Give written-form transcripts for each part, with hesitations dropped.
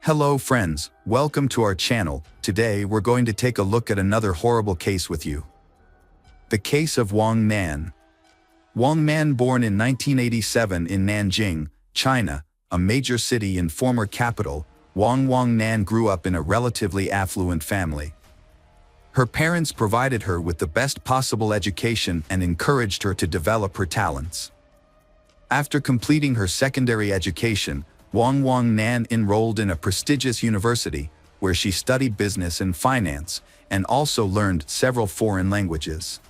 Hello friends, welcome to our channel. Today we're going to take a look at another horrible case with you. The case of Wang Nan. Wang Nan, born in 1987 in Nanjing, China, a major city and former capital, Wang Nan grew up in a relatively affluent family. Her parents provided her with the best possible education and encouraged her to develop her talents. After completing her secondary education, Wang Nan enrolled in a prestigious university where she studied business and finance and also learned several foreign languages.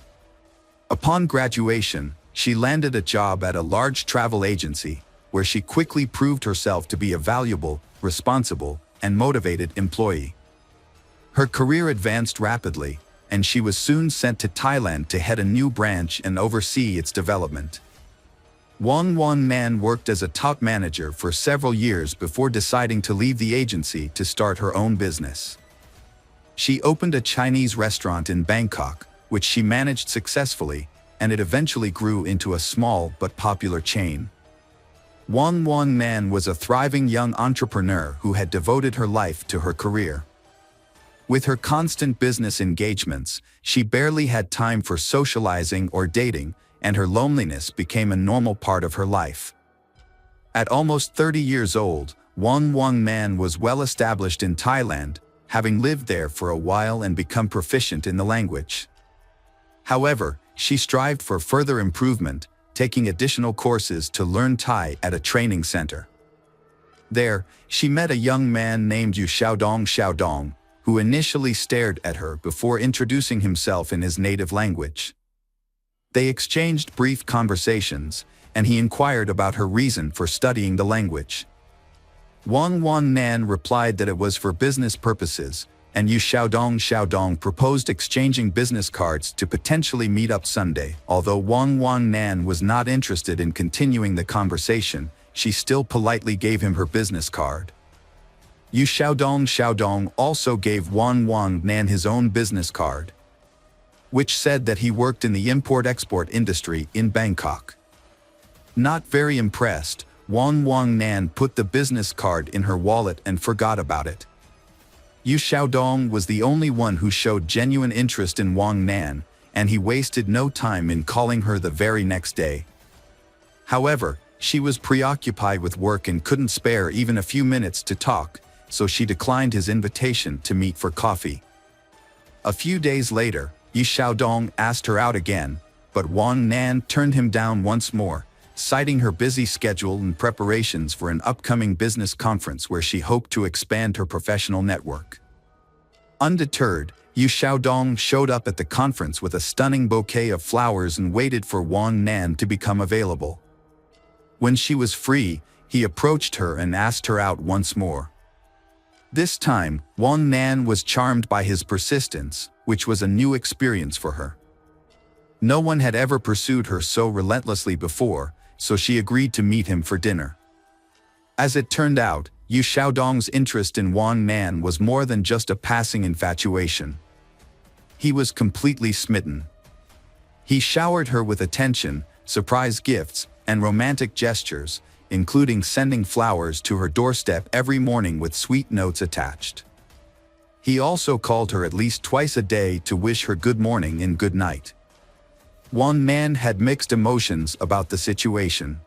Upon graduation, she landed a job at a large travel agency where she quickly proved herself to be a valuable, responsible, and motivated employee. Her career advanced rapidly, and she was soon sent to Thailand to head a new branch and oversee its development. Wang Nan worked as a top manager for several years before deciding to leave the agency to start her own business. She opened a Chinese restaurant in Bangkok, which she managed successfully, and it eventually grew into a small but popular chain. Wang Nan was a thriving young entrepreneur who had devoted her life to her career. With her constant business engagements, she barely had time for socializing or dating, and her loneliness became a normal part of her life. At almost 30 years old, Wang Nan was well established in Thailand, having lived there for a while and become proficient in the language. However, she strived for further improvement, taking additional courses to learn Thai at a training center. There, she met a young man named Xiaodong, who initially stared at her before introducing himself in his native language. They exchanged brief conversations, and he inquired about her reason for studying the language. Wang Nan replied that it was for business purposes, and Xiaodong proposed exchanging business cards to potentially meet up Sunday. Although Wang Nan was not interested in continuing the conversation, she still politely gave him her business card. Xiaodong also gave Wang Nan his own business card, which said that he worked in the import-export industry in Bangkok. Not very impressed, Wang Nan put the business card in her wallet and forgot about it. Xiaodong was the only one who showed genuine interest in Wang Nan, and he wasted no time in calling her the very next day. However, she was preoccupied with work and couldn't spare even a few minutes to talk, so she declined his invitation to meet for coffee. A few days later, Xiaodong asked her out again, but Wang Nan turned him down once more, citing her busy schedule and preparations for an upcoming business conference where she hoped to expand her professional network. Undeterred, Xiaodong showed up at the conference with a stunning bouquet of flowers and waited for Wang Nan to become available. When she was free, he approached her and asked her out once more. This time, Wang Nan was charmed by his persistence, which was a new experience for her. No one had ever pursued her so relentlessly before, so she agreed to meet him for dinner. As it turned out, Xiaodong's interest in Wang Nan was more than just a passing infatuation. He was completely smitten. He showered her with attention, surprise gifts, and romantic gestures, including sending flowers to her doorstep every morning with sweet notes attached. He also called her at least twice a day to wish her good morning and good night. Wang Nan had mixed emotions about the situation.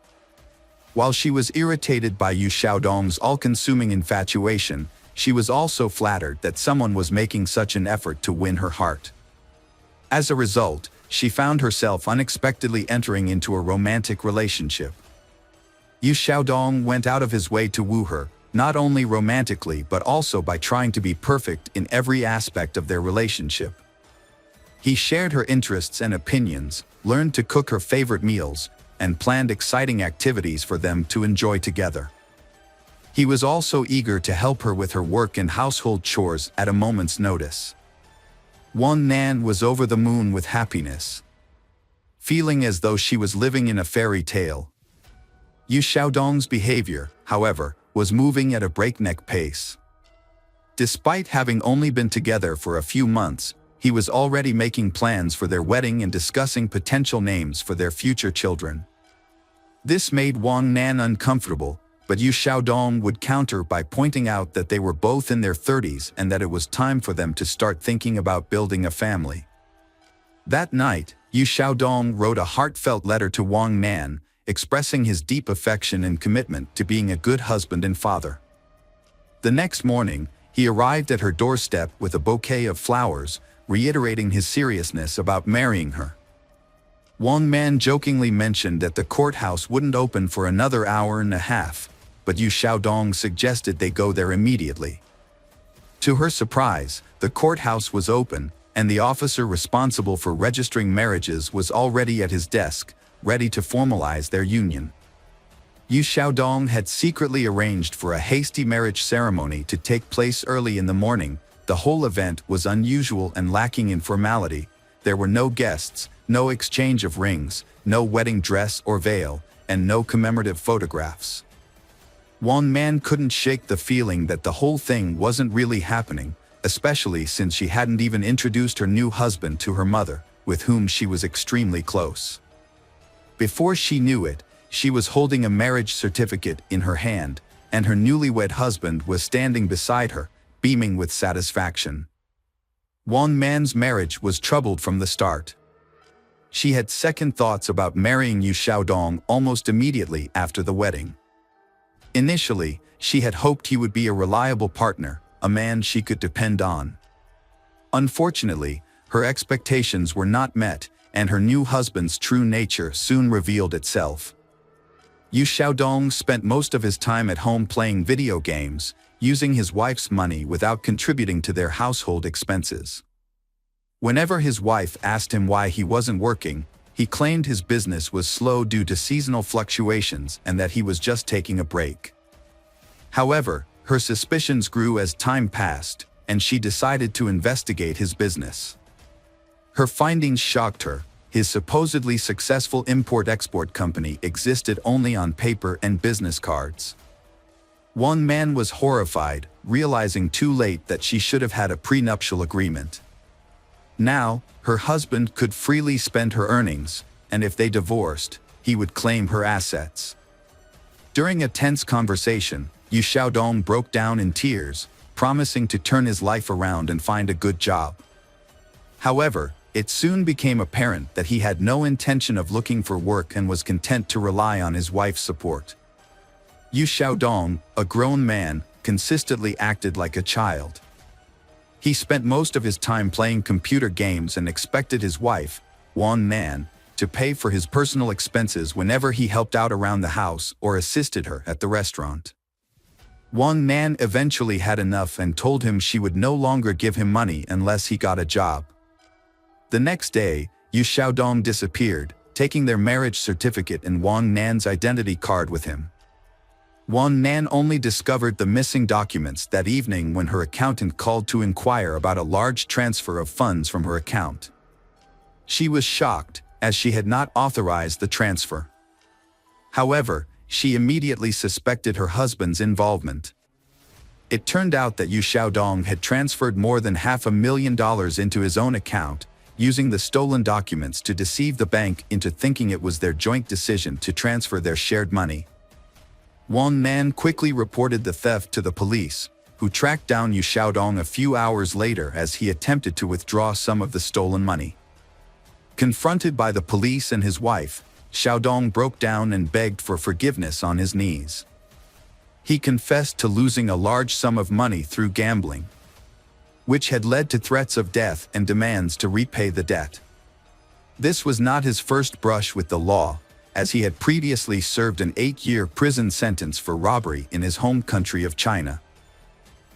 While she was irritated by Xiaodong's all-consuming infatuation, she was also flattered that someone was making such an effort to win her heart. As a result, she found herself unexpectedly entering into a romantic relationship. Xiaodong went out of his way to woo her, not only romantically but also by trying to be perfect in every aspect of their relationship. He shared her interests and opinions, learned to cook her favorite meals, and planned exciting activities for them to enjoy together. He was also eager to help her with her work and household chores at a moment's notice. Wang Nan was over the moon with happiness, feeling as though she was living in a fairy tale. Xiaodong's behavior, however, was moving at a breakneck pace. Despite having only been together for a few months, he was already making plans for their wedding and discussing potential names for their future children. This made Wang Nan uncomfortable, but Yu Xiaodong would counter by pointing out that they were both in their 30s and that it was time for them to start thinking about building a family. That night, Yu Xiaodong wrote a heartfelt letter to Wang Nan, expressing his deep affection and commitment to being a good husband and father. The next morning, he arrived at her doorstep with a bouquet of flowers, reiterating his seriousness about marrying her. Wang Nan jokingly mentioned that the courthouse wouldn't open for another hour and a half, but Yu Xiaodong suggested they go there immediately. To her surprise, the courthouse was open, and the officer responsible for registering marriages was already at his desk, ready to formalize their union. Yu Xiaodong had secretly arranged for a hasty marriage ceremony to take place early in the morning. The whole event was unusual and lacking in formality. There were no guests, no exchange of rings, no wedding dress or veil, and no commemorative photographs. Wang Nan couldn't shake the feeling that the whole thing wasn't really happening, especially since she hadn't even introduced her new husband to her mother, with whom she was extremely close. Before she knew it, she was holding a marriage certificate in her hand, and her newlywed husband was standing beside her, beaming with satisfaction. Wang Nan's marriage was troubled from the start. She had second thoughts about marrying Yu Xiaodong almost immediately after the wedding. Initially, she had hoped he would be a reliable partner, a man she could depend on. Unfortunately, her expectations were not met, and her new husband's true nature soon revealed itself. Yu Xiaodong spent most of his time at home playing video games, using his wife's money without contributing to their household expenses. Whenever his wife asked him why he wasn't working, he claimed his business was slow due to seasonal fluctuations and that he was just taking a break. However, her suspicions grew as time passed, and she decided to investigate his business. Her findings shocked her. His supposedly successful import-export company existed only on paper and business cards. Wang Nan was horrified, realizing too late that she should have had a prenuptial agreement. Now, her husband could freely spend her earnings, and if they divorced, he would claim her assets. During a tense conversation, Yu Xiaodong broke down in tears, promising to turn his life around and find a good job. However, it soon became apparent that he had no intention of looking for work and was content to rely on his wife's support. Yu Xiaodong, a grown man, consistently acted like a child. He spent most of his time playing computer games and expected his wife, Wang Nan, to pay for his personal expenses whenever he helped out around the house or assisted her at the restaurant. Wang Nan eventually had enough and told him she would no longer give him money unless he got a job. The next day, Yu Xiaodong disappeared, taking their marriage certificate and Wang Nan's identity card with him. Wang Nan only discovered the missing documents that evening when her accountant called to inquire about a large transfer of funds from her account. She was shocked, as she had not authorized the transfer. However, she immediately suspected her husband's involvement. It turned out that Yu Xiaodong had transferred more than $500,000 into his own account, using the stolen documents to deceive the bank into thinking it was their joint decision to transfer their shared money. Wang Nan quickly reported the theft to the police, who tracked down Yu Xiaodong a few hours later as he attempted to withdraw some of the stolen money. Confronted by the police and his wife, Xiaodong broke down and begged for forgiveness on his knees. He confessed to losing a large sum of money through gambling, which had led to threats of death and demands to repay the debt. This was not his first brush with the law, as he had previously served an 8-year prison sentence for robbery in his home country of China.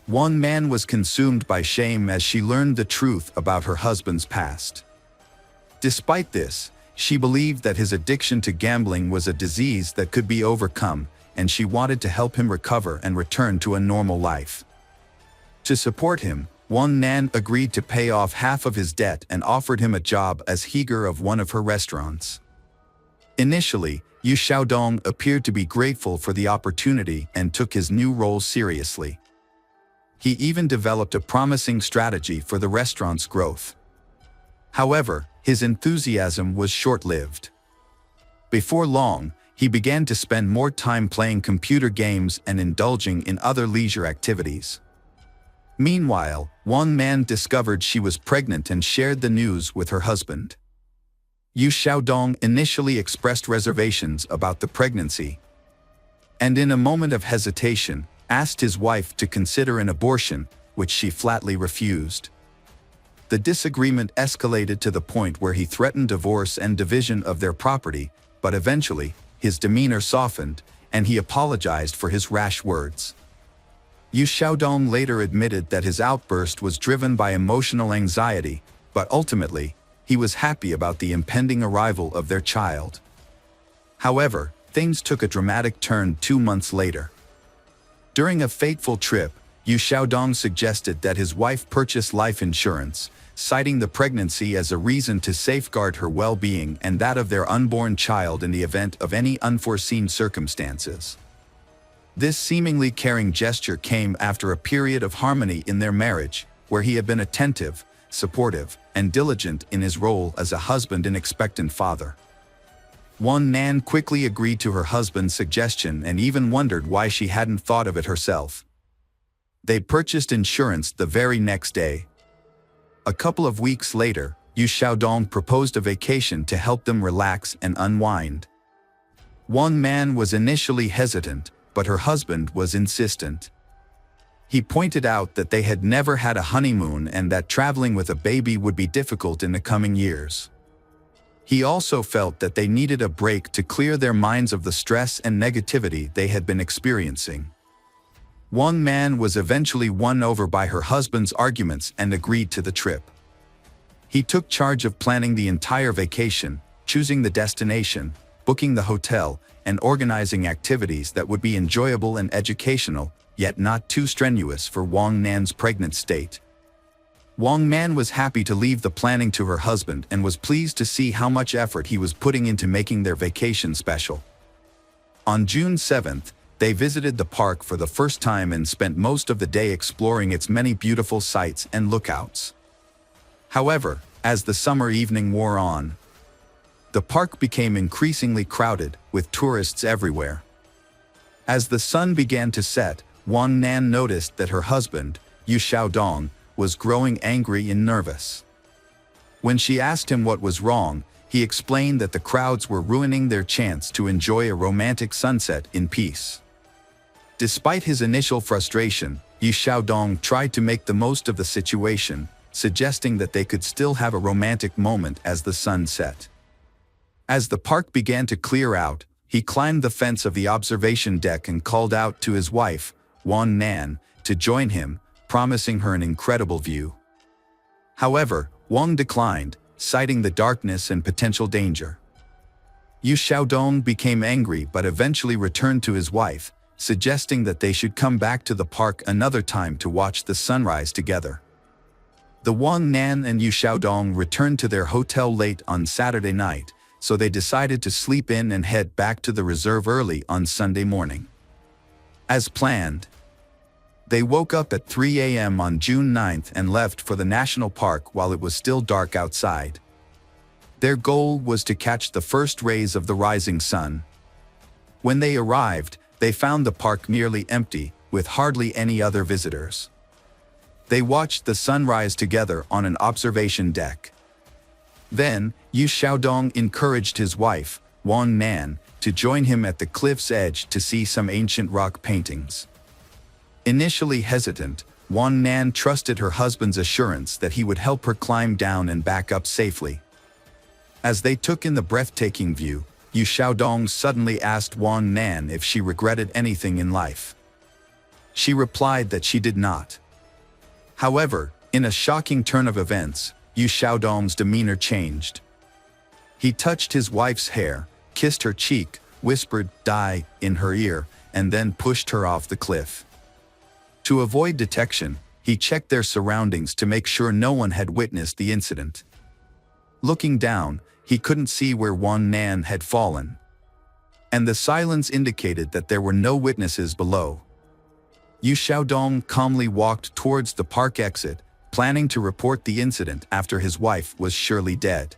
Wang Nan was consumed by shame as she learned the truth about her husband's past. Despite this, she believed that his addiction to gambling was a disease that could be overcome, and she wanted to help him recover and return to a normal life. To support him, Wang Nan agreed to pay off half of his debt and offered him a job as heater of one of her restaurants. Initially, Yu Xiaodong appeared to be grateful for the opportunity and took his new role seriously. He even developed a promising strategy for the restaurant's growth. However, his enthusiasm was short-lived. Before long, he began to spend more time playing computer games and indulging in other leisure activities. Meanwhile, Wang Nan discovered she was pregnant and shared the news with her husband. Yu Xiaodong initially expressed reservations about the pregnancy, and in a moment of hesitation, asked his wife to consider an abortion, which she flatly refused. The disagreement escalated to the point where he threatened divorce and division of their property, but eventually, his demeanor softened, and he apologized for his rash words. Yu Xiaodong later admitted that his outburst was driven by emotional anxiety, but ultimately, he was happy about the impending arrival of their child. However, things took a dramatic turn 2 months later. During a fateful trip, Yu Xiaodong suggested that his wife purchase life insurance, citing the pregnancy as a reason to safeguard her well-being and that of their unborn child in the event of any unforeseen circumstances. This seemingly caring gesture came after a period of harmony in their marriage, where he had been attentive, supportive, and diligent in his role as a husband and expectant father. Wang Nan quickly agreed to her husband's suggestion and even wondered why she hadn't thought of it herself. They purchased insurance the very next day. A couple of weeks later, Yu Xiaodong proposed a vacation to help them relax and unwind. Wang Nan was initially hesitant, but her husband was insistent. He pointed out that they had never had a honeymoon and that traveling with a baby would be difficult in the coming years. He also felt that they needed a break to clear their minds of the stress and negativity they had been experiencing. Wang Nan was eventually won over by her husband's arguments and agreed to the trip. He took charge of planning the entire vacation, choosing the destination, booking the hotel, and organizing activities that would be enjoyable and educational, yet not too strenuous for Wang Nan's pregnant state. Wang Nan was happy to leave the planning to her husband and was pleased to see how much effort he was putting into making their vacation special. On June 7th, they visited the park for the first time and spent most of the day exploring its many beautiful sights and lookouts. However, as the summer evening wore on, the park became increasingly crowded, with tourists everywhere. As the sun began to set, Wang Nan noticed that her husband, Yu Xiaodong, was growing angry and nervous. When she asked him what was wrong, he explained that the crowds were ruining their chance to enjoy a romantic sunset in peace. Despite his initial frustration, Yu Xiaodong tried to make the most of the situation, suggesting that they could still have a romantic moment as the sun set. As the park began to clear out, he climbed the fence of the observation deck and called out to his wife, Wang Nan, to join him, promising her an incredible view. However, Wang declined, citing the darkness and potential danger. Yu Xiaodong became angry but eventually returned to his wife, suggesting that they should come back to the park another time to watch the sunrise together. The Wang Nan and Yu Xiaodong returned to their hotel late on Saturday night, so they decided to sleep in and head back to the reserve early on Sunday morning. As planned, they woke up at 3 a.m. on June 9th and left for the national park while it was still dark outside. Their goal was to catch the first rays of the rising sun. When they arrived, they found the park nearly empty, with hardly any other visitors. They watched the sunrise together on an observation deck. Then, Yu Xiaodong encouraged his wife, Wang Nan, to join him at the cliff's edge to see some ancient rock paintings. Initially hesitant, Wang Nan trusted her husband's assurance that he would help her climb down and back up safely. As they took in the breathtaking view, Yu Xiaodong suddenly asked Wang Nan if she regretted anything in life. She replied that she did not. However, in a shocking turn of events, Yu Xiaodong's demeanor changed. He touched his wife's hair, kissed her cheek, whispered "die" in her ear, and then pushed her off the cliff. To avoid detection, he checked their surroundings to make sure no one had witnessed the incident. Looking down, he couldn't see where Wang Nan had fallen, and the silence indicated that there were no witnesses below. Yu Xiaodong calmly walked towards the park exit, planning to report the incident after his wife was surely dead.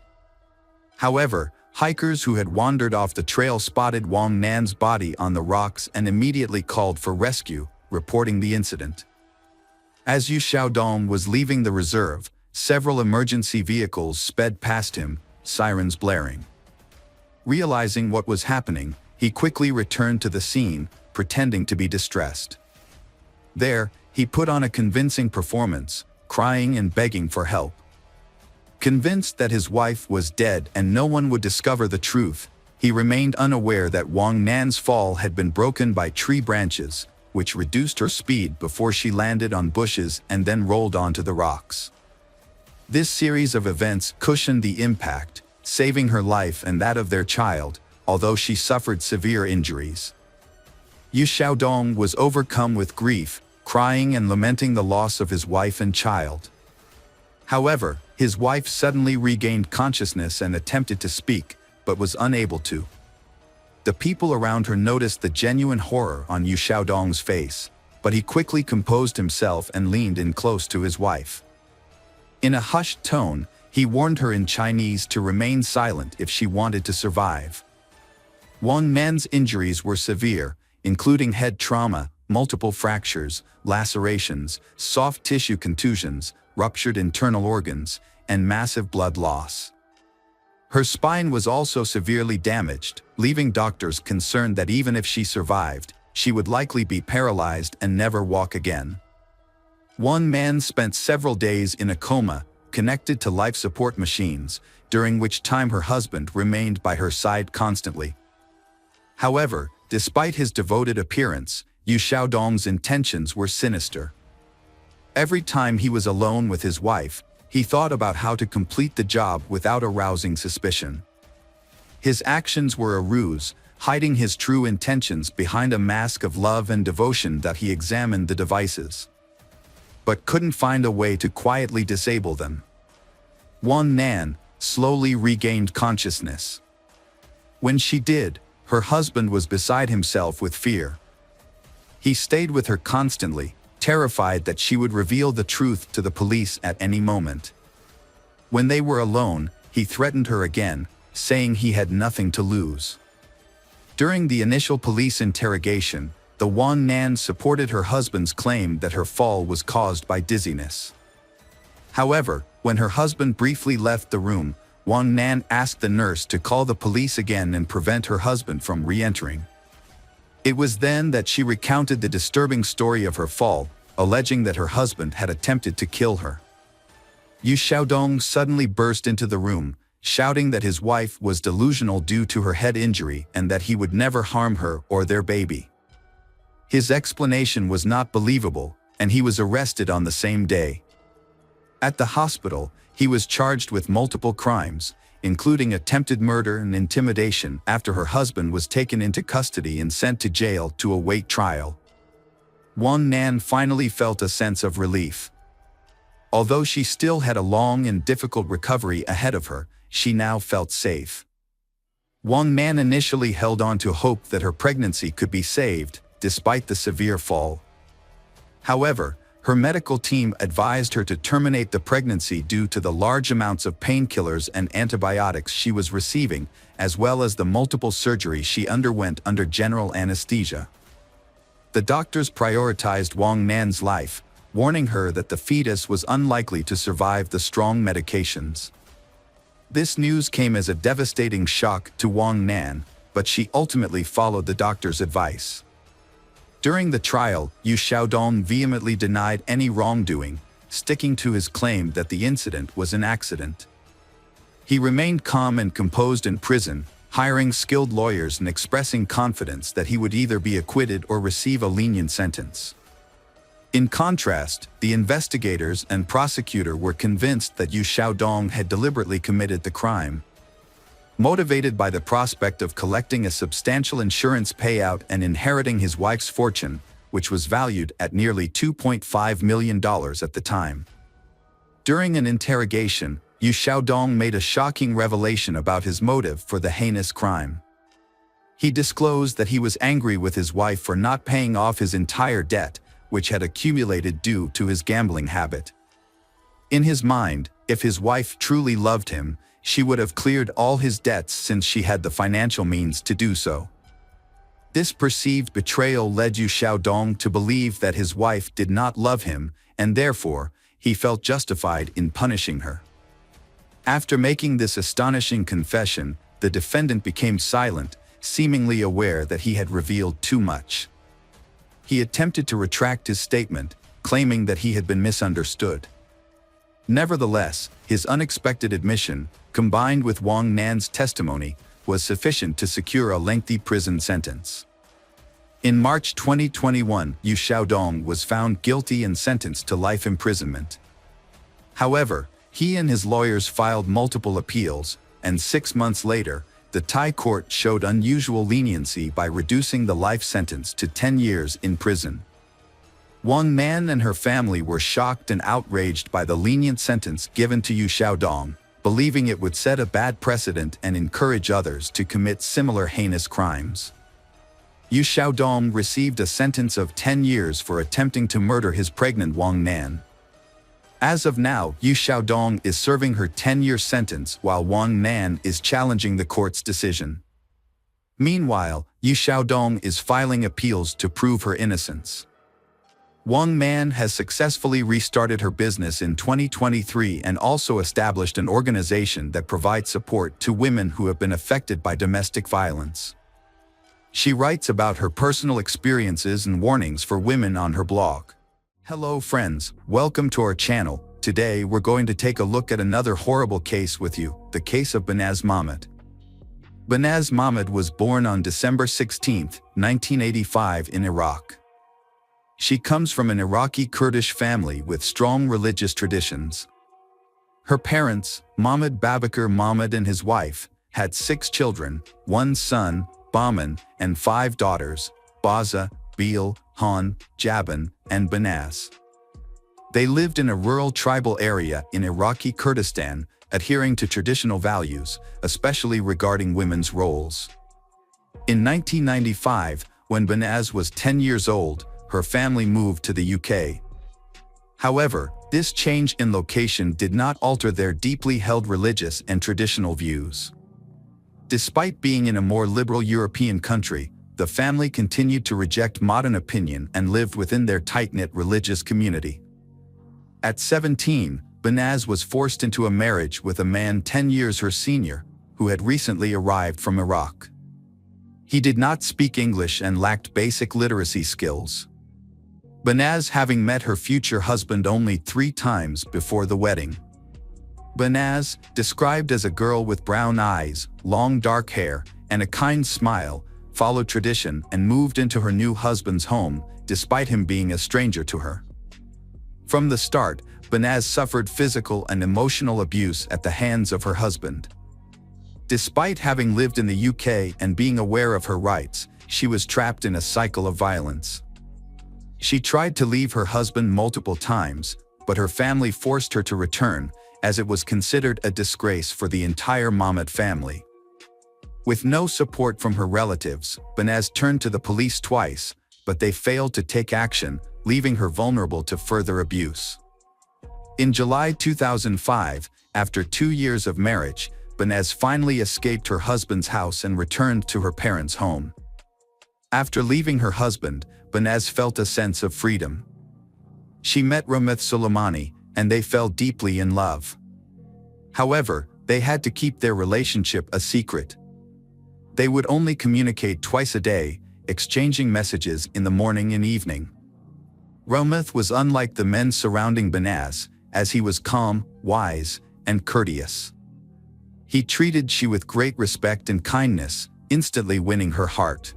However, Hikers who had wandered off the trail spotted Wang Nan's body on the rocks and immediately called for rescue, reporting the incident. As Yu Xiaodong was leaving the reserve, several emergency vehicles sped past him, sirens blaring. Realizing what was happening, he quickly returned to the scene, pretending to be distressed. There, he put on a convincing performance, crying and begging for help. Convinced that his wife was dead and no one would discover the truth, he remained unaware that Wang Nan's fall had been broken by tree branches, which reduced her speed before she landed on bushes and then rolled onto the rocks. This series of events cushioned the impact, saving her life and that of their child, although she suffered severe injuries. Yu Xiaodong was overcome with grief, crying and lamenting the loss of his wife and child. However, his wife suddenly regained consciousness and attempted to speak, but was unable to. The people around her noticed the genuine horror on Yu Xiaodong's face, but he quickly composed himself and leaned in close to his wife. In a hushed tone, he warned her in Chinese to remain silent if she wanted to survive. Wang Nan's injuries were severe, including head trauma, multiple fractures, lacerations, soft tissue contusions, ruptured internal organs, and massive blood loss. Her spine was also severely damaged, leaving doctors concerned that even if she survived, she would likely be paralyzed and never walk again. Wang Nan spent several days in a coma, connected to life support machines, during which time her husband remained by her side constantly. However, despite his devoted appearance, Yu Xiaodong's intentions were sinister. Every time he was alone with his wife, he thought about how to complete the job without arousing suspicion. His actions were a ruse, hiding his true intentions behind a mask of love and devotion that he examined the devices, but couldn't find a way to quietly disable them. Wang Nan slowly regained consciousness. When she did, her husband was beside himself with fear. He stayed with her constantly, terrified that she would reveal the truth to the police at any moment. When they were alone, he threatened her again, saying he had nothing to lose. During the initial police interrogation, the Wang Nan supported her husband's claim that her fall was caused by dizziness. However, when her husband briefly left the room, Wang Nan asked the nurse to call the police again and prevent her husband from re-entering. It was then that she recounted the disturbing story of her fall, alleging that her husband had attempted to kill her. Yu Xiaodong suddenly burst into the room, shouting that his wife was delusional due to her head injury and that he would never harm her or their baby. His explanation was not believable, and he was arrested on the same day. At the hospital, he was charged with multiple crimes, including attempted murder and intimidation after her husband was taken into custody and sent to jail to await trial. Wang Nan finally felt a sense of relief. Although she still had a long and difficult recovery ahead of her, she now felt safe. Wang Nan initially held on to hope that her pregnancy could be saved, despite the severe fall. However, her medical team advised her to terminate the pregnancy due to the large amounts of painkillers and antibiotics she was receiving, as well as the multiple surgeries she underwent under general anesthesia. The doctors prioritized Wang Nan's life, warning her that the fetus was unlikely to survive the strong medications. This news came as a devastating shock to Wang Nan, but she ultimately followed the doctor's advice. During the trial, Yu Xiaodong vehemently denied any wrongdoing, sticking to his claim that the incident was an accident. He remained calm and composed in prison, hiring skilled lawyers and expressing confidence that he would either be acquitted or receive a lenient sentence. In contrast, the investigators and prosecutor were convinced that Yu Xiaodong had deliberately committed the crime. Motivated by the prospect of collecting a substantial insurance payout and inheriting his wife's fortune, which was valued at nearly $2.5 million at the time. During an interrogation, Yu Xiaodong made a shocking revelation about his motive for the heinous crime. He disclosed that he was angry with his wife for not paying off his entire debt, which had accumulated due to his gambling habit. In his mind, if his wife truly loved him, She would have cleared all his debts since she had the financial means to do so. This perceived betrayal led Yu Xiaodong to believe that his wife did not love him, and therefore, he felt justified in punishing her. After making this astonishing confession, the defendant became silent, seemingly aware that he had revealed too much. He attempted to retract his statement, claiming that he had been misunderstood. Nevertheless, his unexpected admission, combined with Wang Nan's testimony, was sufficient to secure a lengthy prison sentence. In March 2021, Yu Xiaodong was found guilty and sentenced to life imprisonment. However, he and his lawyers filed multiple appeals, and 6 months later, the Thai court showed unusual leniency by reducing the life sentence to 10 years in prison. Wang Nan and her family were shocked and outraged by the lenient sentence given to Yu Xiaodong, believing it would set a bad precedent and encourage others to commit similar heinous crimes. Yu Xiaodong received a sentence of 10 years for attempting to murder his pregnant Wang Nan. As of now, Yu Xiaodong is serving her 10-year sentence while Wang Nan is challenging the court's decision. Meanwhile, Yu Xiaodong is filing appeals to prove her innocence. Wang Nan has successfully restarted her business in 2023 and also established an organization that provides support to women who have been affected by domestic violence. She writes about her personal experiences and warnings for women on her blog. Hello friends, welcome to our channel. Today we're going to take a look at another horrible case with you, the case of Behnaz Mahmud. Behnaz Mahmud was born on December 16, 1985 in Iraq. She comes from an Iraqi Kurdish family with strong religious traditions. Her parents, Mahmud Babakar Mahmud and his wife, had 6 children, 1 son, Bahman, and 5 daughters, Baza, Beel, Han, Jaban, and Behnaz. They lived in a rural tribal area in Iraqi Kurdistan, adhering to traditional values, especially regarding women's roles. In 1995, when Behnaz was 10 years old, her family moved to the UK. However, this change in location did not alter their deeply held religious and traditional views. Despite being in a more liberal European country, the family continued to reject modern opinion and lived within their tight-knit religious community. At 17, Behnaz was forced into a marriage with a man 10 years her senior, who had recently arrived from Iraq. He did not speak English and lacked basic literacy skills. Behnaz having met her future husband only 3 times before the wedding. Behnaz, described as a girl with brown eyes, long dark hair, and a kind smile, followed tradition and moved into her new husband's home, despite him being a stranger to her. From the start, Behnaz suffered physical and emotional abuse at the hands of her husband. Despite having lived in the UK and being aware of her rights, she was trapped in a cycle of violence. She tried to leave her husband multiple times, but her family forced her to return, as it was considered a disgrace for the entire Mahmud family. With no support from her relatives, Behnaz turned to the police twice, but they failed to take action, leaving her vulnerable to further abuse. In July 2005, after 2 years of marriage, Behnaz finally escaped her husband's house and returned to her parents' home. After leaving her husband, Behnaz felt a sense of freedom. She met Ramith Soleimani, and they fell deeply in love. However, they had to keep their relationship a secret. They would only communicate twice a day, exchanging messages in the morning and evening. Ramith was unlike the men surrounding Behnaz, as he was calm, wise, and courteous. He treated she with great respect and kindness, instantly winning her heart.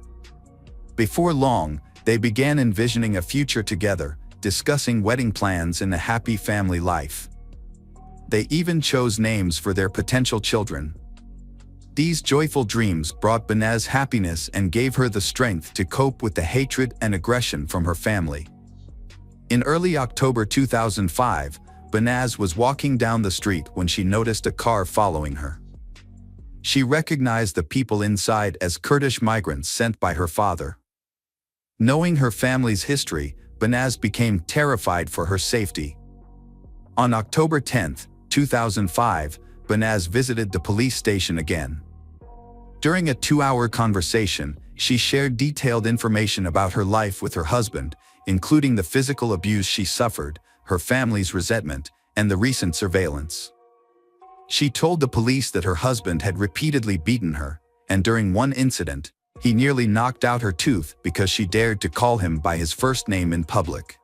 Before long, they began envisioning a future together, discussing wedding plans and a happy family life. They even chose names for their potential children. These joyful dreams brought Behnaz happiness and gave her the strength to cope with the hatred and aggression from her family. In early October 2005, Behnaz was walking down the street when she noticed a car following her. She recognized the people inside as Kurdish migrants sent by her father. Knowing her family's history, Behnaz became terrified for her safety. On October 10, 2005, Banaz visited the police station again. During a 2-hour conversation, she shared detailed information about her life with her husband, including the physical abuse she suffered, her family's resentment, and the recent surveillance. She told the police that her husband had repeatedly beaten her, and during one incident, he nearly knocked out her tooth because she dared to call him by his first name in public.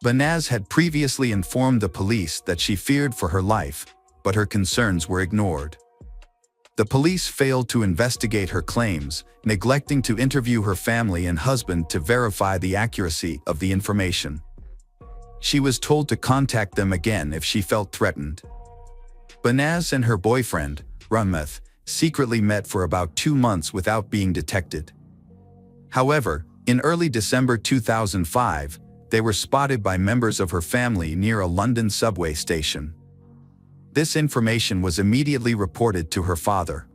Banaz had previously informed the police that she feared for her life, but her concerns were ignored. The police failed to investigate her claims, neglecting to interview her family and husband to verify the accuracy of the information. She was told to contact them again if she felt threatened. Banaz and her boyfriend, Rameth, secretly met for about 2 months without being detected. However, in early December 2005, they were spotted by members of her family near a London subway station. This information was immediately reported to her father.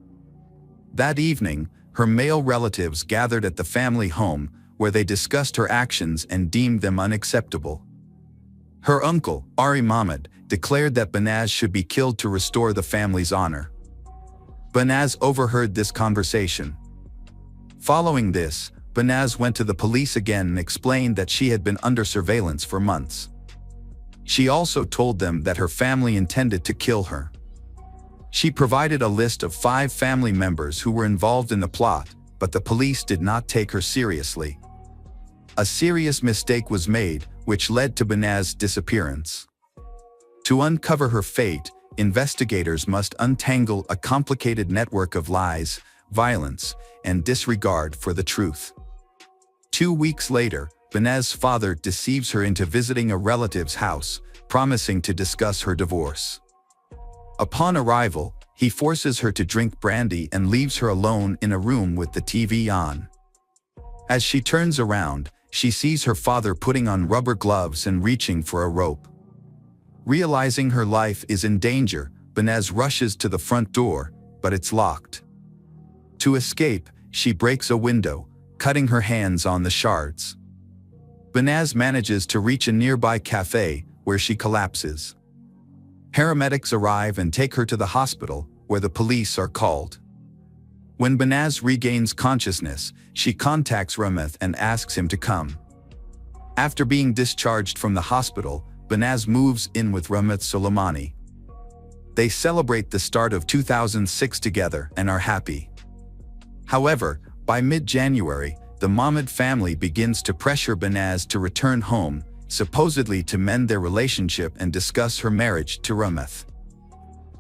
That evening, her male relatives gathered at the family home, where they discussed her actions and deemed them unacceptable. Her uncle, Ari Mahmoud, declared that Banaz should be killed to restore the family's honor. Banaz overheard this conversation. Following this, Banaz went to the police again and explained that she had been under surveillance for months. She also told them that her family intended to kill her. She provided a list of 5 family members who were involved in the plot, but the police did not take her seriously. A serious mistake was made, which led to Banaz's disappearance. To uncover her fate, investigators must untangle a complicated network of lies, violence, and disregard for the truth. 2 weeks later, Banaz's father deceives her into visiting a relative's house, promising to discuss her divorce. Upon arrival, he forces her to drink brandy and leaves her alone in a room with the TV on. As she turns around, she sees her father putting on rubber gloves and reaching for a rope. Realizing her life is in danger, Banaz rushes to the front door, but it's locked. To escape, she breaks a window, cutting her hands on the shards. Banaz manages to reach a nearby cafe, where she collapses. Paramedics arrive and take her to the hospital, where the police are called. When Banaz regains consciousness, she contacts Rameth and asks him to come. After being discharged from the hospital, Banaz moves in with Rameth Soleimani. They celebrate the start of 2006 together and are happy. However, by mid-January, the Mahmoud family begins to pressure Banaz to return home, supposedly to mend their relationship and discuss her marriage to Rameth.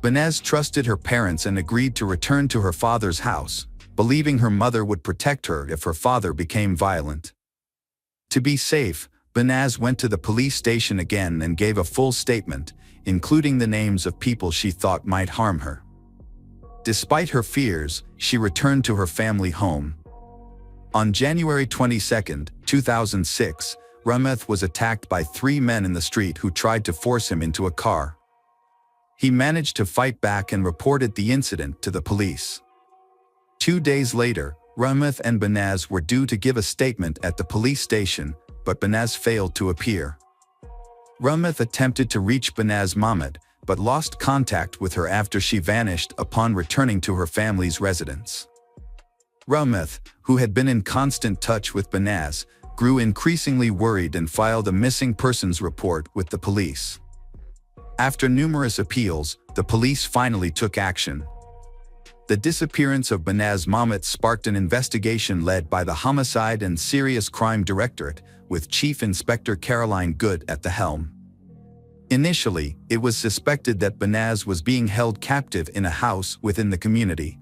Banaz trusted her parents and agreed to return to her father's house, believing her mother would protect her if her father became violent. To be safe, Banaz went to the police station again and gave a full statement, including the names of people she thought might harm her. Despite her fears, she returned to her family home. On January 22, 2006, Rameth was attacked by 3 men in the street who tried to force him into a car. He managed to fight back and reported the incident to the police. 2 days later, Rameth and Banaz were due to give a statement at the police station, but Banaz failed to appear. Rameth attempted to reach Banaz Mahmoud, but lost contact with her after she vanished upon returning to her family's residence. Rameth, who had been in constant touch with Banaz, grew increasingly worried and filed a missing persons report with the police. After numerous appeals, the police finally took action. The disappearance of Banaz Mahmoud sparked an investigation led by the Homicide and Serious Crime Directorate, with Chief Inspector Caroline Good at the helm. Initially, it was suspected that Banaz was being held captive in a house within the community.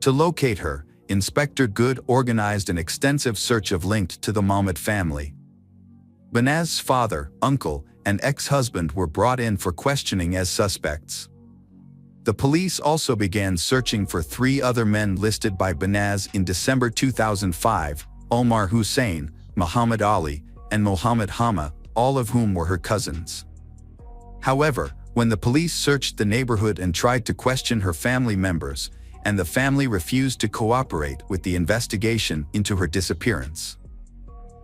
To locate her, Inspector Good organized an extensive search of linked to the Mahmoud family. Banaz's father, uncle, and ex-husband were brought in for questioning as suspects. The police also began searching for 3 other men listed by Banaz in December 2005, Omar Hussein, Muhammad Ali, and Mohammed Hama, all of whom were her cousins. However, when the police searched the neighborhood and tried to question her family members, and the family refused to cooperate with the investigation into her disappearance.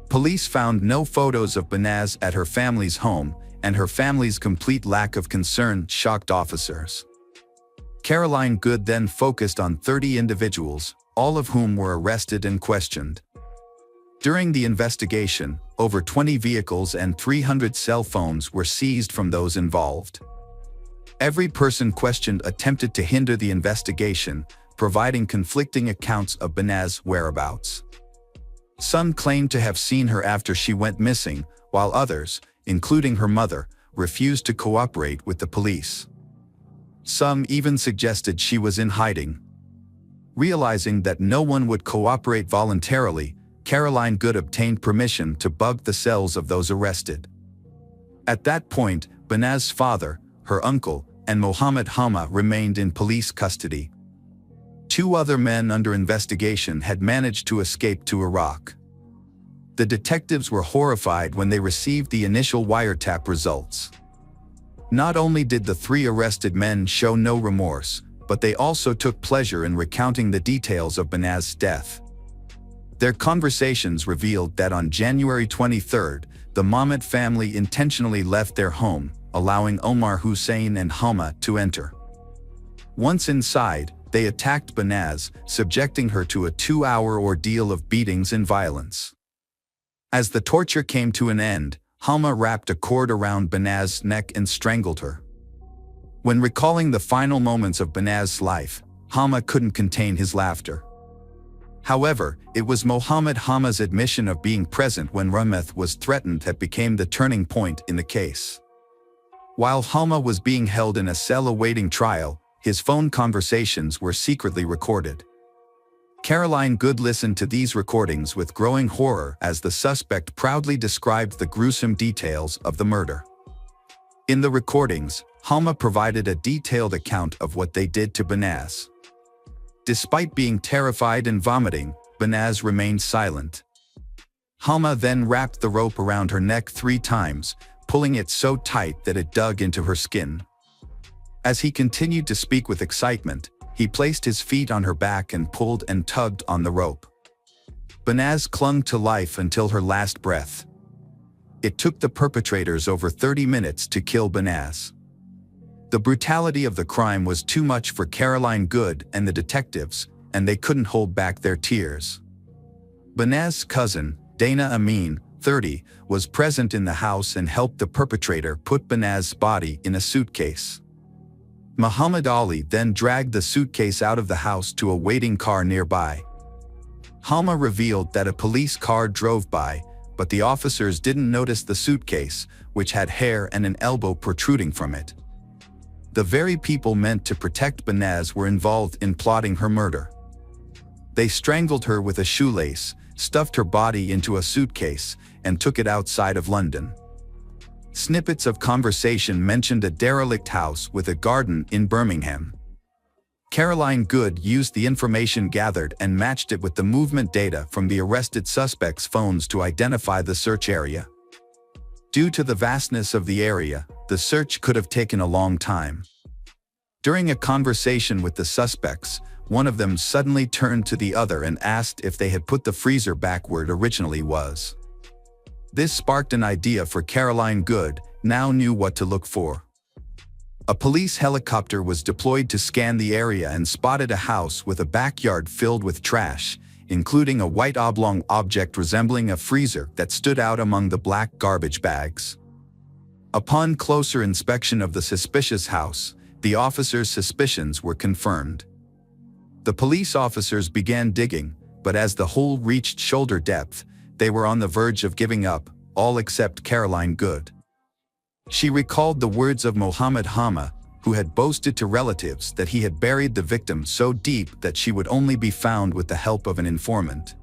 Police found no photos of Banaz at her family's home, and her family's complete lack of concern shocked officers. Caroline Good then focused on 30 individuals, all of whom were arrested and questioned. During the investigation, over 20 vehicles and 300 cell phones were seized from those involved. Every person questioned attempted to hinder the investigation, providing conflicting accounts of Banaz's whereabouts. Some claimed to have seen her after she went missing, while others, including her mother, refused to cooperate with the police. Some even suggested she was in hiding. Realizing that no one would cooperate voluntarily, Caroline Good obtained permission to bug the cells of those arrested. At that point, Banaz's father, her uncle, and Mohammed Hama remained in police custody. 2 other men under investigation had managed to escape to Iraq. The detectives were horrified when they received the initial wiretap results. Not only did the 3 arrested men show no remorse, but they also took pleasure in recounting the details of Banaz's death. Their conversations revealed that on January 23, the Mahmoud family intentionally left their home, allowing Omar Hussein and Hama to enter. Once inside, they attacked Banaz, subjecting her to a 2-hour ordeal of beatings and violence. As the torture came to an end, Hama wrapped a cord around Banaz's neck and strangled her. When recalling the final moments of Banaz's life, Hama couldn't contain his laughter. However, it was Mohammed Hama's admission of being present when Rameth was threatened that became the turning point in the case. While Hama was being held in a cell awaiting trial, his phone conversations were secretly recorded. Caroline Good listened to these recordings with growing horror as the suspect proudly described the gruesome details of the murder. In the recordings, Hama provided a detailed account of what they did to Banaz. Despite being terrified and vomiting, Banaz remained silent. Hama then wrapped the rope around her neck 3 times, pulling it so tight that it dug into her skin. As he continued to speak with excitement, he placed his feet on her back and pulled and tugged on the rope. Banaz clung to life until her last breath. It took the perpetrators over 30 minutes to kill Banaz. The brutality of the crime was too much for Caroline Good and the detectives, and they couldn't hold back their tears. Banaz's cousin, Dana Amin, 30, was present in the house and helped the perpetrator put Banaz's body in a suitcase. Muhammad Ali then dragged the suitcase out of the house to a waiting car nearby. Hama revealed that a police car drove by, but the officers didn't notice the suitcase, which had hair and an elbow protruding from it. The very people meant to protect Banaz were involved in plotting her murder. They strangled her with a shoelace, stuffed her body into a suitcase, and took it outside of London. Snippets of conversation mentioned a derelict house with a garden in Birmingham. Caroline Good used the information gathered and matched it with the movement data from the arrested suspects' phones to identify the search area. Due to the vastness of the area, the search could have taken a long time. During a conversation with the suspects, one of them suddenly turned to the other and asked if they had put the freezer back where it originally was. This sparked an idea for Caroline Good, now knew what to look for. A police helicopter was deployed to scan the area and spotted a house with a backyard filled with trash, including a white oblong object resembling a freezer that stood out among the black garbage bags. Upon closer inspection of the suspicious house, the officers' suspicions were confirmed. The police officers began digging, but as the hole reached shoulder depth, they were on the verge of giving up, all except Caroline Good. She recalled the words of Mohammed Hama, who had boasted to relatives that he had buried the victim so deep that she would only be found with the help of an informant.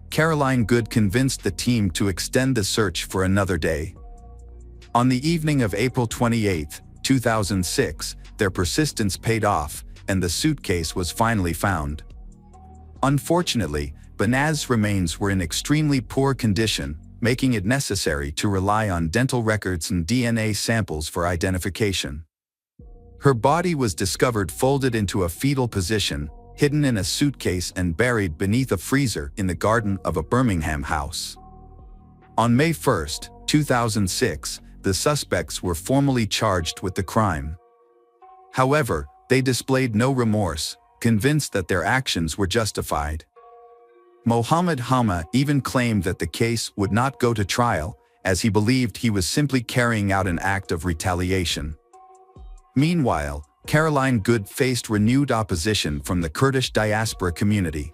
Caroline Good convinced the team to extend the search for another day. On the evening of April 28, 2006, their persistence paid off, and the suitcase was finally found. Unfortunately, Banaz's remains were in extremely poor condition, making it necessary to rely on dental records and DNA samples for identification. Her body was discovered folded into a fetal position, hidden in a suitcase and buried beneath a freezer in the garden of a Birmingham house. On May 1, 2006, the suspects were formally charged with the crime. However, They displayed no remorse, convinced that their actions were justified. Mohammed Hama even claimed that the case would not go to trial, as he believed he was simply carrying out an act of retaliation. Meanwhile, Caroline Good faced renewed opposition from the Kurdish diaspora community.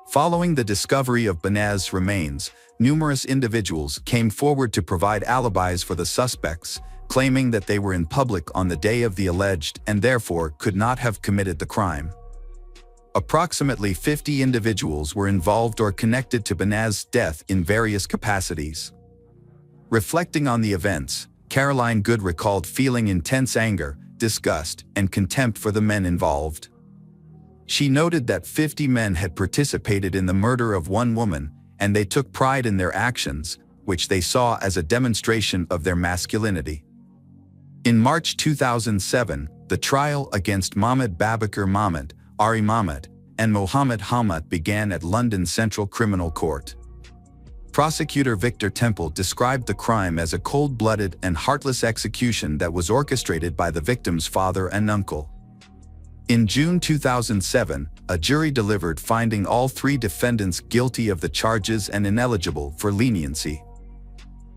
Following the discovery of Banaz's remains, numerous individuals came forward to provide alibis for the suspects, claiming that they were in public on the day of the alleged and therefore could not have committed the crime. Approximately 50 individuals were involved or connected to Banaz's death in various capacities. Reflecting on the events, Caroline Good recalled feeling intense anger, disgust, and contempt for the men involved. She noted that 50 men had participated in the murder of one woman, and they took pride in their actions, which they saw as a demonstration of their masculinity. In March 2007, the trial against Mahmoud Babakar Mahmoud, Ari Mahmoud, and Mohammed Hamad began at London Central Criminal Court. Prosecutor Victor Temple described the crime as a cold-blooded and heartless execution that was orchestrated by the victim's father and uncle. In June 2007, a jury delivered finding all three defendants guilty of the charges and ineligible for leniency.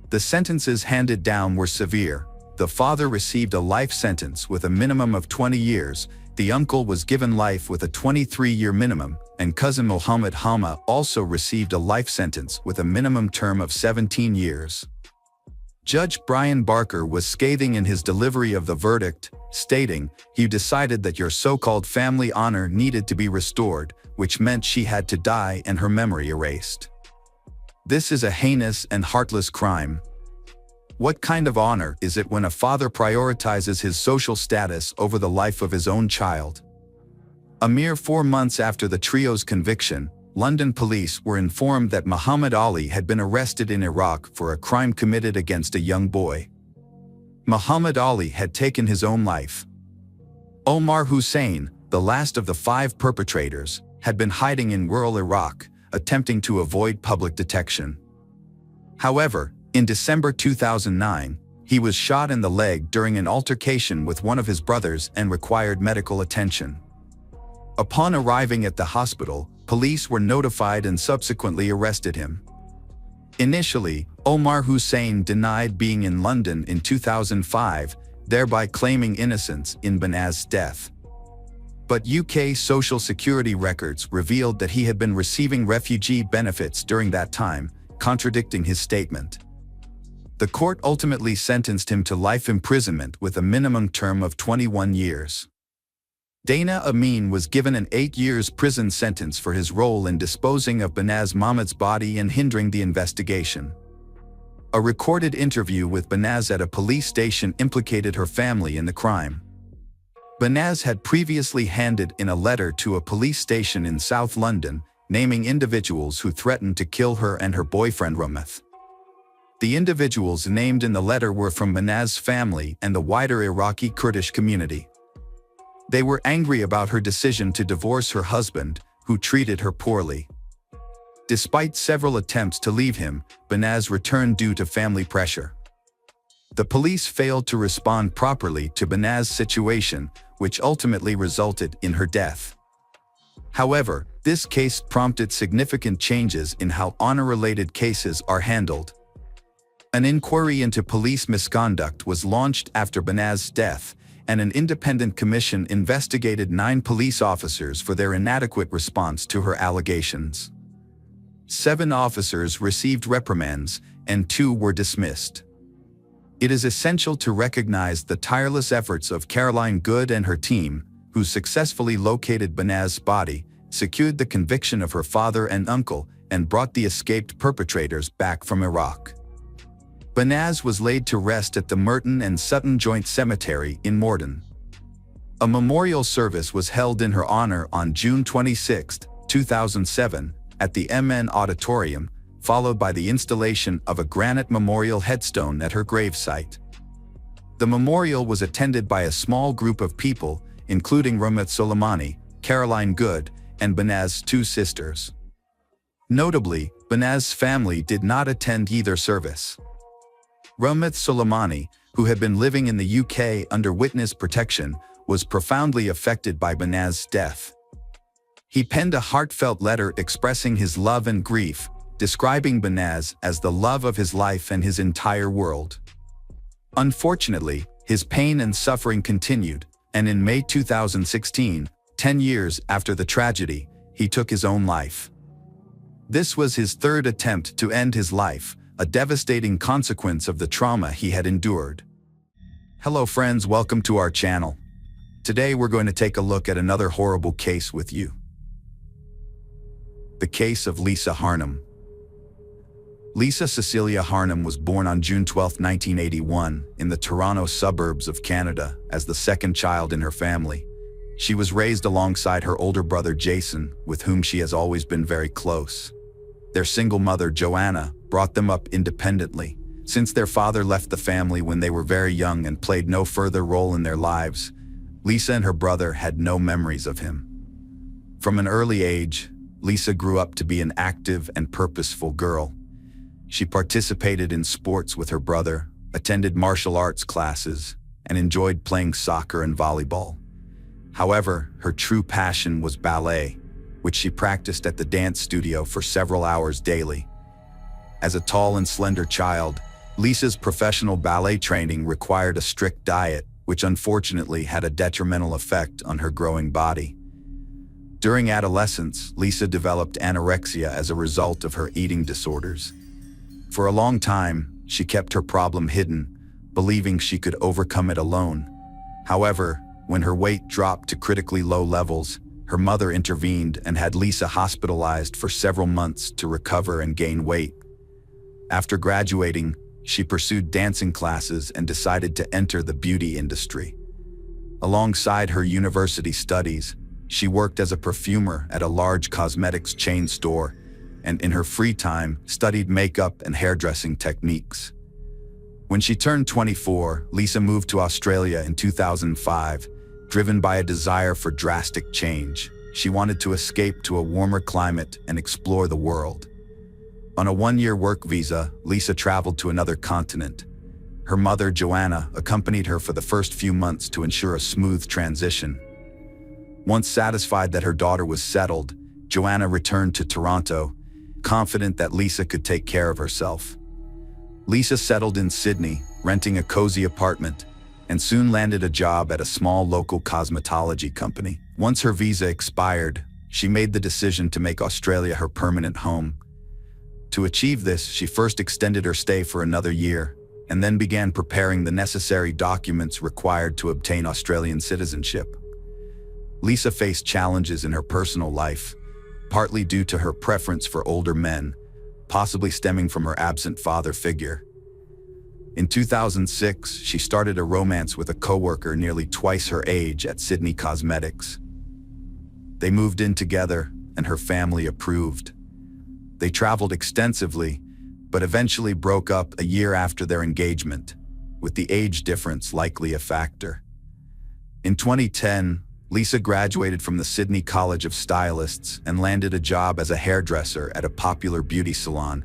The sentences handed down were severe. The father received a life sentence with a minimum of 20 years, the uncle was given life with a 23-year minimum, and cousin Mohammed Hama also received a life sentence with a minimum term of 17 years. Judge Brian Barker was scathing in his delivery of the verdict, stating, "You decided that your so-called family honor needed to be restored, which meant she had to die and her memory erased. This is a heinous and heartless crime. What kind of honor is it when a father prioritizes his social status over the life of his own child?" A mere 4 months after the trio's conviction, London police were informed that Muhammad Ali had been arrested in Iraq for a crime committed against a young boy. Muhammad Ali had taken his own life. Omar Hussein, the last of the 5 perpetrators, had been hiding in rural Iraq, attempting to avoid public detection. However, in December 2009, he was shot in the leg during an altercation with one of his brothers and required medical attention. Upon arriving at the hospital, police were notified and subsequently arrested him. Initially, Omar Hussein denied being in London in 2005, thereby claiming innocence in Banaz's death. But UK Social Security records revealed that he had been receiving refugee benefits during that time, contradicting his statement. The court ultimately sentenced him to life imprisonment with a minimum term of 21 years. Dana Amin was given an 8 years prison sentence for his role in disposing of Banaz Mahmoud's body and hindering the investigation. A recorded interview with Banaz at a police station implicated her family in the crime. Banaz had previously handed in a letter to a police station in South London, naming individuals who threatened to kill her and her boyfriend Rameth. The individuals named in the letter were from Banaz's family and the wider Iraqi Kurdish community. They were angry about her decision to divorce her husband, who treated her poorly. Despite several attempts to leave him, Banaz returned due to family pressure. The police failed to respond properly to Banaz's situation, which ultimately resulted in her death. However, this case prompted significant changes in how honor-related cases are handled. An inquiry into police misconduct was launched after Banaz's death, and an independent commission investigated 9 police officers for their inadequate response to her allegations. 7 officers received reprimands, and 2 were dismissed. It is essential to recognize the tireless efforts of Caroline Good and her team, who successfully located Banaz's body, secured the conviction of her father and uncle, and brought the escaped perpetrators back from Iraq. Banaz was laid to rest at the Merton and Sutton Joint Cemetery in Morden. A memorial service was held in her honor on June 26, 2007, at the MN Auditorium, followed by the installation of a granite memorial headstone at her gravesite. The memorial was attended by a small group of people, including Rameth Soleimani, Caroline Good, and Banaz's 2 sisters. Notably, Banaz's family did not attend either service. Rameth Soleimani, who had been living in the UK under witness protection, was profoundly affected by Banaz's death. He penned a heartfelt letter expressing his love and grief, describing Banaz as the love of his life and his entire world. Unfortunately, his pain and suffering continued, and in May 2016, 10 years after the tragedy, he took his own life. This was his third attempt to end his life, a devastating consequence of the trauma he had endured. Hello friends, welcome to our channel. Today we're going to take a look at another horrible case with you. The case of Lisa Harnum. Lisa Cecilia Harnum was born on June 12, 1981, in the Toronto suburbs of Canada as the second child in her family. She was raised alongside her older brother Jason, with whom she has always been very close. Their single mother, Joanna, brought them up independently, since their father left the family when they were very young and played no further role in their lives. Lisa and her brother had no memories of him. From an early age, Lisa grew up to be an active and purposeful girl. She participated in sports with her brother, attended martial arts classes, and enjoyed playing soccer and volleyball. However, her true passion was ballet, which she practiced at the dance studio for several hours daily. As a tall and slender child, Lisa's professional ballet training required a strict diet, which unfortunately had a detrimental effect on her growing body. During adolescence, Lisa developed anorexia as a result of her eating disorders. For a long time, she kept her problem hidden, believing she could overcome it alone. However, when her weight dropped to critically low levels, her mother intervened and had Lisa hospitalized for several months to recover and gain weight. After graduating, she pursued dancing classes and decided to enter the beauty industry. Alongside her university studies, she worked as a perfumer at a large cosmetics chain store, and in her free time, studied makeup and hairdressing techniques. When she turned 24, Lisa moved to Australia in 2005, driven by a desire for drastic change. She wanted to escape to a warmer climate and explore the world. On a one-year work visa, Lisa traveled to another continent. Her mother, Joanna, accompanied her for the first few months to ensure a smooth transition. Once satisfied that her daughter was settled, Joanna returned to Toronto, confident that Lisa could take care of herself. Lisa settled in Sydney, renting a cozy apartment, and soon landed a job at a small local cosmetology company. Once her visa expired, she made the decision to make Australia her permanent home. To achieve this, she first extended her stay for another year, and then began preparing the necessary documents required to obtain Australian citizenship. Lisa faced challenges in her personal life, partly due to her preference for older men, possibly stemming from her absent father figure. In 2006, she started a romance with a coworker nearly twice her age at Sydney Cosmetics. They moved in together, and her family approved. They traveled extensively, but eventually broke up a year after their engagement, with the age difference likely a factor. In 2010, Lisa graduated from the Sydney College of Stylists and landed a job as a hairdresser at a popular beauty salon,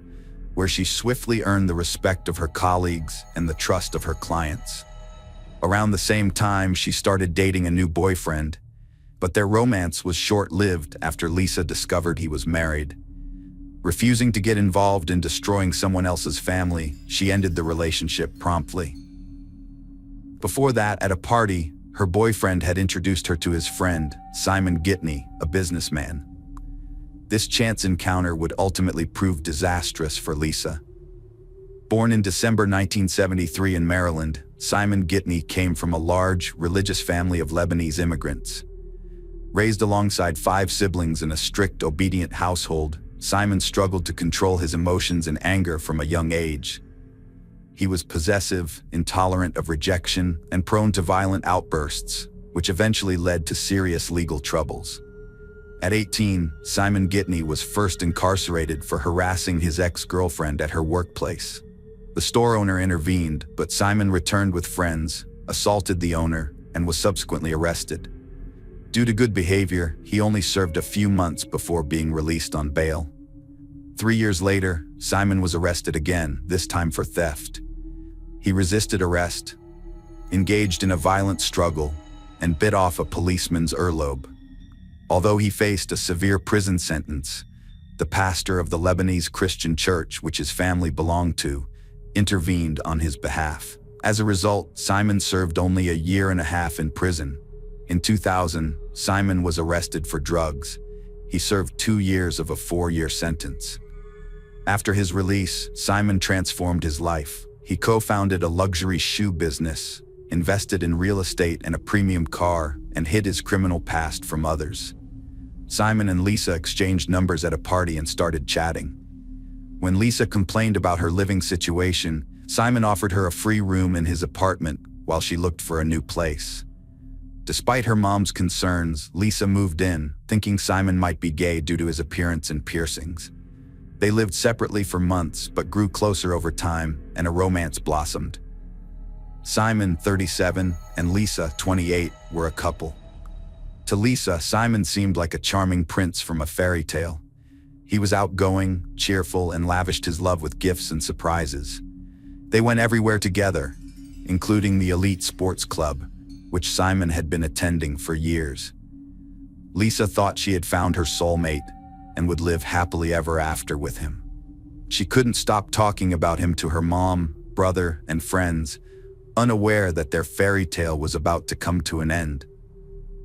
where she swiftly earned the respect of her colleagues and the trust of her clients. Around the same time, she started dating a new boyfriend, but their romance was short-lived after Lisa discovered he was married. Refusing to get involved in destroying someone else's family, she ended the relationship promptly. Before that, at a party, her boyfriend had introduced her to his friend, Simon Gitney, a businessman. This chance encounter would ultimately prove disastrous for Lisa. Born in December 1973 in Maryland, Simon Gitney came from a large, religious family of Lebanese immigrants. Raised alongside 5 siblings in a strict, obedient household, Simon struggled to control his emotions and anger from a young age. He was possessive, intolerant of rejection, and prone to violent outbursts, which eventually led to serious legal troubles. At 18, Simon Gitney was first incarcerated for harassing his ex-girlfriend at her workplace. The store owner intervened, but Simon returned with friends, assaulted the owner, and was subsequently arrested. Due to good behavior, he only served a few months before being released on bail. 3 years later, Simon was arrested again, this time for theft. He resisted arrest, engaged in a violent struggle, and bit off a policeman's earlobe. Although he faced a severe prison sentence, the pastor of the Lebanese Christian church, which his family belonged to, intervened on his behalf. As a result, Simon served only a year and a half in prison. In 2000, Simon was arrested for drugs. He served 2 years of a 4-year sentence. After his release, Simon transformed his life. He co-founded a luxury shoe business, invested in real estate and a premium car, and hid his criminal past from others. Simon and Lisa exchanged numbers at a party and started chatting. When Lisa complained about her living situation, Simon offered her a free room in his apartment while she looked for a new place. Despite her mom's concerns, Lisa moved in, thinking Simon might be gay due to his appearance and piercings. They lived separately for months, but grew closer over time, and a romance blossomed. Simon, 37, and Lisa, 28, were a couple. To Lisa, Simon seemed like a charming prince from a fairy tale. He was outgoing, cheerful, and lavished his love with gifts and surprises. They went everywhere together, including the elite sports club, which Simon had been attending for years. Lisa thought she had found her soulmate and would live happily ever after with him. She couldn't stop talking about him to her mom, brother, and friends, unaware that their fairy tale was about to come to an end.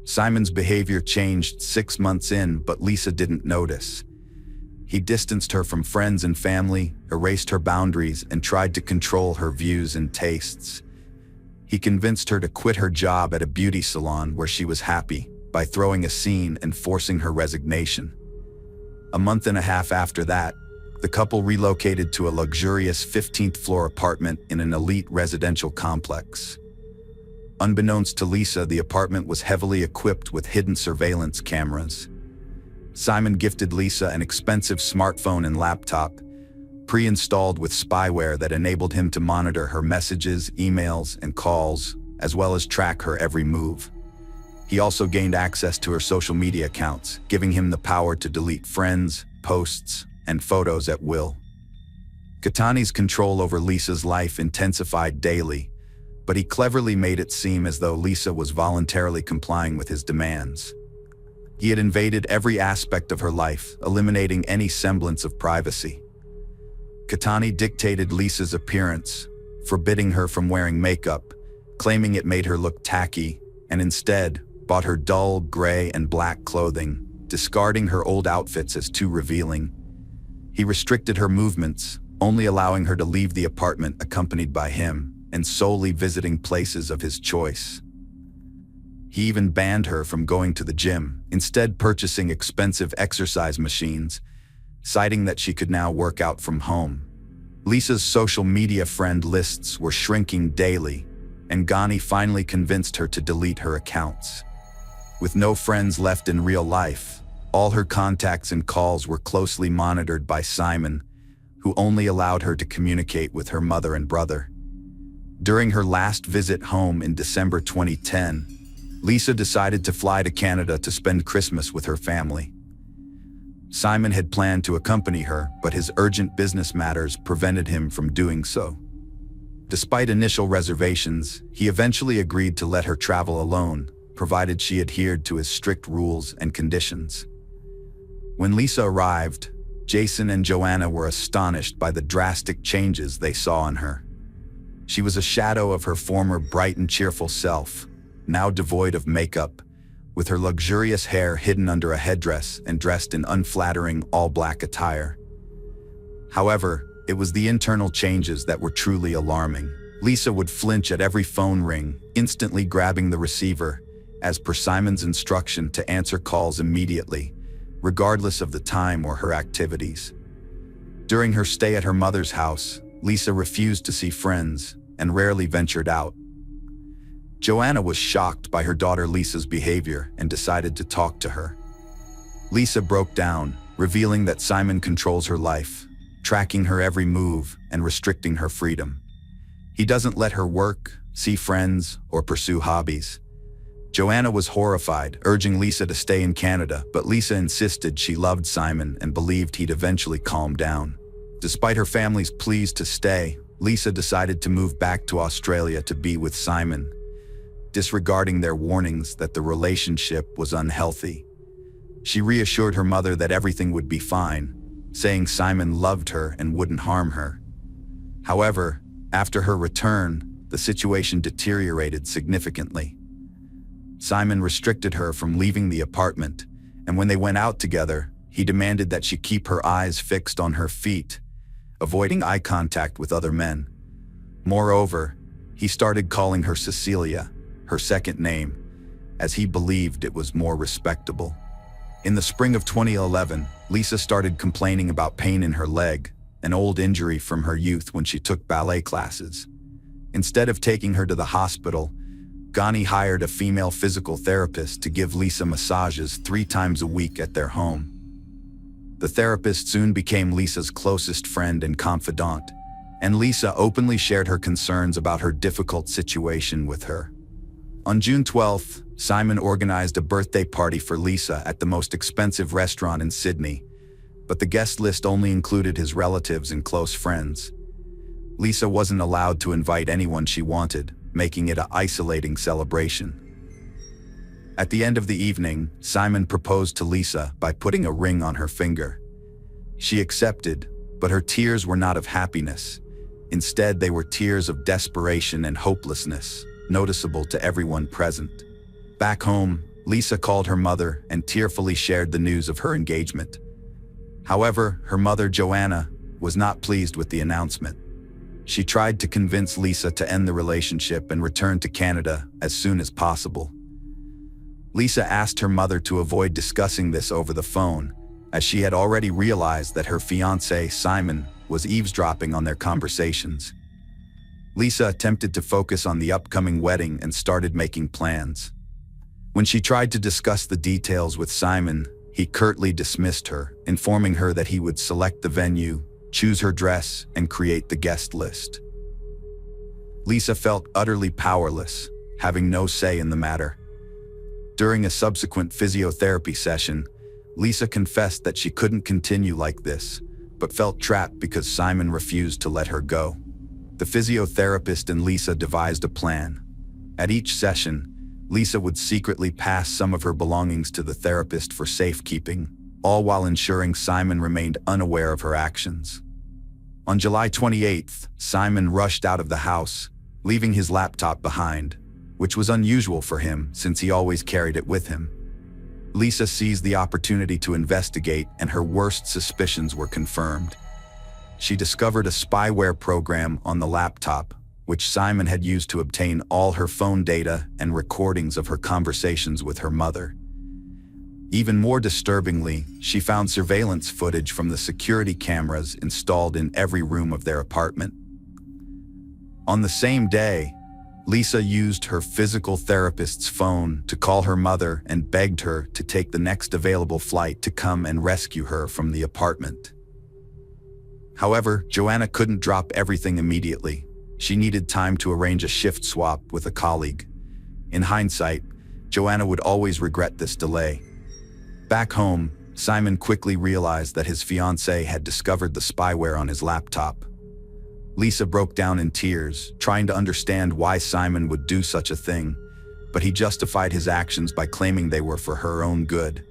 Simon's behavior changed 6 months in, but Lisa didn't notice. He distanced her from friends and family, erased her boundaries, and tried to control her views and tastes. He convinced her to quit her job at a beauty salon where she was happy by throwing a scene and forcing her resignation. A month and a half after that, the couple relocated to a luxurious 15th-floor apartment in an elite residential complex. Unbeknownst to Lisa, the apartment was heavily equipped with hidden surveillance cameras. Simon gifted Lisa an expensive smartphone and laptop, pre-installed with spyware that enabled him to monitor her messages, emails, and calls, as well as track her every move. He also gained access to her social media accounts, giving him the power to delete friends, posts, and photos at will. Katani's control over Lisa's life intensified daily, but he cleverly made it seem as though Lisa was voluntarily complying with his demands. He had invaded every aspect of her life, eliminating any semblance of privacy. Katani dictated Lisa's appearance, forbidding her from wearing makeup, claiming it made her look tacky, and instead bought her dull gray and black clothing, discarding her old outfits as too revealing. He restricted her movements, only allowing her to leave the apartment accompanied by him, and solely visiting places of his choice. He even banned her from going to the gym, instead purchasing expensive exercise machines, citing that she could now work out from home. Lisa's social media friend lists were shrinking daily, and Ghani finally convinced her to delete her accounts. With no friends left in real life, all her contacts and calls were closely monitored by Simon, who only allowed her to communicate with her mother and brother. During her last visit home in December 2010, Lisa decided to fly to Canada to spend Christmas with her family. Simon had planned to accompany her, but his urgent business matters prevented him from doing so. Despite initial reservations, he eventually agreed to let her travel alone, provided she adhered to his strict rules and conditions. When Lisa arrived, Jason and Joanna were astonished by the drastic changes they saw in her. She was a shadow of her former bright and cheerful self, now devoid of makeup, with her luxurious hair hidden under a headdress and dressed in unflattering all-black attire. However, it was the internal changes that were truly alarming. Lisa would flinch at every phone ring, instantly grabbing the receiver, as per Simon's instruction to answer calls immediately, regardless of the time or her activities. During her stay at her mother's house, Lisa refused to see friends and rarely ventured out. Joanna was shocked by her daughter Lisa's behavior and decided to talk to her. Lisa broke down, revealing that Simon controls her life, tracking her every move and restricting her freedom. He doesn't let her work, see friends, or pursue hobbies. Joanna was horrified, urging Lisa to stay in Canada, but Lisa insisted she loved Simon and believed he'd eventually calm down. Despite her family's pleas to stay, Lisa decided to move back to Australia to be with Simon. disregarding their warnings that the relationship was unhealthy. She reassured her mother that everything would be fine, saying Simon loved her and wouldn't harm her. However, after her return, the situation deteriorated significantly. Simon restricted her from leaving the apartment, and when they went out together, he demanded that she keep her eyes fixed on her feet, avoiding eye contact with other men. Moreover, he started calling her Cecilia, her second name, as he believed it was more respectable. In the spring of 2011, Lisa started complaining about pain in her leg, an old injury from her youth when she took ballet classes. Instead of taking her to the hospital, Ghani hired a female physical therapist to give Lisa massages 3 times a week at their home. The therapist soon became Lisa's closest friend and confidant, and Lisa openly shared her concerns about her difficult situation with her. On June 12th, Simon organized a birthday party for Lisa at the most expensive restaurant in Sydney, but the guest list only included his relatives and close friends. Lisa wasn't allowed to invite anyone she wanted, making it an isolating celebration. At the end of the evening, Simon proposed to Lisa by putting a ring on her finger. She accepted, but her tears were not of happiness. Instead, they were tears of desperation and hopelessness, noticeable to everyone present. Back home, Lisa called her mother and tearfully shared the news of her engagement. However, her mother, Joanna, was not pleased with the announcement. She tried to convince Lisa to end the relationship and return to Canada as soon as possible. Lisa asked her mother to avoid discussing this over the phone, as she had already realized that her fiancé, Simon, was eavesdropping on their conversations. Lisa attempted to focus on the upcoming wedding and started making plans. When she tried to discuss the details with Simon, he curtly dismissed her, informing her that he would select the venue, choose her dress, and create the guest list. Lisa felt utterly powerless, having no say in the matter. During a subsequent physiotherapy session, Lisa confessed that she couldn't continue like this, but felt trapped because Simon refused to let her go. The physiotherapist and Lisa devised a plan. At each session, Lisa would secretly pass some of her belongings to the therapist for safekeeping, all while ensuring Simon remained unaware of her actions. On July 28th, Simon rushed out of the house, leaving his laptop behind, which was unusual for him since he always carried it with him. Lisa seized the opportunity to investigate, and her worst suspicions were confirmed. She discovered a spyware program on the laptop, which Simon had used to obtain all her phone data and recordings of her conversations with her mother. Even more disturbingly, she found surveillance footage from the security cameras installed in every room of their apartment. On the same day, Lisa used her physical therapist's phone to call her mother and begged her to take the next available flight to come and rescue her from the apartment. However, Joanna couldn't drop everything immediately. She needed time to arrange a shift swap with a colleague. In hindsight, Joanna would always regret this delay. Back home, Simon quickly realized that his fiancée had discovered the spyware on his laptop. Lisa broke down in tears, trying to understand why Simon would do such a thing, but he justified his actions by claiming they were for her own good.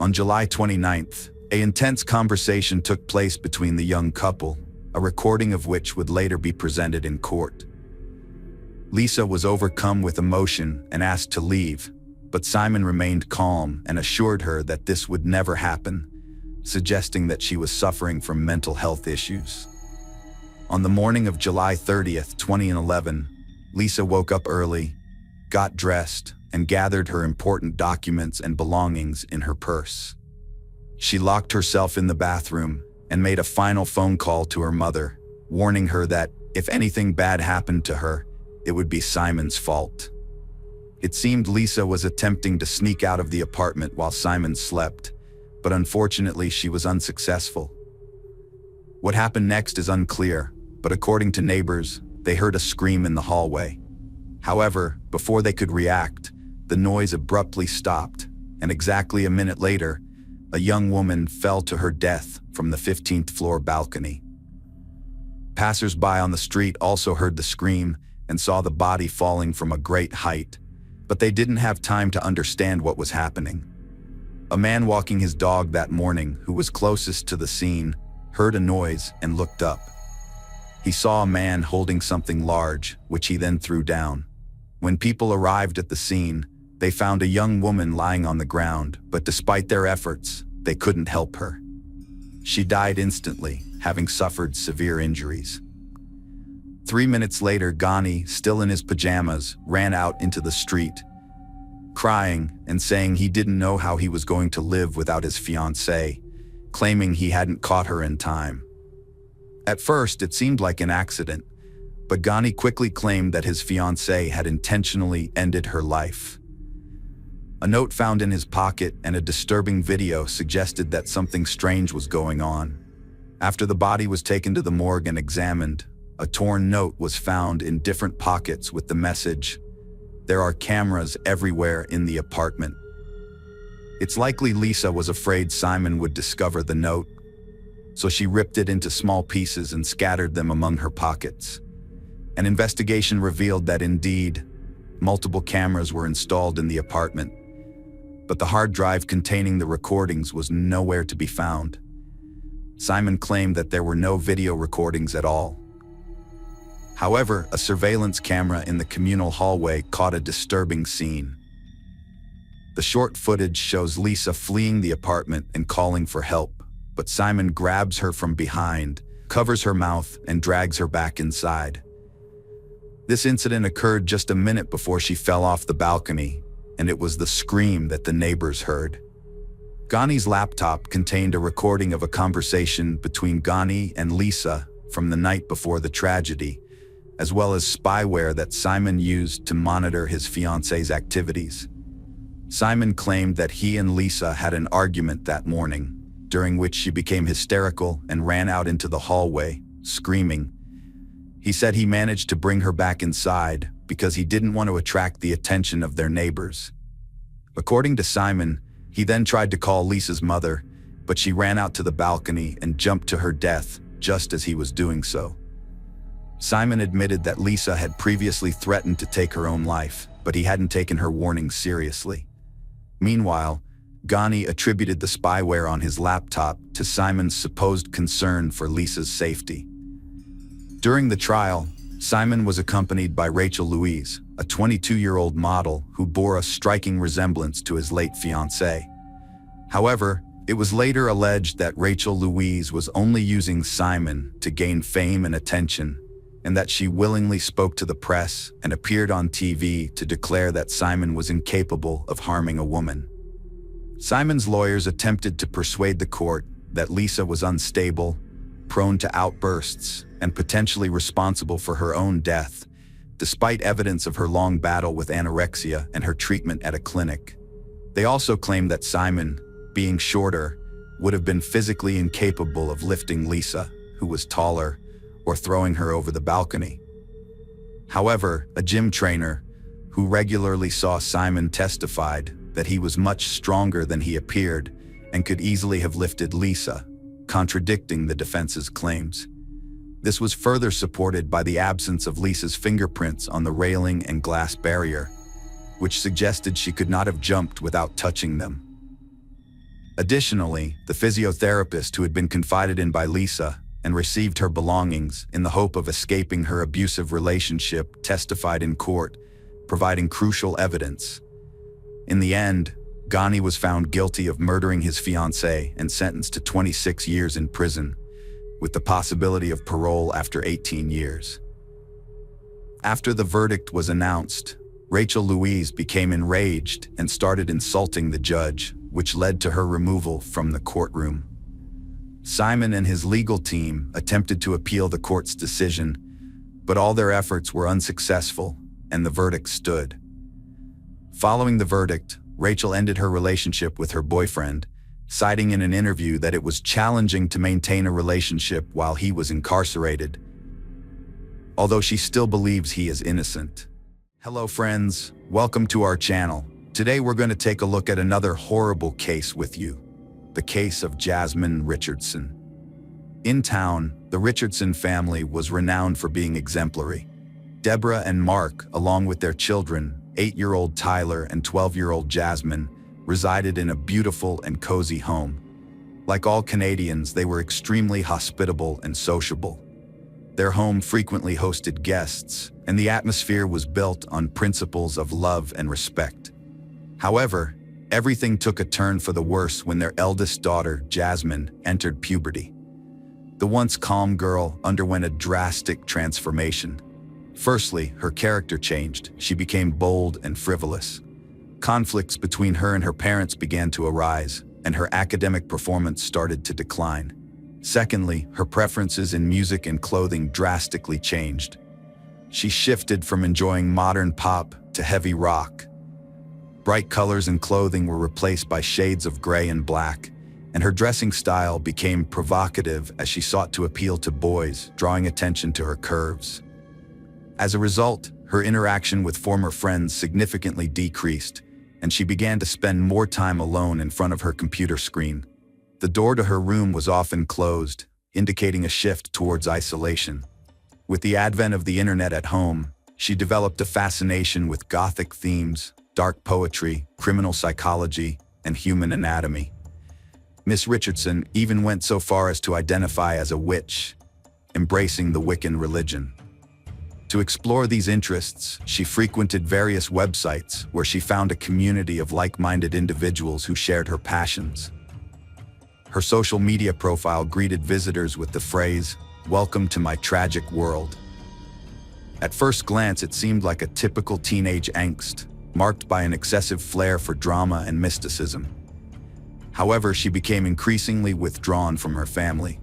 On July 29th, an intense conversation took place between the young couple, a recording of which would later be presented in court. Lisa was overcome with emotion and asked to leave, but Simon remained calm and assured her that this would never happen, suggesting that she was suffering from mental health issues. On the morning of July 30th, 2011, Lisa woke up early, got dressed, and gathered her important documents and belongings in her purse. She locked herself in the bathroom and made a final phone call to her mother, warning her that if anything bad happened to her, it would be Simon's fault. It seemed Lisa was attempting to sneak out of the apartment while Simon slept, but unfortunately she was unsuccessful. What happened next is unclear, but according to neighbors, they heard a scream in the hallway. However, before they could react, the noise abruptly stopped, and exactly a minute later, a young woman fell to her death from the 15th floor balcony. Passers-by on the street also heard the scream and saw the body falling from a great height, but they didn't have time to understand what was happening. A man walking his dog that morning, who was closest to the scene, heard a noise and looked up. He saw a man holding something large, which he then threw down. When people arrived at the scene, they found a young woman lying on the ground, but despite their efforts, they couldn't help her. She died instantly, having suffered severe injuries. 3 minutes later, Ghani, still in his pajamas, ran out into the street, crying and saying he didn't know how he was going to live without his fiancée, claiming he hadn't caught her in time. At first, it seemed like an accident, but Ghani quickly claimed that his fiancée had intentionally ended her life. A note found in his pocket and a disturbing video suggested that something strange was going on. After the body was taken to the morgue and examined, a torn note was found in different pockets with the message, "There are cameras everywhere in the apartment." It's likely Lisa was afraid Simon would discover the note, so she ripped it into small pieces and scattered them among her pockets. An investigation revealed that indeed, multiple cameras were installed in the apartment, but the hard drive containing the recordings was nowhere to be found. Simon claimed that there were no video recordings at all. However, a surveillance camera in the communal hallway caught a disturbing scene. The short footage shows Lisa fleeing the apartment and calling for help, but Simon grabs her from behind, covers her mouth, and drags her back inside. This incident occurred just a minute before she fell off the balcony, and it was the scream that the neighbors heard. Ghani's laptop contained a recording of a conversation between Ghani and Lisa from the night before the tragedy, as well as spyware that Simon used to monitor his fiancée's activities. Simon claimed that he and Lisa had an argument that morning, during which she became hysterical and ran out into the hallway, screaming. He said he managed to bring her back inside because he didn't want to attract the attention of their neighbors. According to Simon, he then tried to call Lisa's mother, but she ran out to the balcony and jumped to her death just as he was doing so. Simon admitted that Lisa had previously threatened to take her own life, but he hadn't taken her warning seriously. Meanwhile, Ghani attributed the spyware on his laptop to Simon's supposed concern for Lisa's safety. During the trial, Simon was accompanied by Rachel Louise, a 22-year-old model who bore a striking resemblance to his late fiancée. However, it was later alleged that Rachel Louise was only using Simon to gain fame and attention, and that she willingly spoke to the press and appeared on TV to declare that Simon was incapable of harming a woman. Simon's lawyers attempted to persuade the court that Lisa was unstable, prone to outbursts, and potentially responsible for her own death, despite evidence of her long battle with anorexia and her treatment at a clinic. They also claimed that Simon, being shorter, would have been physically incapable of lifting Lisa, who was taller, or throwing her over the balcony. However, a gym trainer, who regularly saw Simon, testified that he was much stronger than he appeared and could easily have lifted Lisa, contradicting the defense's claims. This was further supported by the absence of Lisa's fingerprints on the railing and glass barrier, which suggested she could not have jumped without touching them. Additionally, the physiotherapist who had been confided in by Lisa and received her belongings in the hope of escaping her abusive relationship testified in court, providing crucial evidence. In the end, Ghani was found guilty of murdering his fiancée and sentenced to 26 years in prison, with the possibility of parole after 18 years. After the verdict was announced, Rachel Louise became enraged and started insulting the judge, which led to her removal from the courtroom. Simon and his legal team attempted to appeal the court's decision, but all their efforts were unsuccessful, and the verdict stood. Following the verdict, Rachel ended her relationship with her boyfriend, citing in an interview that it was challenging to maintain a relationship while he was incarcerated, although she still believes he is innocent. Hello friends, welcome to our channel. Today we're going to take a look at another horrible case with you, the case of Jasmine Richardson. In town, the Richardson family was renowned for being exemplary. Deborah and Mark, along with their children, 8-year-old Tyler and 12-year-old Jasmine, resided in a beautiful and cozy home. Like all Canadians, they were extremely hospitable and sociable. Their home frequently hosted guests, and the atmosphere was built on principles of love and respect. However, everything took a turn for the worse when their eldest daughter, Jasmine, entered puberty. The once calm girl underwent a drastic transformation. Firstly, her character changed. She became bold and frivolous. Conflicts between her and her parents began to arise, and her academic performance started to decline. Secondly, her preferences in music and clothing drastically changed. She shifted from enjoying modern pop to heavy rock. Bright colors and clothing were replaced by shades of gray and black, and her dressing style became provocative as she sought to appeal to boys, drawing attention to her curves. As a result, her interaction with former friends significantly decreased, and she began to spend more time alone in front of her computer screen. The door to her room was often closed, indicating a shift towards isolation. With the advent of the internet at home, she developed a fascination with Gothic themes, dark poetry, criminal psychology, and human anatomy. Miss Richardson even went so far as to identify as a witch, embracing the Wiccan religion. To explore these interests, she frequented various websites where she found a community of like-minded individuals who shared her passions. Her social media profile greeted visitors with the phrase, "Welcome to my tragic world." At first glance, it seemed like a typical teenage angst, marked by an excessive flair for drama and mysticism. However, she became increasingly withdrawn from her family.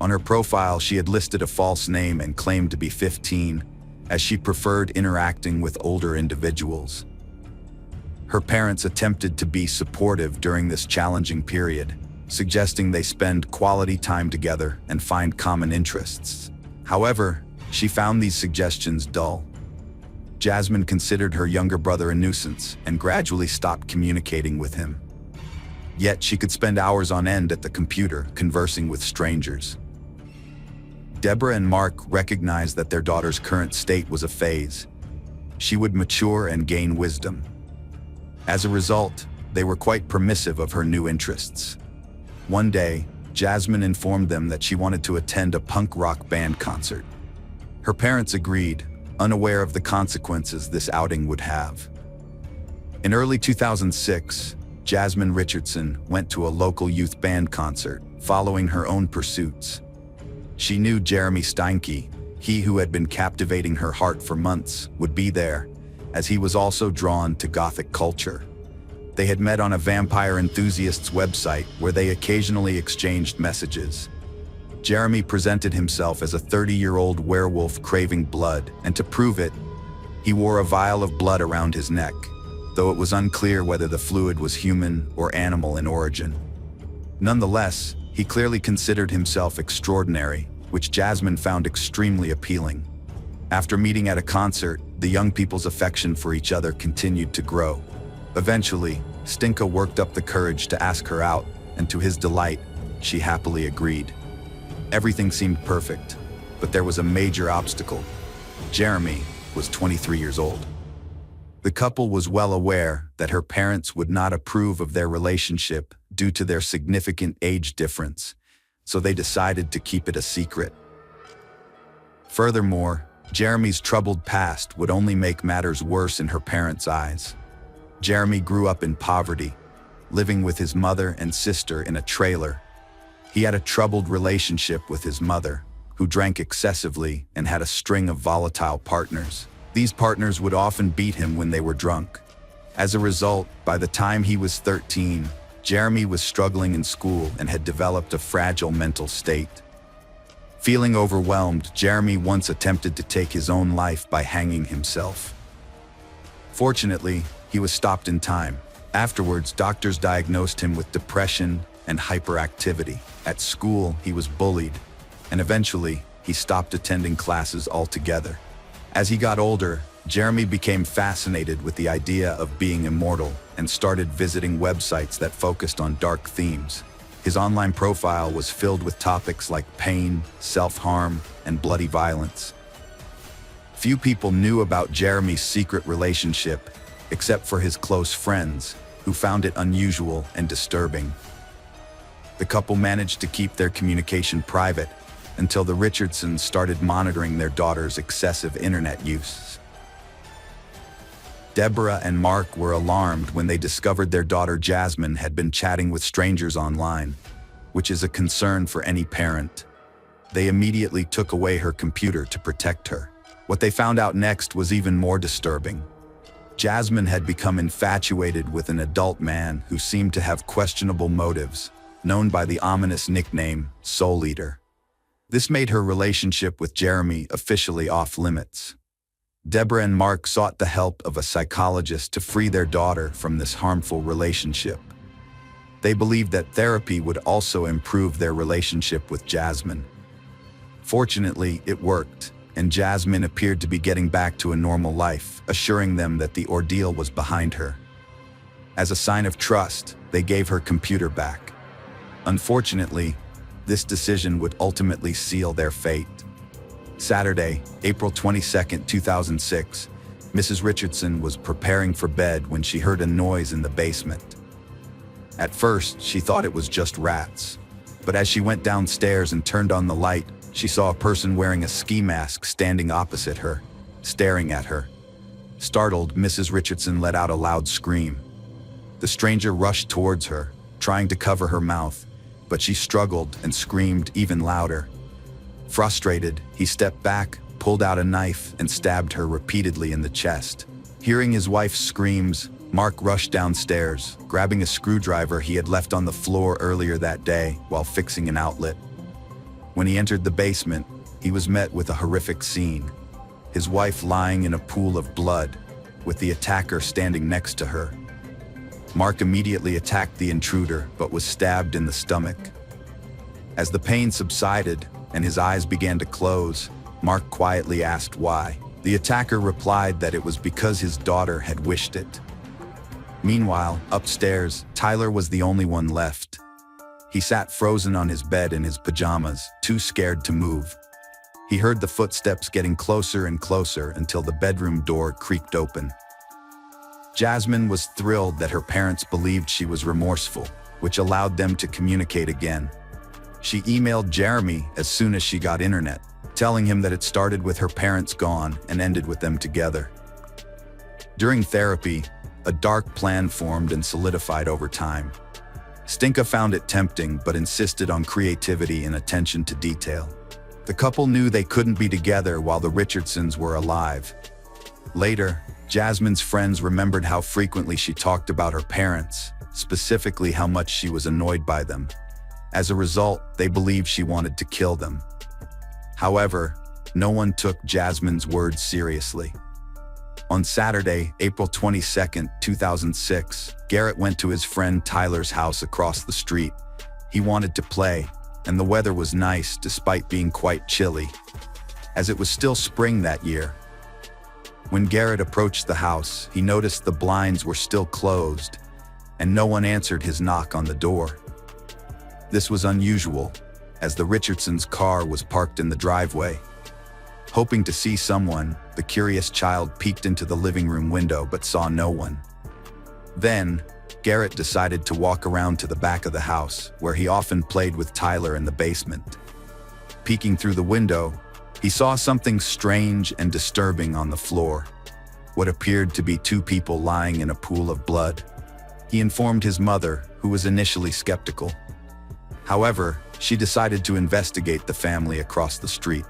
On her profile, she had listed a false name and claimed to be 15, as she preferred interacting with older individuals. Her parents attempted to be supportive during this challenging period, suggesting they spend quality time together and find common interests. However, she found these suggestions dull. Jasmine considered her younger brother a nuisance and gradually stopped communicating with him. Yet she could spend hours on end at the computer, conversing with strangers. Deborah and Mark recognized that their daughter's current state was a phase. She would mature and gain wisdom. As a result, they were quite permissive of her new interests. One day, Jasmine informed them that she wanted to attend a punk rock band concert. Her parents agreed, unaware of the consequences this outing would have. In early 2006, Jasmine Richardson went to a local youth band concert, following her own pursuits. She knew Jeremy Steinke, he who had been captivating her heart for months, would be there, as he was also drawn to Gothic culture. They had met on a vampire enthusiast's website where they occasionally exchanged messages. Jeremy presented himself as a 30-year-old werewolf craving blood, and to prove it, he wore a vial of blood around his neck, though it was unclear whether the fluid was human or animal in origin. Nonetheless, he clearly considered himself extraordinary, which Jasmine found extremely appealing. After meeting at a concert, the young people's affection for each other continued to grow. Eventually, Stinka worked up the courage to ask her out, and to his delight, she happily agreed. Everything seemed perfect, but there was a major obstacle. Jeremy was 23 years old. The couple was well aware that her parents would not approve of their relationship due to their significant age difference, so they decided to keep it a secret. Furthermore, Jeremy's troubled past would only make matters worse in her parents' eyes. Jeremy grew up in poverty, living with his mother and sister in a trailer. He had a troubled relationship with his mother, who drank excessively and had a string of volatile partners. These partners would often beat him when they were drunk. As a result, by the time he was 13, Jeremy was struggling in school and had developed a fragile mental state. Feeling overwhelmed, Jeremy once attempted to take his own life by hanging himself. Fortunately, he was stopped in time. Afterwards, doctors diagnosed him with depression and hyperactivity. At school, he was bullied, and eventually, he stopped attending classes altogether. As he got older, Jeremy became fascinated with the idea of being immortal and started visiting websites that focused on dark themes. His online profile was filled with topics like pain, self-harm, and bloody violence. Few people knew about Jeremy's secret relationship, except for his close friends, who found it unusual and disturbing. The couple managed to keep their communication private until the Richardsons started monitoring their daughter's excessive internet use. Deborah and Mark were alarmed when they discovered their daughter Jasmine had been chatting with strangers online, which is a concern for any parent. They immediately took away her computer to protect her. What they found out next was even more disturbing. Jasmine had become infatuated with an adult man who seemed to have questionable motives, known by the ominous nickname Soul Eater. This made her relationship with Jeremy officially off limits. Deborah and Mark sought the help of a psychologist to free their daughter from this harmful relationship. They believed that therapy would also improve their relationship with Jasmine. Fortunately, it worked, and Jasmine appeared to be getting back to a normal life, assuring them that the ordeal was behind her. As a sign of trust, they gave her computer back. Unfortunately, this decision would ultimately seal their fate. Saturday, April 22, 2006, Mrs. Richardson was preparing for bed when she heard a noise in the basement. At first, she thought it was just rats, but as she went downstairs and turned on the light, she saw a person wearing a ski mask standing opposite her, staring at her. Startled, Mrs. Richardson let out a loud scream. The stranger rushed towards her, trying to cover her mouth, but she struggled and screamed even louder. Frustrated, he stepped back, pulled out a knife, and stabbed her repeatedly in the chest. Hearing his wife's screams, Mark rushed downstairs, grabbing a screwdriver he had left on the floor earlier that day while fixing an outlet. When he entered the basement, he was met with a horrific scene. His wife lying in a pool of blood, with the attacker standing next to her. Mark immediately attacked the intruder, but was stabbed in the stomach. As the pain subsided and his eyes began to close, Mark quietly asked why. The attacker replied that it was because his daughter had wished it. Meanwhile, upstairs, Tyler was the only one left. He sat frozen on his bed in his pajamas, too scared to move. He heard the footsteps getting closer and closer until the bedroom door creaked open. Jasmine was thrilled that her parents believed she was remorseful, which allowed them to communicate again. She emailed Jeremy as soon as she got internet, telling him that it started with her parents gone and ended with them together. During therapy, a dark plan formed and solidified over time. Stinka found it tempting but insisted on creativity and attention to detail. The couple knew they couldn't be together while the Richardsons were alive. Later, Jasmine's friends remembered how frequently she talked about her parents, specifically how much she was annoyed by them. As a result, they believed she wanted to kill them. However, no one took Jasmine's words seriously. On Saturday, April 22, 2006, Garrett went to his friend Tyler's house across the street. He wanted to play, and the weather was nice despite being quite chilly, as it was still spring that year. When Garrett approached the house, he noticed the blinds were still closed, and no one answered his knock on the door. This was unusual, as the Richardsons' car was parked in the driveway. Hoping to see someone, the curious child peeked into the living room window but saw no one. Then, Garrett decided to walk around to the back of the house, where he often played with Tyler in the basement. Peeking through the window, he saw something strange and disturbing on the floor, what appeared to be two people lying in a pool of blood. He informed his mother, who was initially skeptical. However, she decided to investigate the family across the street.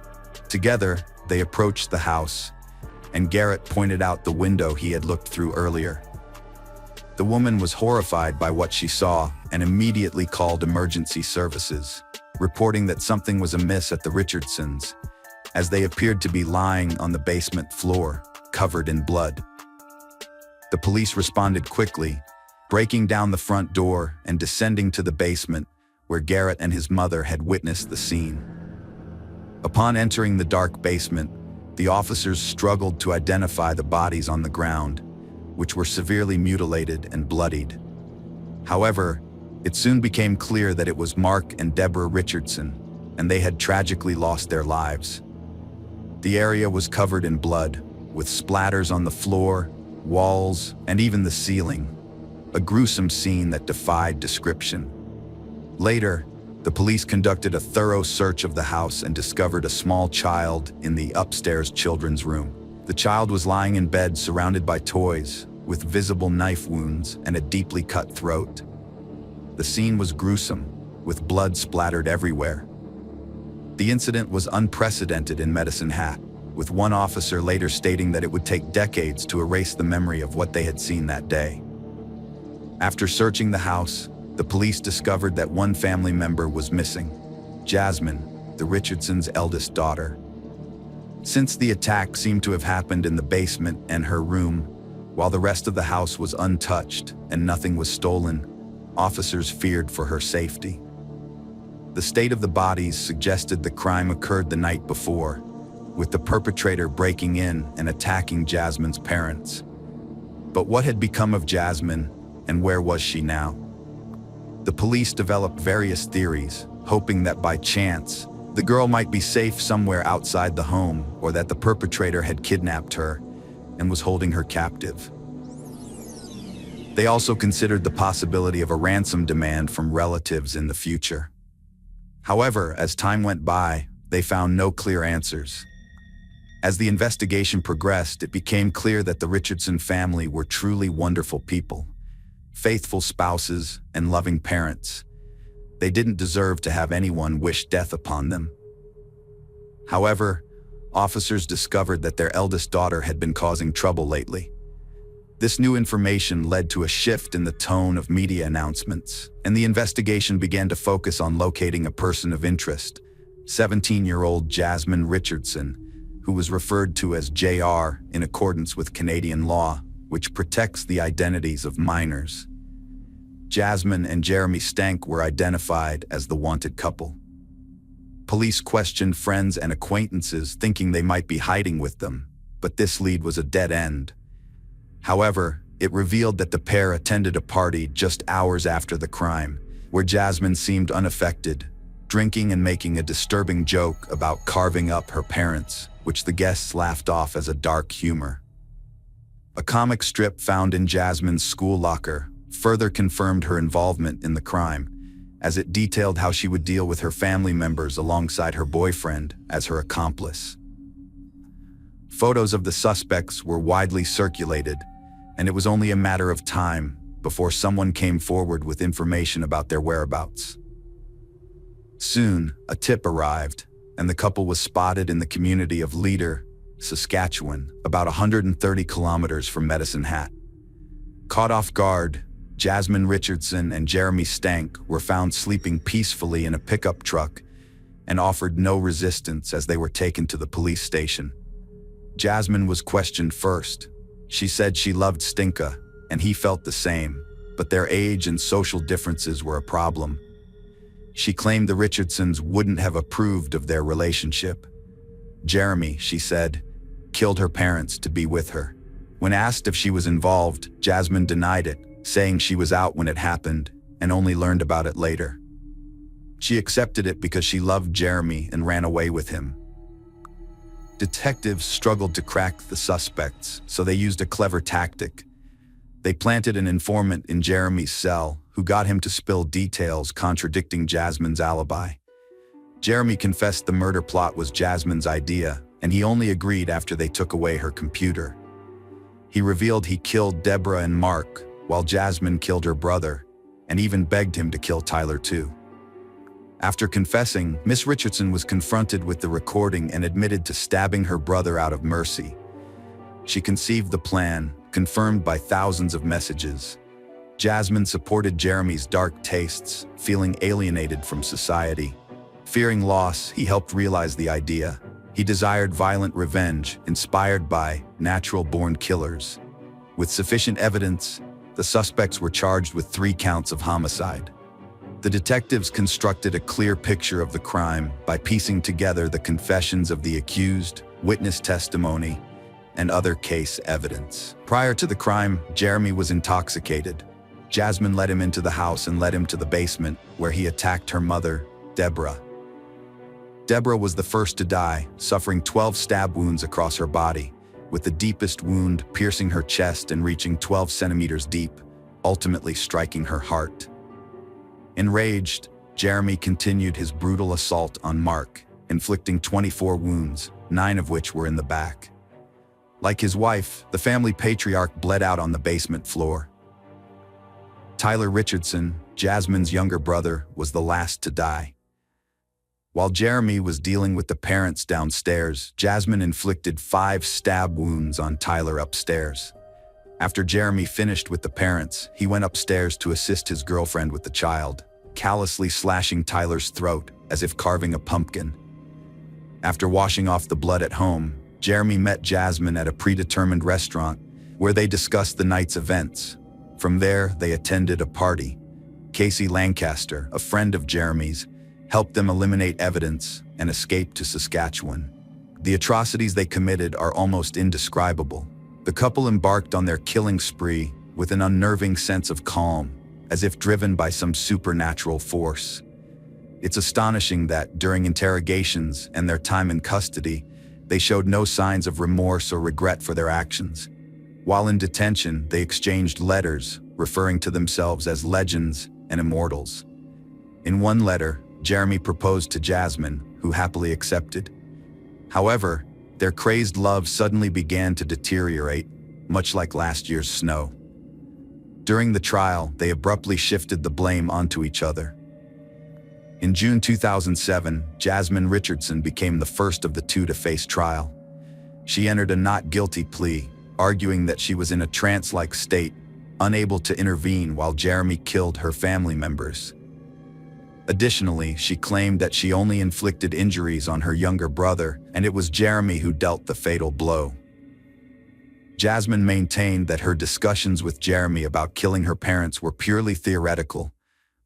Together, they approached the house, and Garrett pointed out the window he had looked through earlier. The woman was horrified by what she saw and immediately called emergency services, reporting that something was amiss at the Richardsons, as they appeared to be lying on the basement floor, covered in blood. The police responded quickly, breaking down the front door and descending to the basement, where Garrett and his mother had witnessed the scene. Upon entering the dark basement, the officers struggled to identify the bodies on the ground, which were severely mutilated and bloodied. However, it soon became clear that it was Mark and Deborah Richardson, and they had tragically lost their lives. The area was covered in blood, with splatters on the floor, walls, and even the ceiling. A gruesome scene that defied description. Later, the police conducted a thorough search of the house and discovered a small child in the upstairs children's room. The child was lying in bed surrounded by toys, with visible knife wounds and a deeply cut throat. The scene was gruesome, with blood splattered everywhere. The incident was unprecedented in Medicine Hat, with one officer later stating that it would take decades to erase the memory of what they had seen that day. After searching the house, the police discovered that one family member was missing, Jasmine, the Richardsons' eldest daughter. Since the attack seemed to have happened in the basement and her room, while the rest of the house was untouched and nothing was stolen, officers feared for her safety. The state of the bodies suggested the crime occurred the night before, with the perpetrator breaking in and attacking Jasmine's parents. But what had become of Jasmine, and where was she now? The police developed various theories, hoping that by chance, the girl might be safe somewhere outside the home, or that the perpetrator had kidnapped her and was holding her captive. They also considered the possibility of a ransom demand from relatives in the future. However, as time went by, they found no clear answers. As the investigation progressed, it became clear that the Richardson family were truly wonderful people, faithful spouses and loving parents. They didn't deserve to have anyone wish death upon them. However, officers discovered that their eldest daughter had been causing trouble lately. This new information led to a shift in the tone of media announcements, and the investigation began to focus on locating a person of interest, 17-year-old Jasmine Richardson, who was referred to as JR in accordance with Canadian law, which protects the identities of minors. Jasmine and Jeremy Stank were identified as the wanted couple. Police questioned friends and acquaintances, thinking they might be hiding with them, but this lead was a dead end. However, it revealed that the pair attended a party just hours after the crime, where Jasmine seemed unaffected, drinking and making a disturbing joke about carving up her parents, which the guests laughed off as a dark humor. A comic strip found in Jasmine's school locker further confirmed her involvement in the crime, as it detailed how she would deal with her family members alongside her boyfriend as her accomplice. Photos of the suspects were widely circulated, and it was only a matter of time before someone came forward with information about their whereabouts. Soon, a tip arrived, and the couple was spotted in the community of Leader, Saskatchewan, about 130 kilometers from Medicine Hat. Caught off guard, Jasmine Richardson and Jeremy Stank were found sleeping peacefully in a pickup truck and offered no resistance as they were taken to the police station. Jasmine was questioned first. She said she loved Stinka, and he felt the same, but their age and social differences were a problem. She claimed the Richardsons wouldn't have approved of their relationship. Jeremy, she said, killed her parents to be with her. When asked if she was involved, Jasmine denied it, saying she was out when it happened and only learned about it later. She accepted it because she loved Jeremy and ran away with him. Detectives struggled to crack the suspects, so they used a clever tactic. They planted an informant in Jeremy's cell who got him to spill details contradicting Jasmine's alibi. Jeremy confessed the murder plot was Jasmine's idea, and he only agreed after they took away her computer. He revealed he killed Deborah and Mark, while Jasmine killed her brother, and even begged him to kill Tyler too. After confessing, Miss Richardson was confronted with the recording and admitted to stabbing her brother out of mercy. She conceived the plan, confirmed by thousands of messages. Jasmine supported Jeremy's dark tastes, feeling alienated from society. Fearing loss, he helped realize the idea. He desired violent revenge, inspired by natural-born killers. With sufficient evidence, the suspects were charged with 3 counts of homicide. The detectives constructed a clear picture of the crime by piecing together the confessions of the accused, witness testimony, and other case evidence. Prior to the crime, Jeremy was intoxicated. Jasmine led him into the house and led him to the basement, where he attacked her mother, Deborah. Deborah was the first to die, suffering 12 stab wounds across her body, with the deepest wound piercing her chest and reaching 12 centimeters deep, ultimately striking her heart. Enraged, Jeremy continued his brutal assault on Mark, inflicting 24 wounds, 9 of which were in the back. Like his wife, the family patriarch bled out on the basement floor. Tyler Richardson, Jasmine's younger brother, was the last to die. While Jeremy was dealing with the parents downstairs, Jasmine inflicted 5 stab wounds on Tyler upstairs. After Jeremy finished with the parents, he went upstairs to assist his girlfriend with the child, callously slashing Tyler's throat as if carving a pumpkin. After washing off the blood at home, Jeremy met Jasmine at a predetermined restaurant where they discussed the night's events. From there, they attended a party. Casey Lancaster, a friend of Jeremy's, helped them eliminate evidence and escape to Saskatchewan. The atrocities they committed are almost indescribable. The couple embarked on their killing spree with an unnerving sense of calm, as if driven by some supernatural force. It's astonishing that, during interrogations and their time in custody, they showed no signs of remorse or regret for their actions. While in detention, they exchanged letters, referring to themselves as legends and immortals. In one letter, Jeremy proposed to Jasmine, who happily accepted. However, their crazed love suddenly began to deteriorate, much like last year's snow. During the trial, they abruptly shifted the blame onto each other. In June 2007, Jasmine Richardson became the first of the two to face trial. She entered a not guilty plea, arguing that she was in a trance-like state, unable to intervene while Jeremy killed her family members. Additionally, she claimed that she only inflicted injuries on her younger brother, and it was Jeremy who dealt the fatal blow. Jasmine maintained that her discussions with Jeremy about killing her parents were purely theoretical,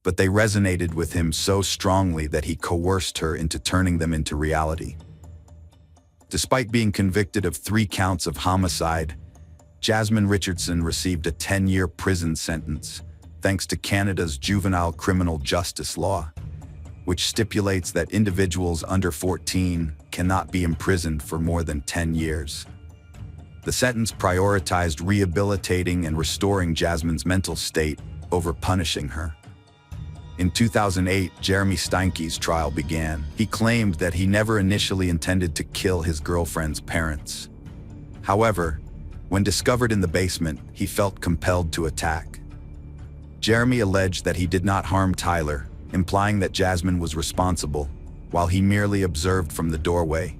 but they resonated with him so strongly that he coerced her into turning them into reality. Despite being convicted of 3 counts of homicide, Jasmine Richardson received a 10-year prison sentence, thanks to Canada's juvenile criminal justice law, which stipulates that individuals under 14 cannot be imprisoned for more than 10 years. The sentence prioritized rehabilitating and restoring Jasmine's mental state over punishing her. In 2008, Jeremy Steinke's trial began. He claimed that he never initially intended to kill his girlfriend's parents. However, when discovered in the basement, he felt compelled to attack. Jeremy alleged that he did not harm Tyler, implying that Jasmine was responsible, while he merely observed from the doorway.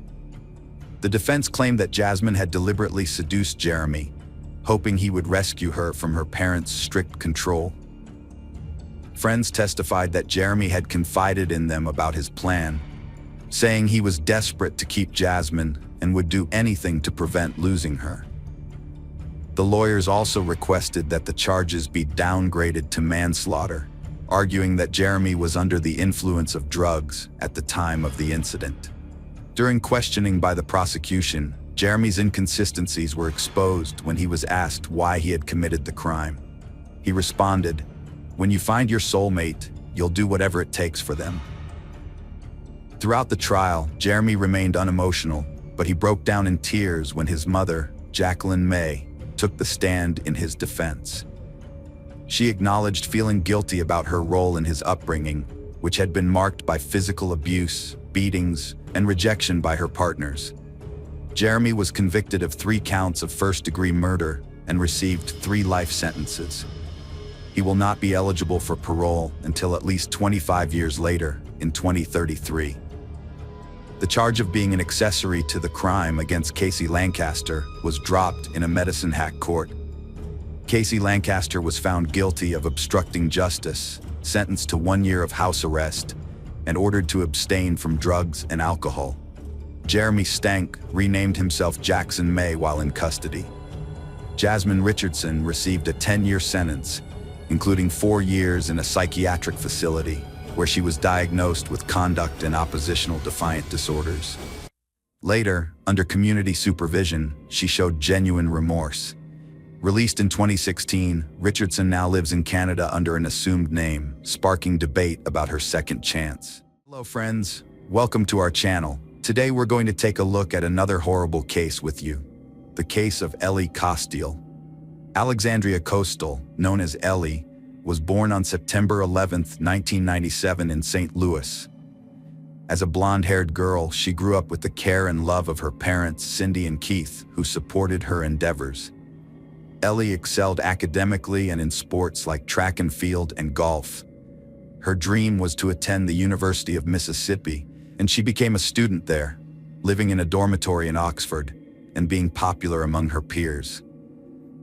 The defense claimed that Jasmine had deliberately seduced Jeremy, hoping he would rescue her from her parents' strict control. Friends testified that Jeremy had confided in them about his plan, saying he was desperate to keep Jasmine and would do anything to prevent losing her. The lawyers also requested that the charges be downgraded to manslaughter, arguing that Jeremy was under the influence of drugs at the time of the incident. During questioning by the prosecution, Jeremy's inconsistencies were exposed when he was asked why he had committed the crime. He responded, "When you find your soulmate, you'll do whatever it takes for them." Throughout the trial, Jeremy remained unemotional, but he broke down in tears when his mother, Jacqueline May, took the stand in his defense. She acknowledged feeling guilty about her role in his upbringing, which had been marked by physical abuse, beatings, and rejection by her partners. Jeremy was convicted of 3 counts of first-degree murder and received 3 life sentences. He will not be eligible for parole until at least 25 years later, in 2033. The charge of being an accessory to the crime against Casey Lancaster was dropped in a Medicine Hat court. Casey Lancaster was found guilty of obstructing justice, sentenced to 1 year of house arrest, and ordered to abstain from drugs and alcohol. Jeremy Stank renamed himself Jackson May while in custody. Jasmine Richardson received a 10-year sentence, including 4 years in a psychiatric facility, where she was diagnosed with conduct and oppositional defiant disorders. Later, under community supervision, she showed genuine remorse. Released in 2016, Richardson now lives in Canada under an assumed name, sparking debate about her second chance. Hello friends, welcome to our channel. Today we're going to take a look at another horrible case with you. The case of Ellie Costile. Alexandria Costile, known as Ellie, was born on September 11, 1997 in St. Louis. As a blonde-haired girl, she grew up with the care and love of her parents, Cindy and Keith, who supported her endeavors. Ellie excelled academically and in sports like track and field and golf. Her dream was to attend the University of Mississippi, and she became a student there, living in a dormitory in Oxford and being popular among her peers.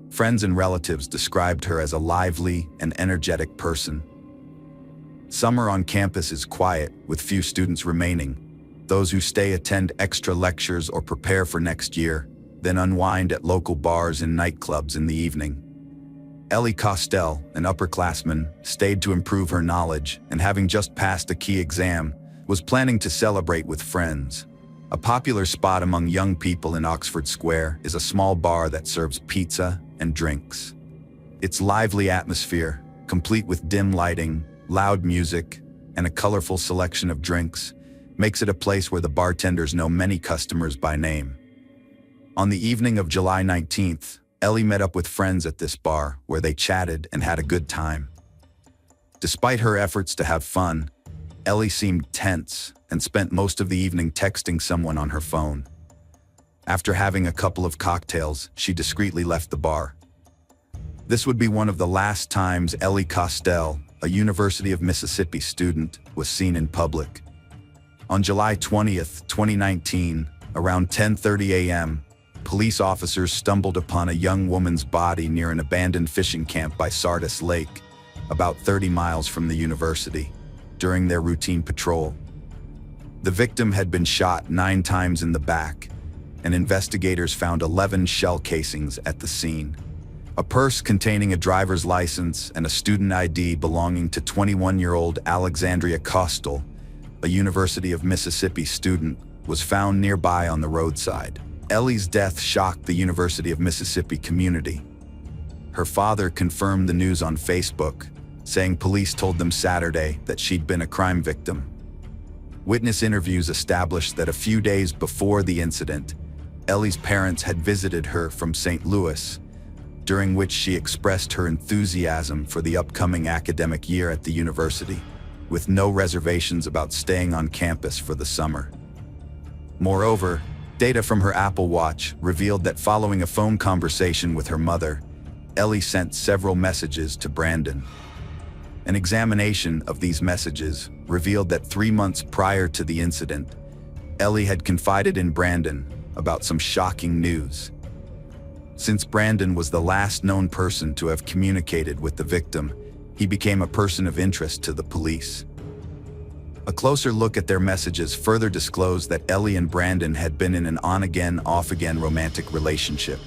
Friends and relatives described her as a lively and energetic person. Summer on campus is quiet, with few students remaining. Those who stay attend extra lectures or prepare for next year, then unwind at local bars and nightclubs in the evening. Ellie Costile, an upperclassman, stayed to improve her knowledge, and having just passed a key exam, was planning to celebrate with friends. A popular spot among young people in Oxford Square is a small bar that serves pizza and drinks. Its lively atmosphere, complete with dim lighting, loud music, and a colorful selection of drinks, makes it a place where the bartenders know many customers by name. On the evening of July 19th, Ellie met up with friends at this bar, where they chatted and had a good time. Despite her efforts to have fun, Ellie seemed tense and spent most of the evening texting someone on her phone. After having a couple of cocktails, she discreetly left the bar. This would be one of the last times Ellie Costile, a University of Mississippi student, was seen in public. On July 20th, 2019, around 10:30 a.m., police officers stumbled upon a young woman's body near an abandoned fishing camp by Sardis Lake, about 30 miles from the university, during their routine patrol. The victim had been shot 9 times in the back, and investigators found 11 shell casings at the scene. A purse containing a driver's license and a student ID belonging to 21-year-old Alexandria Costile, a University of Mississippi student, was found nearby on the roadside. Ellie's death shocked the University of Mississippi community. Her father confirmed the news on Facebook, saying police told them Saturday that she'd been a crime victim. Witness interviews established that a few days before the incident, Ellie's parents had visited her from St. Louis, during which she expressed her enthusiasm for the upcoming academic year at the university, with no reservations about staying on campus for the summer. Moreover, data from her Apple Watch revealed that following a phone conversation with her mother, Ellie sent several messages to Brandon. An examination of these messages revealed that 3 months prior to the incident, Ellie had confided in Brandon about some shocking news. Since Brandon was the last known person to have communicated with the victim, he became a person of interest to the police. A closer look at their messages further disclosed that Ellie and Brandon had been in an on-again, off-again romantic relationship.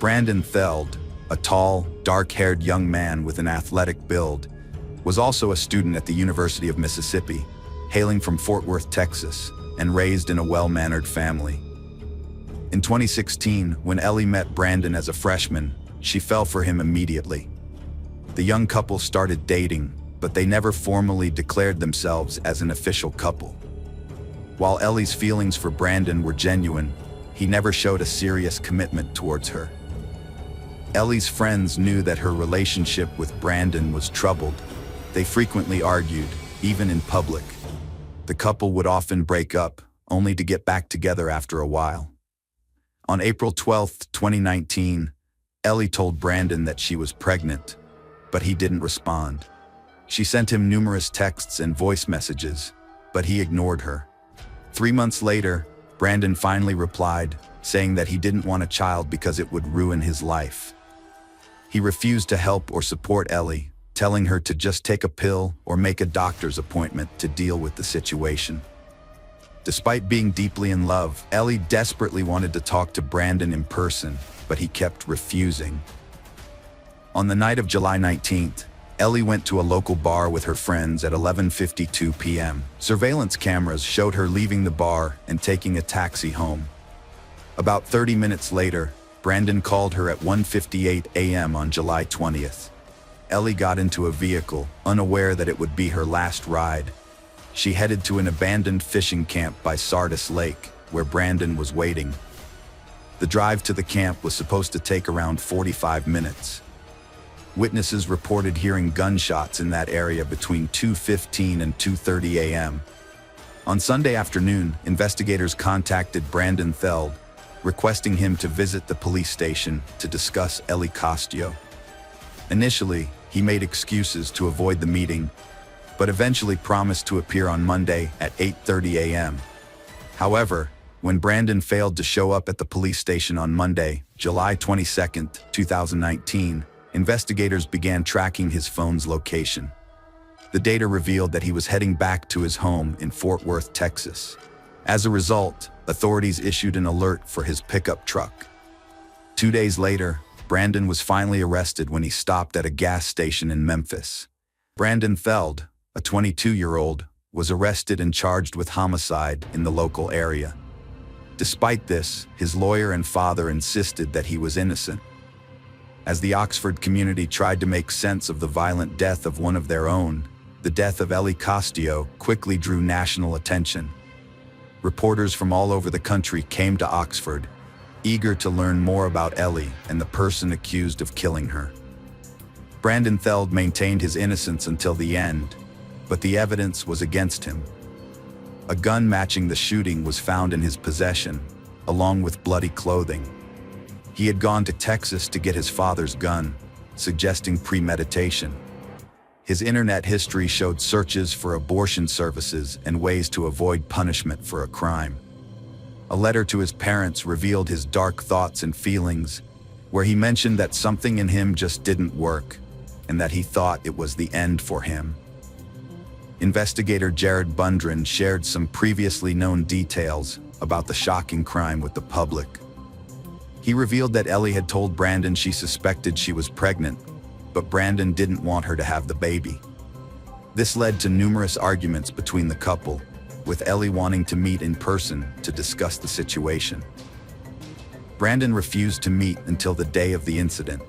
Brandon Theld, a tall, dark-haired young man with an athletic build, was also a student at the University of Mississippi, hailing from Fort Worth, Texas, and raised in a well-mannered family. In 2016, when Ellie met Brandon as a freshman, she fell for him immediately. The young couple started dating, but they never formally declared themselves as an official couple. While Ellie's feelings for Brandon were genuine, he never showed a serious commitment towards her. Ellie's friends knew that her relationship with Brandon was troubled. They frequently argued, even in public. The couple would often break up, only to get back together after a while. On April 12, 2019, Ellie told Brandon that she was pregnant, but he didn't respond. She sent him numerous texts and voice messages, but he ignored her. 3 months later, Brandon finally replied, saying that he didn't want a child because it would ruin his life. He refused to help or support Ellie, telling her to just take a pill or make a doctor's appointment to deal with the situation. Despite being deeply in love, Ellie desperately wanted to talk to Brandon in person, but he kept refusing. On the night of July 19th, Ellie went to a local bar with her friends at 11:52 p.m. Surveillance cameras showed her leaving the bar and taking a taxi home. About 30 minutes later, Brandon called her at 1:58 a.m. on July 20th. Ellie got into a vehicle, unaware that it would be her last ride. she headed to an abandoned fishing camp by Sardis Lake, where Brandon was waiting. The drive to the camp was supposed to take around 45 minutes. Witnesses reported hearing gunshots in that area between 2:15 and 2:30 a.m. On Sunday afternoon, investigators contacted Brandon Theld, requesting him to visit the police station to discuss Ellie Costio. Initially, he made excuses to avoid the meeting, but eventually promised to appear on Monday at 8:30 a.m. However, when Brandon failed to show up at the police station on Monday, July 22, 2019, investigators began tracking his phone's location. The data revealed that he was heading back to his home in Fort Worth, Texas. As a result, authorities issued an alert for his pickup truck. 2 days later, Brandon was finally arrested when he stopped at a gas station in Memphis. Brandon Theld, a 22-year-old, was arrested and charged with homicide in the local area. Despite this, his lawyer and father insisted that he was innocent. As the Oxford community tried to make sense of the violent death of one of their own, the death of Ellie Costio quickly drew national attention. Reporters from all over the country came to Oxford, eager to learn more about Ellie and the person accused of killing her. Brandon Theld maintained his innocence until the end, but the evidence was against him. A gun matching the shooting was found in his possession, along with bloody clothing. He had gone to Texas to get his father's gun, suggesting premeditation. His internet history showed searches for abortion services and ways to avoid punishment for a crime. A letter to his parents revealed his dark thoughts and feelings, where he mentioned that something in him just didn't work, and that he thought it was the end for him. Investigator Jared Bundren shared some previously known details about the shocking crime with the public. He revealed that Ellie had told Brandon she suspected she was pregnant, but Brandon didn't want her to have the baby. This led to numerous arguments between the couple, with Ellie wanting to meet in person to discuss the situation. Brandon refused to meet until the day of the incident.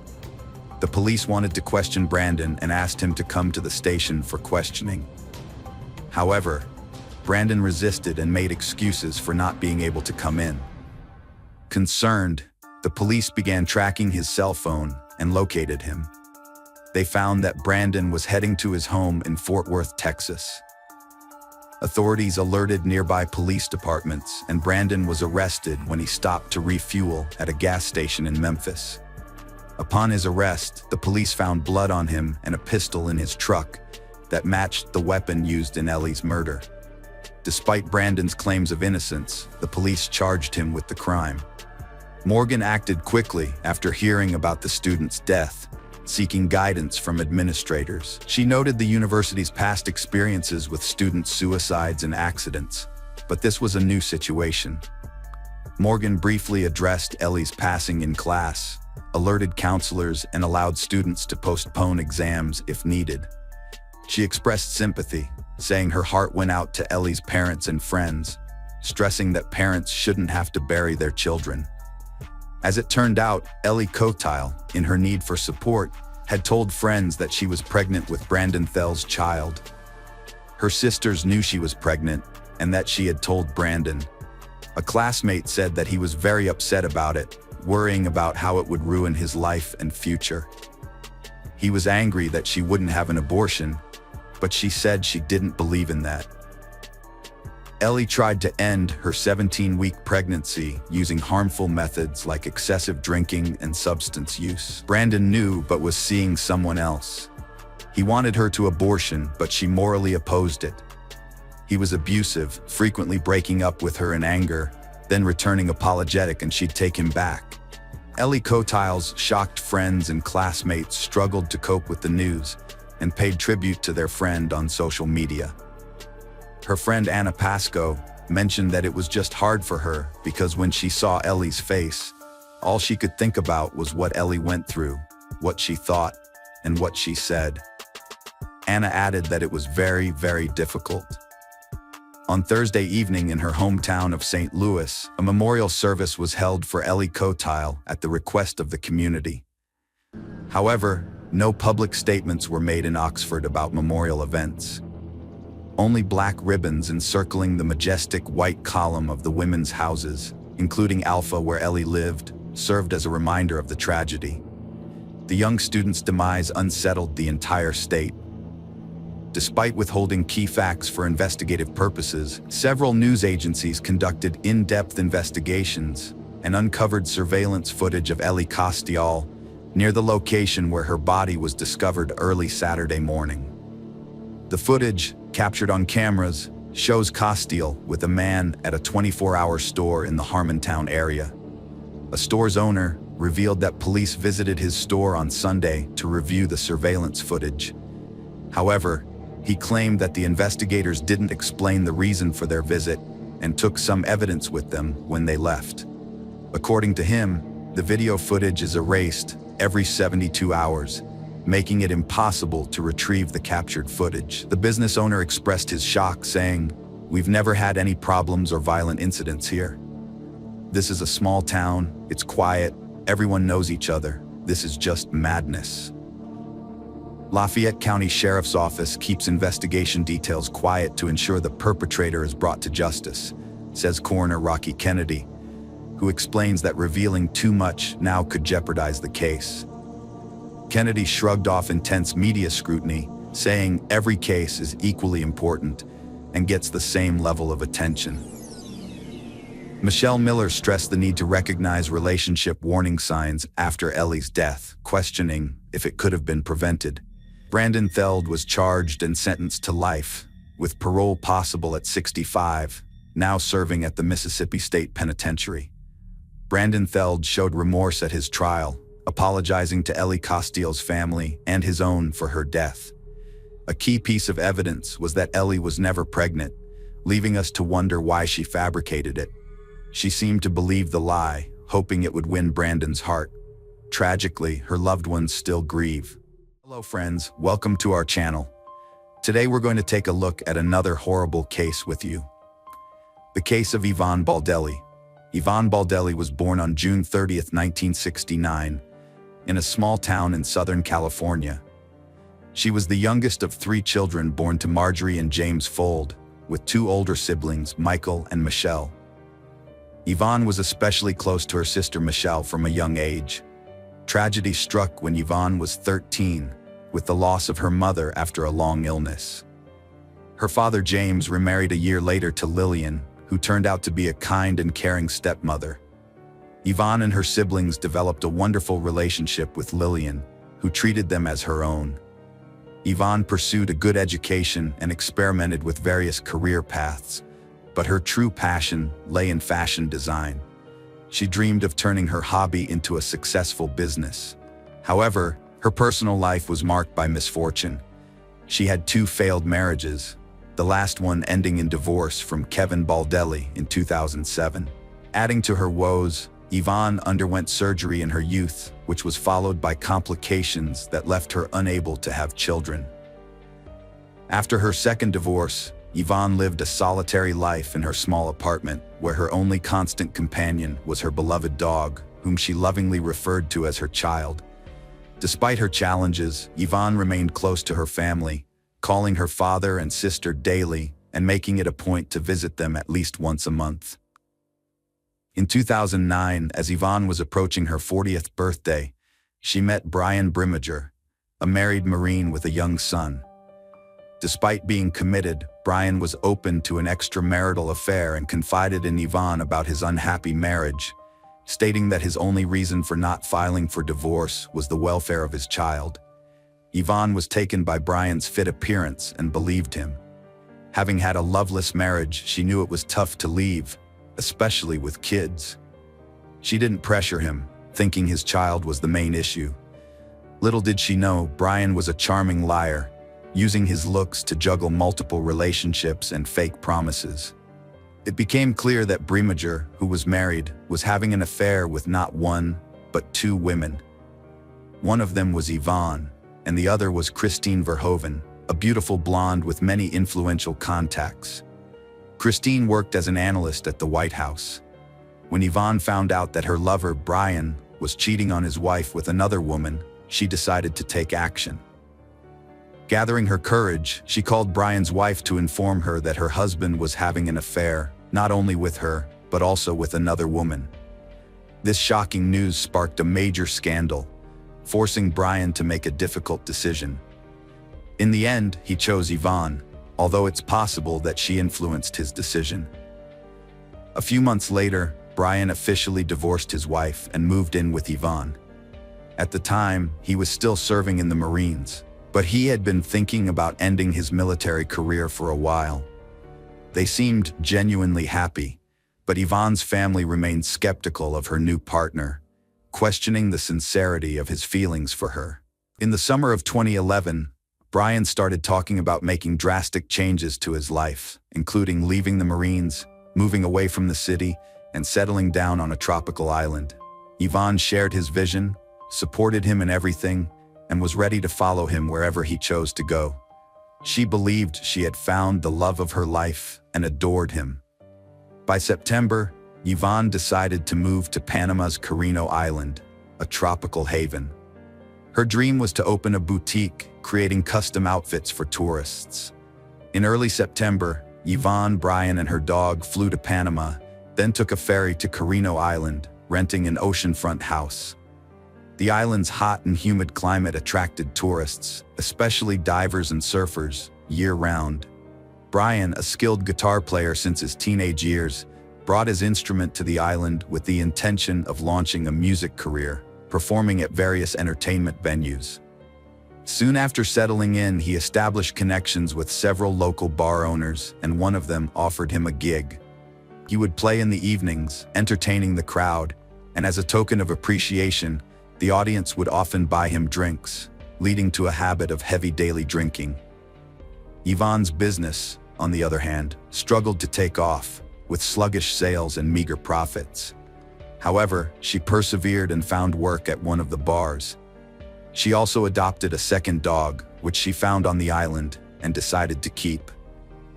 The police wanted to question Brandon and asked him to come to the station for questioning. However, Brandon resisted and made excuses for not being able to come in. Concerned, the police began tracking his cell phone and located him. They found that Brandon was heading to his home in Fort Worth, Texas. Authorities alerted nearby police departments, and Brandon was arrested when he stopped to refuel at a gas station in Memphis. Upon his arrest, the police found blood on him and a pistol in his truck that matched the weapon used in Ellie's murder. Despite Brandon's claims of innocence, the police charged him with the crime. Morgan acted quickly after hearing about the student's death, seeking guidance from administrators. She noted the university's past experiences with student suicides and accidents, but this was a new situation. Morgan briefly addressed Ellie's passing in class, alerted counselors, and allowed students to postpone exams if needed. She expressed sympathy, saying her heart went out to Ellie's parents and friends, stressing that parents shouldn't have to bury their children. As it turned out, Ellie Costio, in her need for support, had told friends that she was pregnant with Brandon Theld's child. Her sisters knew she was pregnant and that she had told Brandon. A classmate said that he was very upset about it, worrying about how it would ruin his life and future. He was angry that she wouldn't have an abortion, but she said she didn't believe in that. Ellie tried to end her 17-week pregnancy using harmful methods like excessive drinking and substance use. Brandon knew but was seeing someone else. He wanted her to abortion, but she morally opposed it. He was abusive, frequently breaking up with her in anger, then returning apologetic and she'd take him back. Ellie Costio's shocked friends and classmates struggled to cope with the news and paid tribute to their friend on social media. Her friend Anna Pasco mentioned that it was just hard for her because when she saw Ellie's face, all she could think about was what Ellie went through, what she thought, and what she said. Anna added that it was very, very difficult. On Thursday evening in her hometown of St. Louis, a memorial service was held for Ellie Costio at the request of the community. However, no public statements were made in Oxford about memorial events. Only black ribbons encircling the majestic white column of the women's houses, including Alpha where Ellie lived, served as a reminder of the tragedy. The young student's demise unsettled the entire state. Despite withholding key facts for investigative purposes, several news agencies conducted in-depth investigations and uncovered surveillance footage of Ellie Costial near the location where her body was discovered early Saturday morning. The footage, captured on cameras, shows Costial with a man at a 24-hour store in the Harmontown area. A store's owner revealed that police visited his store on Sunday to review the surveillance footage. However, he claimed that the investigators didn't explain the reason for their visit and took some evidence with them when they left. According to him, the video footage is erased every 72 hours, making it impossible to retrieve the captured footage. The business owner expressed his shock, saying, "We've never had any problems or violent incidents here. This is a small town, it's quiet, everyone knows each other. This is just madness." Lafayette County Sheriff's Office keeps investigation details quiet to ensure the perpetrator is brought to justice, says Coroner Rocky Kennedy, who explains that revealing too much now could jeopardize the case. Kennedy shrugged off intense media scrutiny, saying every case is equally important and gets the same level of attention. Michelle Miller stressed the need to recognize relationship warning signs after Ellie's death, questioning if it could have been prevented. Brandon Theld was charged and sentenced to life, with parole possible at 65, now serving at the Mississippi State Penitentiary. Brandon Theld showed remorse at his trial, apologizing to Ellie Costial's family and his own for her death. A key piece of evidence was that Ellie was never pregnant, leaving us to wonder why she fabricated it. She seemed to believe the lie, hoping it would win Brandon's heart. Tragically, her loved ones still grieve. Hello friends, welcome to our channel. Today we're going to take a look at another horrible case with you. The case of Yvonne Baldelli. Yvonne Baldelli was born on June 30th, 1969, in a small town in Southern California. She was the youngest of 3 children born to Marjorie and James Fold, with 2 older siblings, Michael and Michelle. Yvonne was especially close to her sister Michelle from a young age. Tragedy struck when Yvonne was 13, with the loss of her mother after a long illness. Her father James remarried a year later to Lillian, who turned out to be a kind and caring stepmother. Yvonne and her siblings developed a wonderful relationship with Lillian, who treated them as her own. Yvonne pursued a good education and experimented with various career paths, but her true passion lay in fashion design. She dreamed of turning her hobby into a successful business. However, her personal life was marked by misfortune. She had 2 failed marriages, the last one ending in divorce from Kevin Baldelli in 2007. Adding to her woes, Yvonne underwent surgery in her youth, which was followed by complications that left her unable to have children. After her second divorce, Yvonne lived a solitary life in her small apartment, where her only constant companion was her beloved dog, whom she lovingly referred to as her child. Despite her challenges, Yvonne remained close to her family, calling her father and sister daily and making it a point to visit them at least once a month. In 2009, as Yvonne was approaching her 40th birthday, she met Brian Brimmager, a married Marine with a young son. Despite being committed, Brian was open to an extramarital affair and confided in Yvonne about his unhappy marriage, stating that his only reason for not filing for divorce was the welfare of his child. Yvonne was taken by Brian's fit appearance and believed him. Having had a loveless marriage, she knew it was tough to leave, especially with kids. She didn't pressure him, thinking his child was the main issue. Little did she know, Brian was a charming liar, using his looks to juggle multiple relationships and fake promises. It became clear that Brimmager, who was married, was having an affair with not 1, but 2 women. One of them was Yvonne, and the other was Christine Verhoeven, a beautiful blonde with many influential contacts. Christine worked as an analyst at the White House. When Yvonne found out that her lover, Brian, was cheating on his wife with another woman, she decided to take action. Gathering her courage, she called Brian's wife to inform her that her husband was having an affair, not only with her, but also with another woman. This shocking news sparked a major scandal, forcing Brian to make a difficult decision. In the end, he chose Yvonne, although it's possible that she influenced his decision. A few months later, Brian officially divorced his wife and moved in with Yvonne. At the time, he was still serving in the Marines, but he had been thinking about ending his military career for a while. They seemed genuinely happy, but Yvonne's family remained skeptical of her new partner, questioning the sincerity of his feelings for her. In the summer of 2011, Brian started talking about making drastic changes to his life, including leaving the Marines, moving away from the city, and settling down on a tropical island. Yvonne shared his vision, supported him in everything, and was ready to follow him wherever he chose to go. She believed she had found the love of her life and adored him. By September, Yvonne decided to move to Panama's Carino Island, a tropical haven. Her dream was to open a boutique, creating custom outfits for tourists. In early September, Yvonne, Brian, and her dog flew to Panama, then took a ferry to Carino Island, renting an oceanfront house. The island's hot and humid climate attracted tourists, especially divers and surfers, year-round. Brian, a skilled guitar player since his teenage years, brought his instrument to the island with the intention of launching a music career, performing at various entertainment venues. Soon after settling in, he established connections with several local bar owners, and one of them offered him a gig. He would play in the evenings, entertaining the crowd, and as a token of appreciation, the audience would often buy him drinks, leading to a habit of heavy daily drinking. Yvonne's business, on the other hand, struggled to take off, with sluggish sales and meager profits. However, she persevered and found work at one of the bars. She also adopted a second dog, which she found on the island, and decided to keep.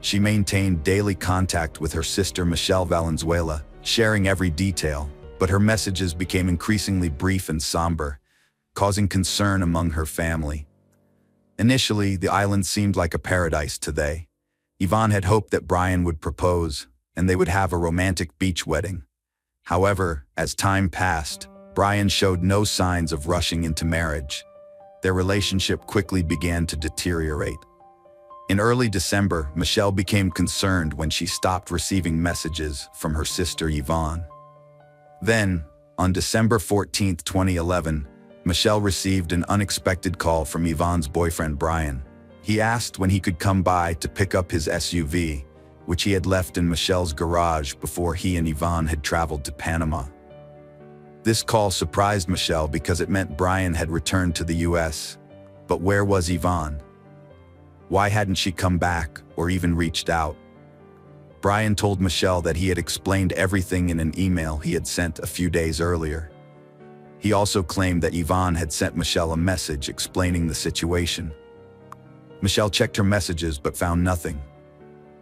She maintained daily contact with her sister Michelle Valenzuela, sharing every detail, but her messages became increasingly brief and somber, causing concern among her family. Initially, the island seemed like a paradise to they. Yvonne had hoped that Brian would propose, and they would have a romantic beach wedding. However, as time passed, Brian showed no signs of rushing into marriage. Their relationship quickly began to deteriorate. In early December, Michelle became concerned when she stopped receiving messages from her sister Yvonne. Then, on December 14, 2011, Michelle received an unexpected call from Yvonne's boyfriend Brian. He asked when he could come by to pick up his SUV, which he had left in Michelle's garage before he and Yvonne had traveled to Panama. This call surprised Michelle because it meant Brian had returned to the US. But where was Yvonne? Why hadn't she come back or even reached out? Brian told Michelle that he had explained everything in an email he had sent a few days earlier. He also claimed that Yvonne had sent Michelle a message explaining the situation. Michelle checked her messages but found nothing.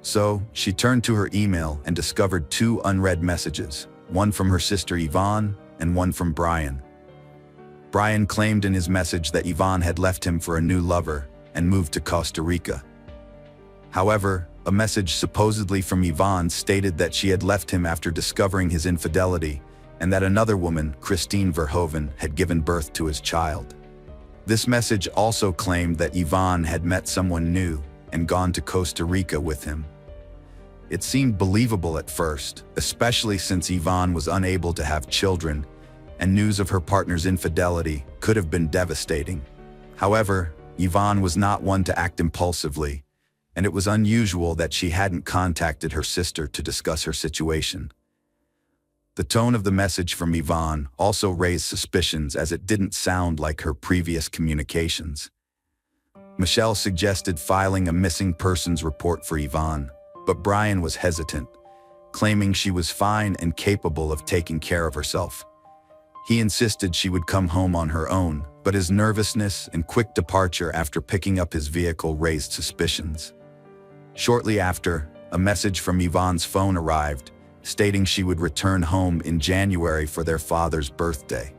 So, she turned to her email and discovered two unread messages, one from her sister Yvonne and one from Brian. Brian claimed in his message that Yvonne had left him for a new lover and moved to Costa Rica. However, a message supposedly from Yvonne stated that she had left him after discovering his infidelity and that another woman, Christine Verhoeven, had given birth to his child. This message also claimed that Yvonne had met someone new and gone to Costa Rica with him. It seemed believable at first, especially since Yvonne was unable to have children, and news of her partner's infidelity could have been devastating. However, Yvonne was not one to act impulsively, and it was unusual that she hadn't contacted her sister to discuss her situation. The tone of the message from Yvonne also raised suspicions as it didn't sound like her previous communications. Michelle suggested filing a missing persons report for Yvonne, but Brian was hesitant, claiming she was fine and capable of taking care of herself. He insisted she would come home on her own, but his nervousness and quick departure after picking up his vehicle raised suspicions. Shortly after, a message from Yvonne's phone arrived, stating she would return home in January for their father's birthday.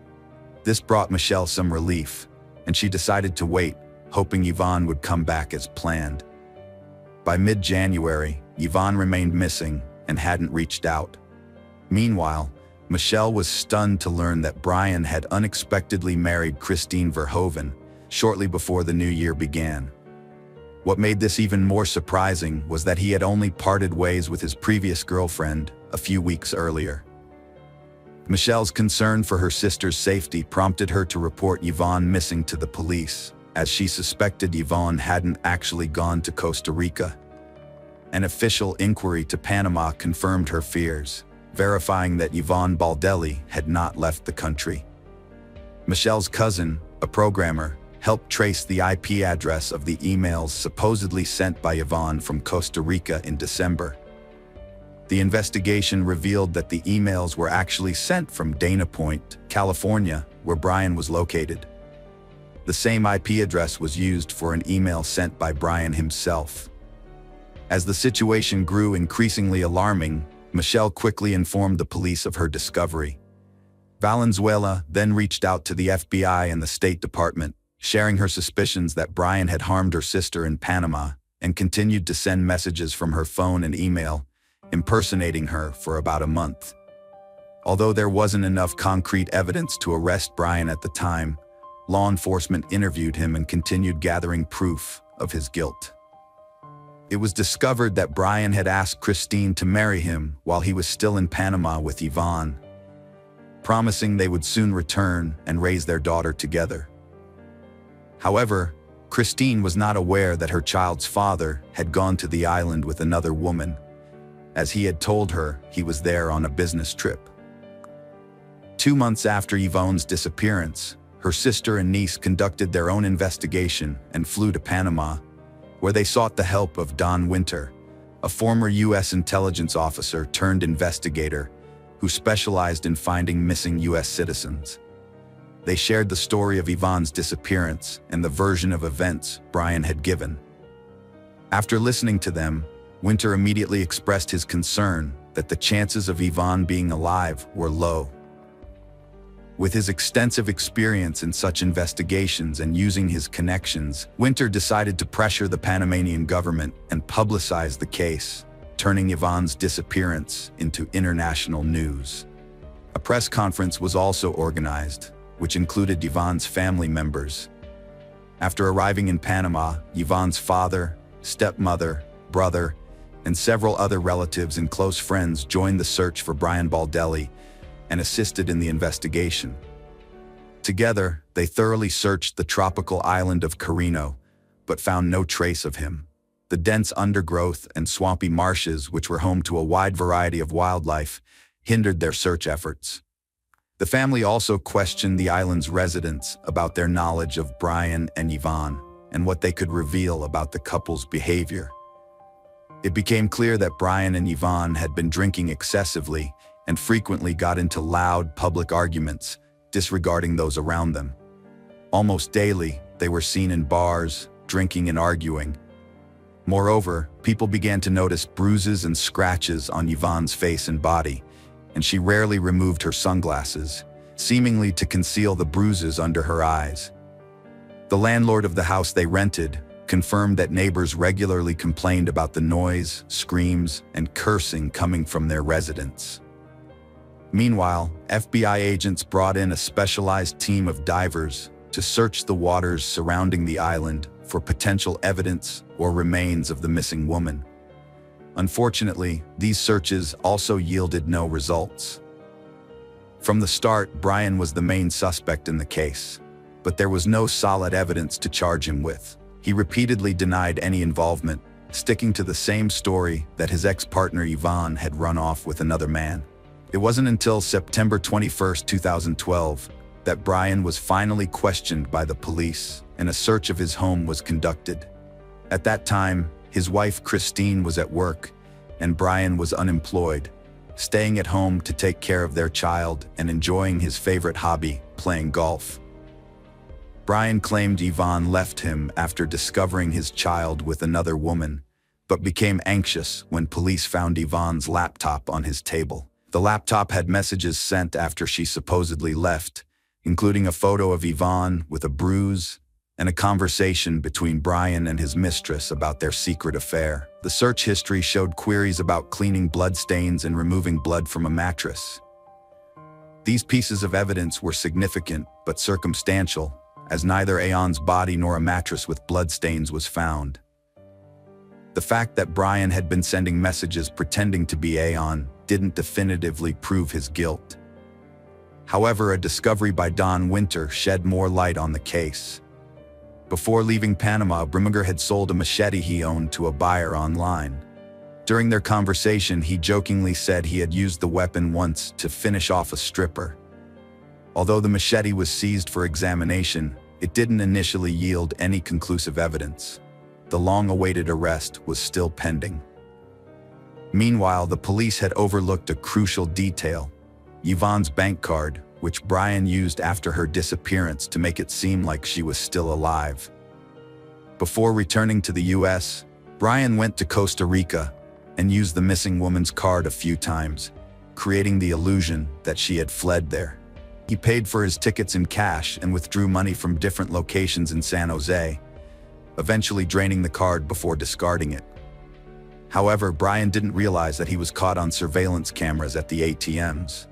This brought Michelle some relief, and she decided to wait, hoping Yvonne would come back as planned. By mid-January, Yvonne remained missing and hadn't reached out. Meanwhile, Michelle was stunned to learn that Brian had unexpectedly married Christine Verhoeven shortly before the new year began. What made this even more surprising was that he had only parted ways with his previous girlfriend a few weeks earlier. Michelle's concern for her sister's safety prompted her to report Yvonne missing to the police, as she suspected Yvonne hadn't actually gone to Costa Rica. An official inquiry to Panama confirmed her fears, verifying that Yvonne Baldelli had not left the country. Michelle's cousin, a programmer, helped trace the IP address of the emails supposedly sent by Yvonne from Costa Rica in December. The investigation revealed that the emails were actually sent from Dana Point, California, where Brian was located. The same IP address was used for an email sent by Brian himself. As the situation grew increasingly alarming, Michelle quickly informed the police of her discovery. Valenzuela then reached out to the FBI and the State Department, sharing her suspicions that Brian had harmed her sister in Panama, and continued to send messages from her phone and email, impersonating her for about a month. Although there wasn't enough concrete evidence to arrest Brian at the time, law enforcement interviewed him and continued gathering proof of his guilt. It was discovered that Brian had asked Christine to marry him while he was still in Panama with Yvonne, promising they would soon return and raise their daughter together. However, Christine was not aware that her child's father had gone to the island with another woman, as he had told her he was there on a business trip. 2 months after Yvonne's disappearance, her sister and niece conducted their own investigation and flew to Panama, where they sought the help of Don Winter, a former U.S. intelligence officer turned investigator who specialized in finding missing U.S. citizens. They shared the story of Yvonne's disappearance and the version of events Brian had given. After listening to them, Winter immediately expressed his concern that the chances of Yvonne being alive were low. With his extensive experience in such investigations and using his connections, Winter decided to pressure the Panamanian government and publicize the case, turning Yvonne's disappearance into international news. A press conference was also organized, which included Yvonne's family members. After arriving in Panama, Yvonne's father, stepmother, brother, and several other relatives and close friends joined the search for Brian Baldelli and assisted in the investigation. Together, they thoroughly searched the tropical island of Carino, but found no trace of him. The dense undergrowth and swampy marshes, which were home to a wide variety of wildlife, hindered their search efforts. The family also questioned the island's residents about their knowledge of Brian and Yvonne and what they could reveal about the couple's behavior. It became clear that Brian and Yvonne had been drinking excessively and frequently got into loud public arguments, disregarding those around them. Almost daily, they were seen in bars, drinking and arguing. Moreover, people began to notice bruises and scratches on Yvonne's face and body, and she rarely removed her sunglasses, seemingly to conceal the bruises under her eyes. The landlord of the house they rented confirmed that neighbors regularly complained about the noise, screams, and cursing coming from their residents. Meanwhile, FBI agents brought in a specialized team of divers to search the waters surrounding the island for potential evidence or remains of the missing woman. Unfortunately, these searches also yielded no results. From the start, Brian was the main suspect in the case, but there was no solid evidence to charge him with. He repeatedly denied any involvement, sticking to the same story that his ex-partner Yvonne had run off with another man. It wasn't until September 21, 2012, that Brian was finally questioned by the police and a search of his home was conducted. At that time, his wife Christine was at work and Brian was unemployed, staying at home to take care of their child and enjoying his favorite hobby, playing golf. Brian claimed Yvonne left him after discovering his child with another woman, but became anxious when police found Yvonne's laptop on his table. The laptop had messages sent after she supposedly left, including a photo of Yvonne with a bruise and a conversation between Brian and his mistress about their secret affair. The search history showed queries about cleaning bloodstains and removing blood from a mattress. These pieces of evidence were significant but circumstantial, as neither Aon's body nor a mattress with bloodstains was found. The fact that Brian had been sending messages pretending to be Aon didn't definitively prove his guilt. However, a discovery by Don Winter shed more light on the case. Before leaving Panama, Brimminger had sold a machete he owned to a buyer online. During their conversation, he jokingly said he had used the weapon once to finish off a stripper. Although the machete was seized for examination, it didn't initially yield any conclusive evidence. The long-awaited arrest was still pending. Meanwhile, the police had overlooked a crucial detail: Yvonne's bank card, which Brian used after her disappearance to make it seem like she was still alive. Before returning to the US, Brian went to Costa Rica and used the missing woman's card a few times, creating the illusion that she had fled there. He paid for his tickets in cash and withdrew money from different locations in San Jose, eventually draining the card before discarding it. However, Brian didn't realize that he was caught on surveillance cameras at the ATMs.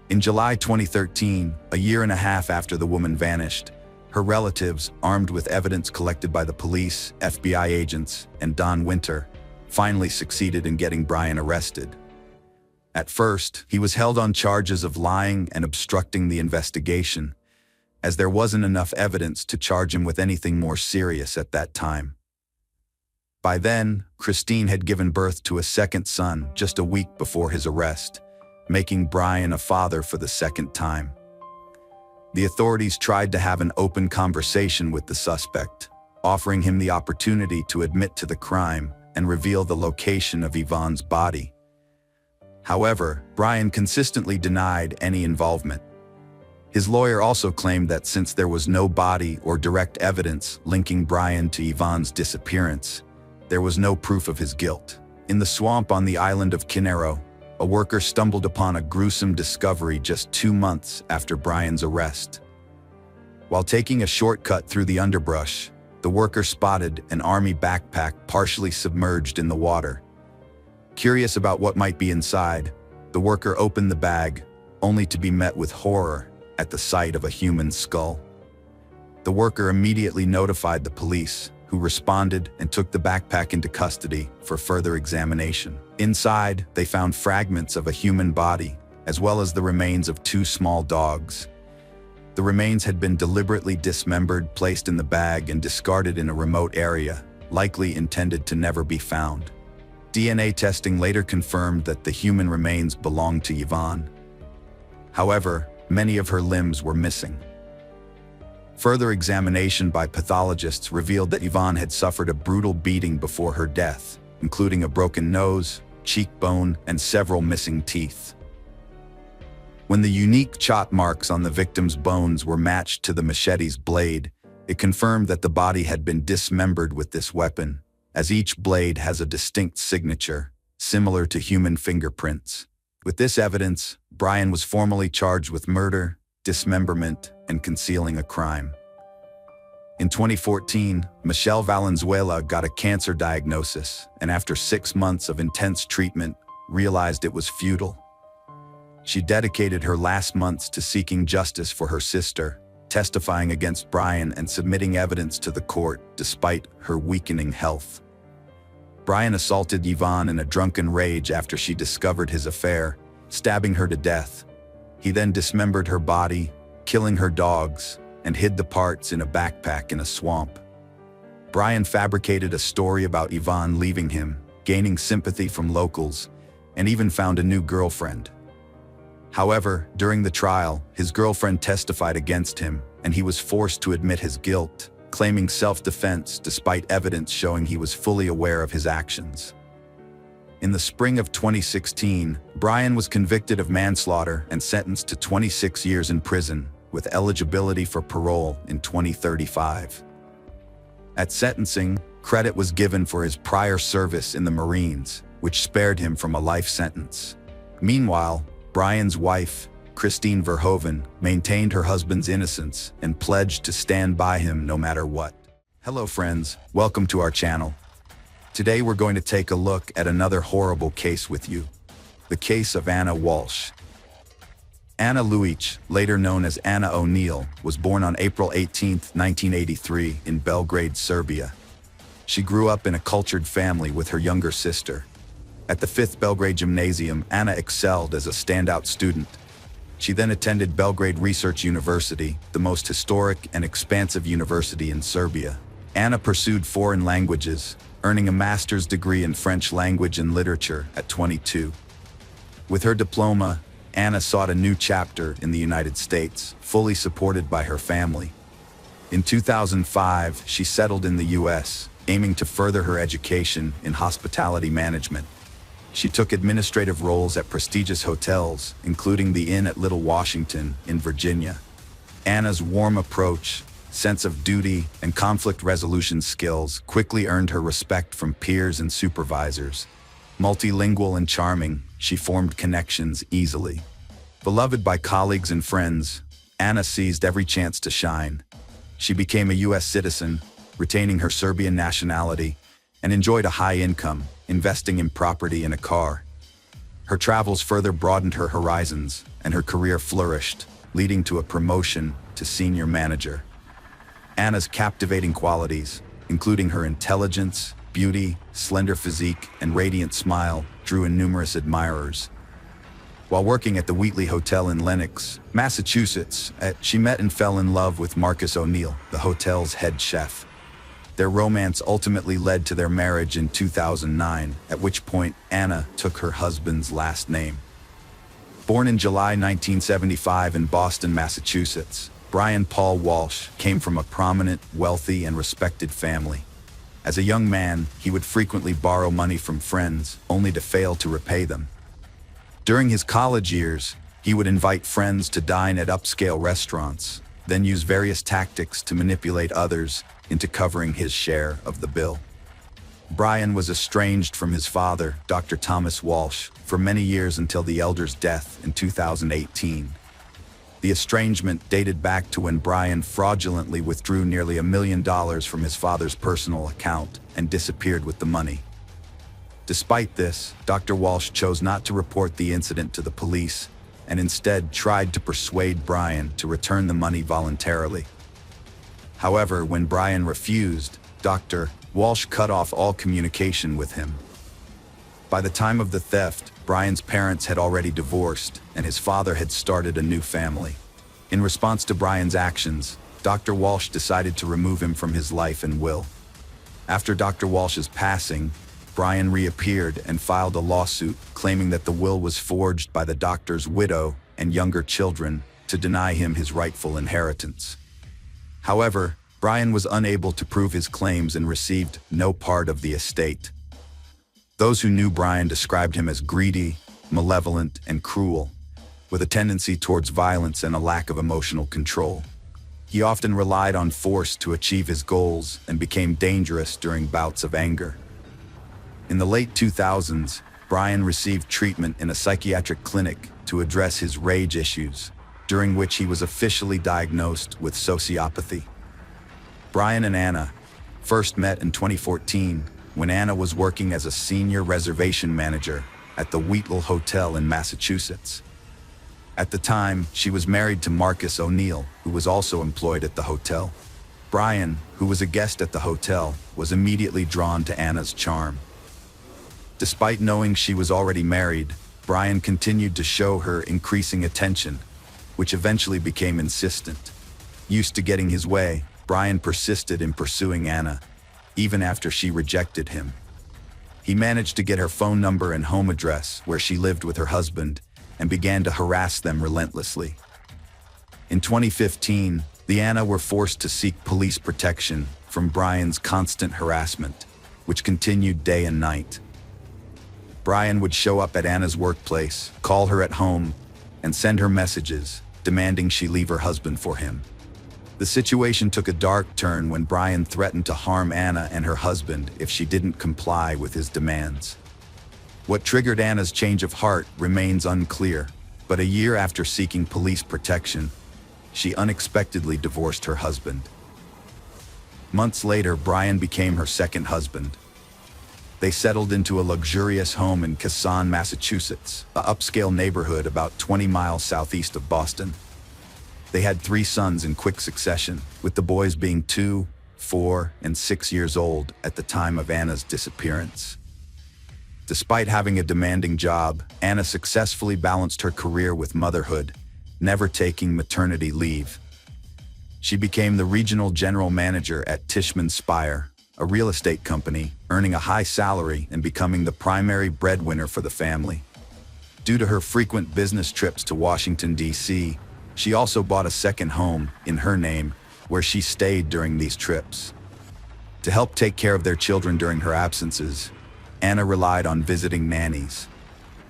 In July 2013, a year and a half after the woman vanished, her relatives, armed with evidence collected by the police, FBI agents, and Don Winter, finally succeeded in getting Brian arrested. At first, he was held on charges of lying and obstructing the investigation, as there wasn't enough evidence to charge him with anything more serious at that time. By then, Christine had given birth to a second son just a week before his arrest, making Brian a father for the second time. The authorities tried to have an open conversation with the suspect, offering him the opportunity to admit to the crime and reveal the location of Yvonne's body. However, Brian consistently denied any involvement. His lawyer also claimed that since there was no body or direct evidence linking Brian to Yvonne's disappearance, there was no proof of his guilt. In the swamp on the island of Quinero, a worker stumbled upon a gruesome discovery just 2 months after Brian's arrest. While taking a shortcut through the underbrush, the worker spotted an army backpack partially submerged in the water. Curious about what might be inside, the worker opened the bag, only to be met with horror at the sight of a human skull. The worker immediately notified the police, who responded and took the backpack into custody for further examination. Inside, they found fragments of a human body, as well as the remains of 2 small dogs. The remains had been deliberately dismembered, placed in the bag, and discarded in a remote area, likely intended to never be found. DNA testing later confirmed that the human remains belonged to Yvonne. However, many of her limbs were missing. Further examination by pathologists revealed that Yvonne had suffered a brutal beating before her death, including a broken nose, cheekbone, and several missing teeth. When the unique chop marks on the victim's bones were matched to the machete's blade, it confirmed that the body had been dismembered with this weapon, as each blade has a distinct signature, similar to human fingerprints. With this evidence, Brian was formally charged with murder, dismemberment, and concealing a crime. In 2014, Michelle Valenzuela got a cancer diagnosis, and after 6 months of intense treatment, realized it was futile. She dedicated her last months to seeking justice for her sister, testifying against Brian and submitting evidence to the court despite her weakening health. Brian assaulted Yvonne in a drunken rage after she discovered his affair, stabbing her to death. He then dismembered her body, killing her dogs, and hid the parts in a backpack in a swamp. Brian fabricated a story about Yvonne leaving him, gaining sympathy from locals, and even found a new girlfriend. However, during the trial, his girlfriend testified against him, and he was forced to admit his guilt, claiming self-defense despite evidence showing he was fully aware of his actions. In the spring of 2016, Brian was convicted of manslaughter and sentenced to 26 years in prison, with eligibility for parole in 2035. At sentencing, credit was given for his prior service in the Marines, which spared him from a life sentence. Meanwhile, Brian's wife, Christine Verhoeven, maintained her husband's innocence and pledged to stand by him no matter what. Hello friends, welcome to our channel. Today we're going to take a look at another horrible case with you. The case of Anna Walsh. Anna Luic, later known as Anna O'Neill, was born on April 18, 1983 in Belgrade, Serbia. She grew up in a cultured family with her younger sister. At the 5th Belgrade Gymnasium, Anna excelled as a standout student. She then attended Belgrade Research University, the most historic and expansive university in Serbia. Anna pursued foreign languages, earning a master's degree in French language and literature at 22. With her diploma, Anna sought a new chapter in the United States, fully supported by her family. In 2005, she settled in the U.S., aiming to further her education in hospitality management. She took administrative roles at prestigious hotels, including the Inn at Little Washington in Virginia. Anna's warm approach, sense of duty, and conflict resolution skills quickly earned her respect from peers and supervisors. Multilingual and charming, she formed connections easily. Beloved by colleagues and friends, Anna seized every chance to shine. She became a U.S. citizen, retaining her Serbian nationality, and enjoyed a high income, investing in property and a car. Her travels further broadened her horizons, and her career flourished, leading to a promotion to senior manager. Anna's captivating qualities, including her intelligence, beauty, slender physique, and radiant smile, drew in numerous admirers. While working at the Wheatley Hotel in Lenox, Massachusetts, she met and fell in love with Marcus O'Neill, the hotel's head chef. Their romance ultimately led to their marriage in 2009, at which point Anna took her husband's last name. Born in July 1975 in Boston, Massachusetts, Brian Paul Walsh came from a prominent, wealthy, and respected family. As a young man, he would frequently borrow money from friends, only to fail to repay them. During his college years, he would invite friends to dine at upscale restaurants, then use various tactics to manipulate others into covering his share of the bill. Brian was estranged from his father, Dr. Thomas Walsh, for many years until the elder's death in 2018. The estrangement dated back to when Brian fraudulently withdrew nearly $1 million from his father's personal account and disappeared with the money. Despite this, Dr. Walsh chose not to report the incident to the police and instead tried to persuade Brian to return the money voluntarily. However, when Brian refused, Dr. Walsh cut off all communication with him. By the time of the theft, Brian's parents had already divorced, and his father had started a new family. In response to Brian's actions, Dr. Walsh decided to remove him from his life and will. After Dr. Walsh's passing, Brian reappeared and filed a lawsuit claiming that the will was forged by the doctor's widow and younger children to deny him his rightful inheritance. However, Brian was unable to prove his claims and received no part of the estate. Those who knew Brian described him as greedy, malevolent, and cruel, with a tendency towards violence and a lack of emotional control. He often relied on force to achieve his goals and became dangerous during bouts of anger. In the late 2000s, Brian received treatment in a psychiatric clinic to address his rage issues, during which he was officially diagnosed with sociopathy. Brian and Anna first met in 2014 when Anna was working as a senior reservation manager at the Wheatley Hotel in Massachusetts. At the time, she was married to Marcus O'Neill, who was also employed at the hotel. Brian, who was a guest at the hotel, was immediately drawn to Anna's charm. Despite knowing she was already married, Brian continued to show her increasing attention, which eventually became insistent. Used to getting his way, Brian persisted in pursuing Anna, even after she rejected him. He managed to get her phone number and home address where she lived with her husband and began to harass them relentlessly. In 2015, the Anna were forced to seek police protection from Brian's constant harassment, which continued day and night. Brian would show up at Anna's workplace, call her at home, and send her messages, demanding she leave her husband for him. The situation took a dark turn when Brian threatened to harm Anna and her husband if she didn't comply with his demands. What triggered Anna's change of heart remains unclear, But a year after seeking police protection, she unexpectedly divorced her husband. Months later, Brian became her second husband. They settled into a luxurious home in Quezon, Massachusetts, an upscale neighborhood about 20 miles southeast of Boston. They had 3 sons in quick succession, with the boys being 2, 4, and 6 years old at the time of Anna's disappearance. Despite having a demanding job, Anna successfully balanced her career with motherhood, never taking maternity leave. She became the regional general manager at Tishman Speyer, a real estate company, earning a high salary and becoming the primary breadwinner for the family. Due to her frequent business trips to Washington, D.C., she also bought a second home in her name, where she stayed during these trips. To help take care of their children during her absences, Anna relied on visiting nannies.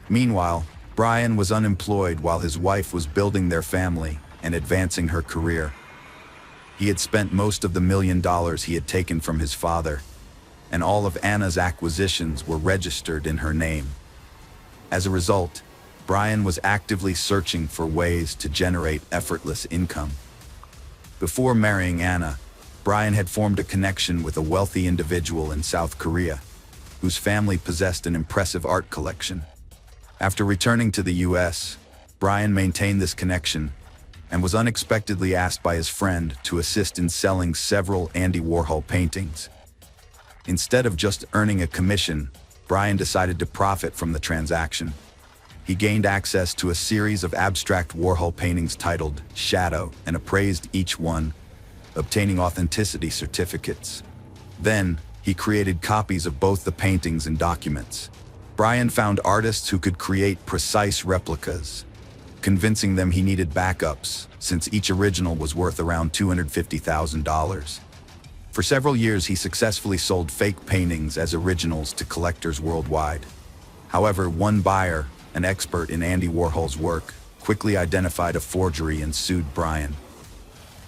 Meanwhile, Brian was unemployed while his wife was building their family and advancing her career. He had spent most of the $1 million he had taken from his father, and all of Anna's acquisitions were registered in her name. As a result, Brian was actively searching for ways to generate effortless income. Before marrying Anna, Brian had formed a connection with a wealthy individual in South Korea, whose family possessed an impressive art collection. After returning to the U.S., Brian maintained this connection and was unexpectedly asked by his friend to assist in selling several Andy Warhol paintings. Instead of just earning a commission, Brian decided to profit from the transaction. He gained access to a series of abstract Warhol paintings titled Shadow and appraised each one, obtaining authenticity certificates. Then, he created copies of both the paintings and documents. Brian found artists who could create precise replicas, convincing them he needed backups, since each original was worth around $250,000. For several years, he successfully sold fake paintings as originals to collectors worldwide. However, one buyer, an expert in Andy Warhol's work, quickly identified a forgery and sued Brian.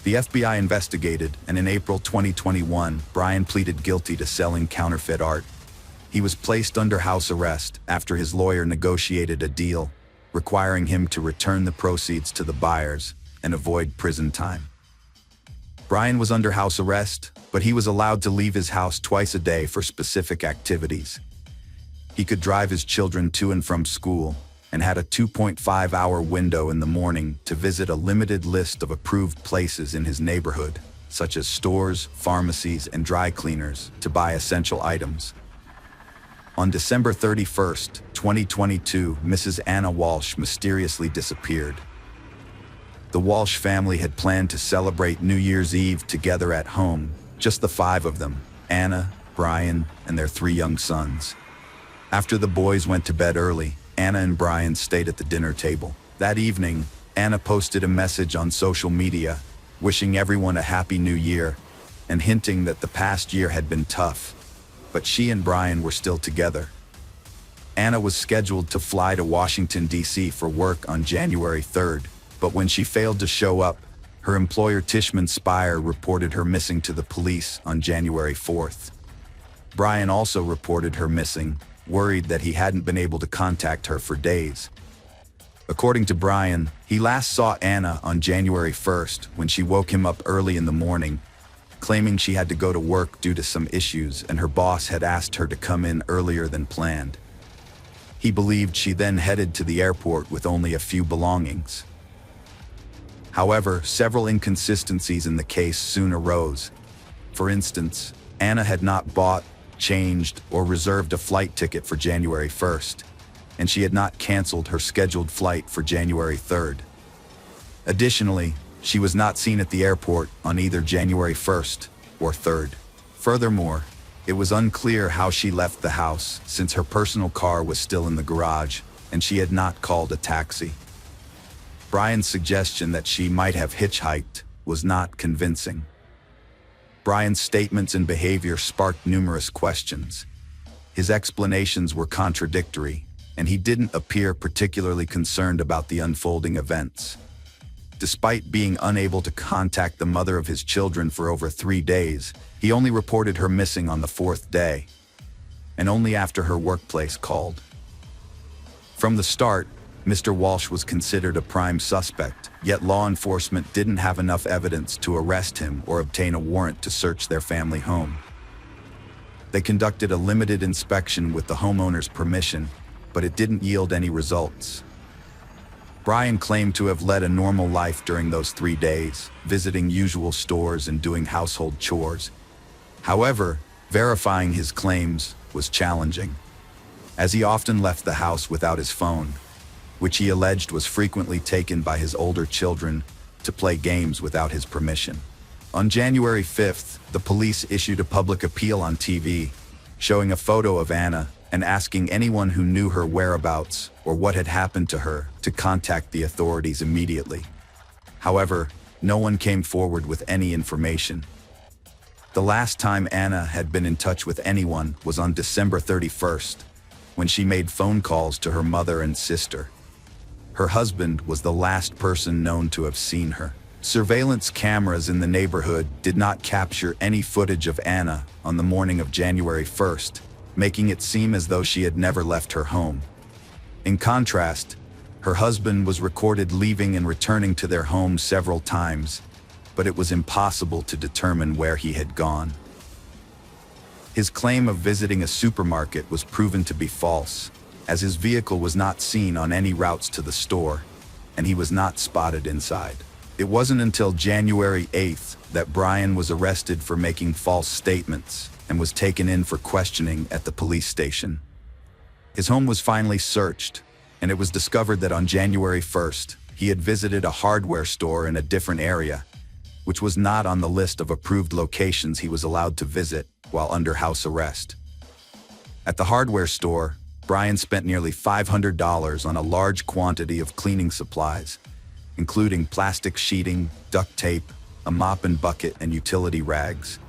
The FBI investigated, and in April 2021, Brian pleaded guilty to selling counterfeit art. He was placed under house arrest after his lawyer negotiated a deal, requiring him to return the proceeds to the buyers and avoid prison time. Brian was under house arrest, but he was allowed to leave his house twice a day for specific activities. He could drive his children to and from school, and had a 2.5-hour window in the morning to visit a limited list of approved places in his neighborhood, such as stores, pharmacies, and dry cleaners, to buy essential items. On December 31st, 2022, Mrs. Anna Walsh mysteriously disappeared. The Walsh family had planned to celebrate New Year's Eve together at home, just the 5 of them, Anna, Brian, and their 3 young sons. After the boys went to bed early, Anna and Brian stayed at the dinner table. That evening, Anna posted a message on social media, wishing everyone a happy new year, and hinting that the past year had been tough, but she and Brian were still together. Anna was scheduled to fly to Washington, D.C. for work on January 3rd, but when she failed to show up, her employer Tishman Speyer reported her missing to the police on January 4th. Brian also reported her missing, worried that he hadn't been able to contact her for days. According to Brian, he last saw Anna on January 1st when she woke him up early in the morning, claiming she had to go to work due to some issues and her boss had asked her to come in earlier than planned. He believed she then headed to the airport with only a few belongings. However, several inconsistencies in the case soon arose. For instance, Anna had not bought, changed, or reserved a flight ticket for January 1st, and she had not canceled her scheduled flight for January 3rd. Additionally, she was not seen at the airport on either January 1st or 3rd. Furthermore, it was unclear how she left the house since her personal car was still in the garage and she had not called a taxi. Brian's suggestion that she might have hitchhiked was not convincing. Brian's statements and behavior sparked numerous questions. His explanations were contradictory, and he didn't appear particularly concerned about the unfolding events. Despite being unable to contact the mother of his children for over 3 days, he only reported her missing on the 4th day, and only after her workplace called. From the start, Mr. Walsh was considered a prime suspect, yet law enforcement didn't have enough evidence to arrest him or obtain a warrant to search their family home. They conducted a limited inspection with the homeowner's permission, but it didn't yield any results. Brian claimed to have led a normal life during those 3 days, visiting usual stores and doing household chores. However, verifying his claims was challenging, as he often left the house without his phone, which he alleged was frequently taken by his older children to play games without his permission. On January 5th, the police issued a public appeal on TV, showing a photo of Anna and asking anyone who knew her whereabouts or what had happened to her to contact the authorities immediately. However, no one came forward with any information. The last time Anna had been in touch with anyone was on December 31st, when she made phone calls to her mother and sister. Her husband was the last person known to have seen her. Surveillance cameras in the neighborhood did not capture any footage of Anna on the morning of January 1st, making it seem as though she had never left her home. In contrast, her husband was recorded leaving and returning to their home several times, but it was impossible to determine where he had gone. His claim of visiting a supermarket was proven to be false, as his vehicle was not seen on any routes to the store, and he was not spotted inside. It wasn't until January 8th that Brian was arrested for making false statements and was taken in for questioning at the police station. His home was finally searched, and it was discovered that on January 1st, he had visited a hardware store in a different area, which was not on the list of approved locations he was allowed to visit while under house arrest. At the hardware store, Brian spent nearly $500 on a large quantity of cleaning supplies, including plastic sheeting, duct tape, a mop and bucket, and utility rags.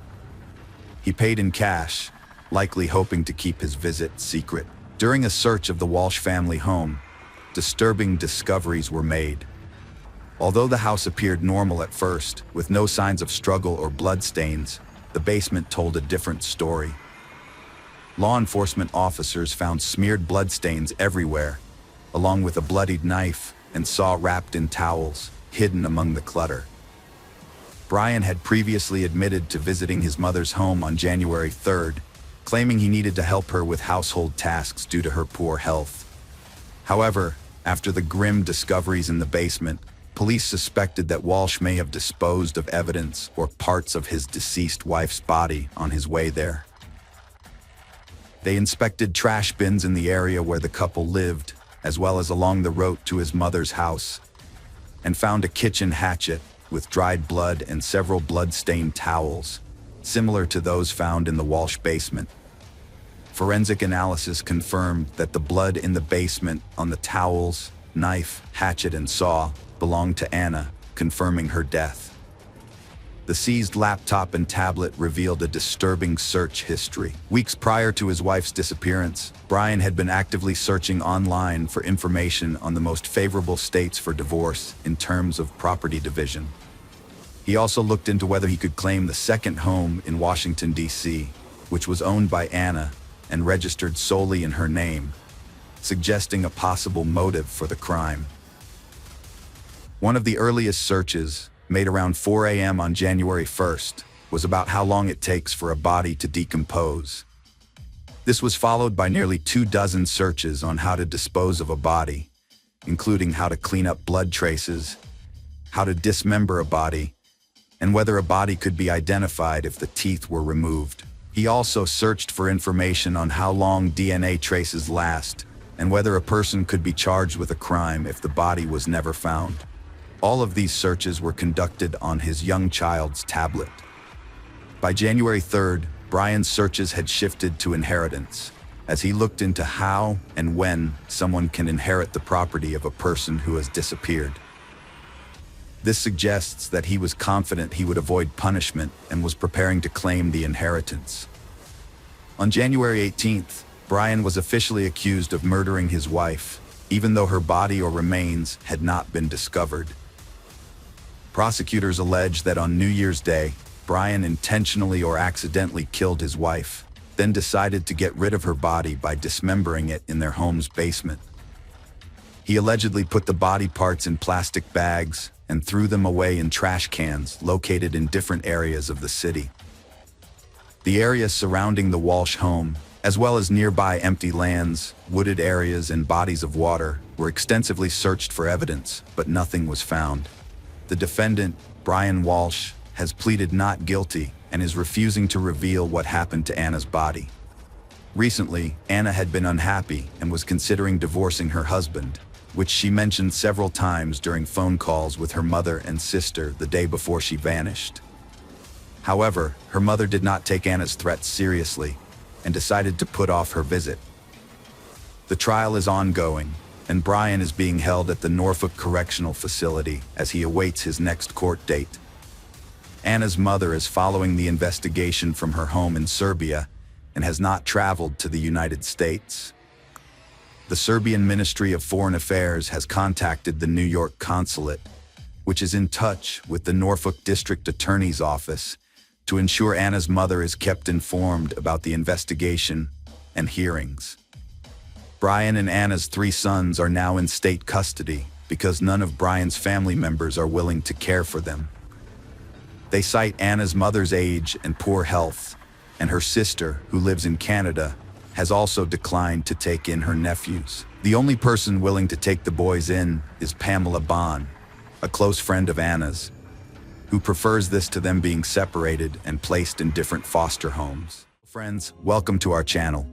He paid in cash, likely hoping to keep his visit secret. During a search of the Walsh family home, disturbing discoveries were made. Although the house appeared normal at first, with no signs of struggle or bloodstains, the basement told a different story. Law enforcement officers found smeared bloodstains everywhere, along with a bloodied knife and saw wrapped in towels, hidden among the clutter. Brian had previously admitted to visiting his mother's home on January 3rd, claiming he needed to help her with household tasks due to her poor health. However, after the grim discoveries in the basement, police suspected that Walsh may have disposed of evidence or parts of his deceased wife's body on his way there. They inspected trash bins in the area where the couple lived, as well as along the road to his mother's house, and found a kitchen hatchet with dried blood and several blood-stained towels, similar to those found in the Walsh basement. Forensic analysis confirmed that the blood in the basement on the towels, knife, hatchet, and saw belonged to Anna, confirming her death. The seized laptop and tablet revealed a disturbing search history. Weeks prior to his wife's disappearance, Brian had been actively searching online for information on the most favorable states for divorce in terms of property division. He also looked into whether he could claim the second home in Washington, D.C., which was owned by Anna and registered solely in her name, suggesting a possible motive for the crime. One of the earliest searches, made around 4 a.m. on January 1st, was about how long it takes for a body to decompose. This was followed by nearly 24 searches on how to dispose of a body, including how to clean up blood traces, how to dismember a body, and whether a body could be identified if the teeth were removed. He also searched for information on how long DNA traces last, and whether a person could be charged with a crime if the body was never found. All of these searches were conducted on his young child's tablet. By January 3rd, Brian's searches had shifted to inheritance, as he looked into how and when someone can inherit the property of a person who has disappeared. This suggests that he was confident he would avoid punishment and was preparing to claim the inheritance. On January 18th, Brian was officially accused of murdering his wife, even though her body or remains had not been discovered. Prosecutors allege that on New Year's Day, Brian intentionally or accidentally killed his wife, then decided to get rid of her body by dismembering it in their home's basement. He allegedly put the body parts in plastic bags and threw them away in trash cans located in different areas of the city. The area surrounding the Walsh home, as well as nearby empty lands, wooded areas, and bodies of water, were extensively searched for evidence, but nothing was found. The defendant, Brian Walsh, has pleaded not guilty and is refusing to reveal what happened to Anna's body. Recently, Anna had been unhappy and was considering divorcing her husband, which she mentioned several times during phone calls with her mother and sister the day before she vanished. However, her mother did not take Anna's threats seriously and decided to put off her visit. The trial is ongoing, and Brian is being held at the Norfolk Correctional Facility as he awaits his next court date. Anna's mother is following the investigation from her home in Serbia and has not traveled to the United States. The Serbian Ministry of Foreign Affairs has contacted the New York Consulate, which is in touch with the Norfolk District Attorney's Office to ensure Anna's mother is kept informed about the investigation and hearings. Brian and Anna's 3 sons are now in state custody because none of Brian's family members are willing to care for them. They cite Anna's mother's age and poor health, and her sister, who lives in Canada, has also declined to take in her nephews. The only person willing to take the boys in is Pamela Bond, a close friend of Anna's, who prefers this to them being separated and placed in different foster homes. Friends, welcome to our channel.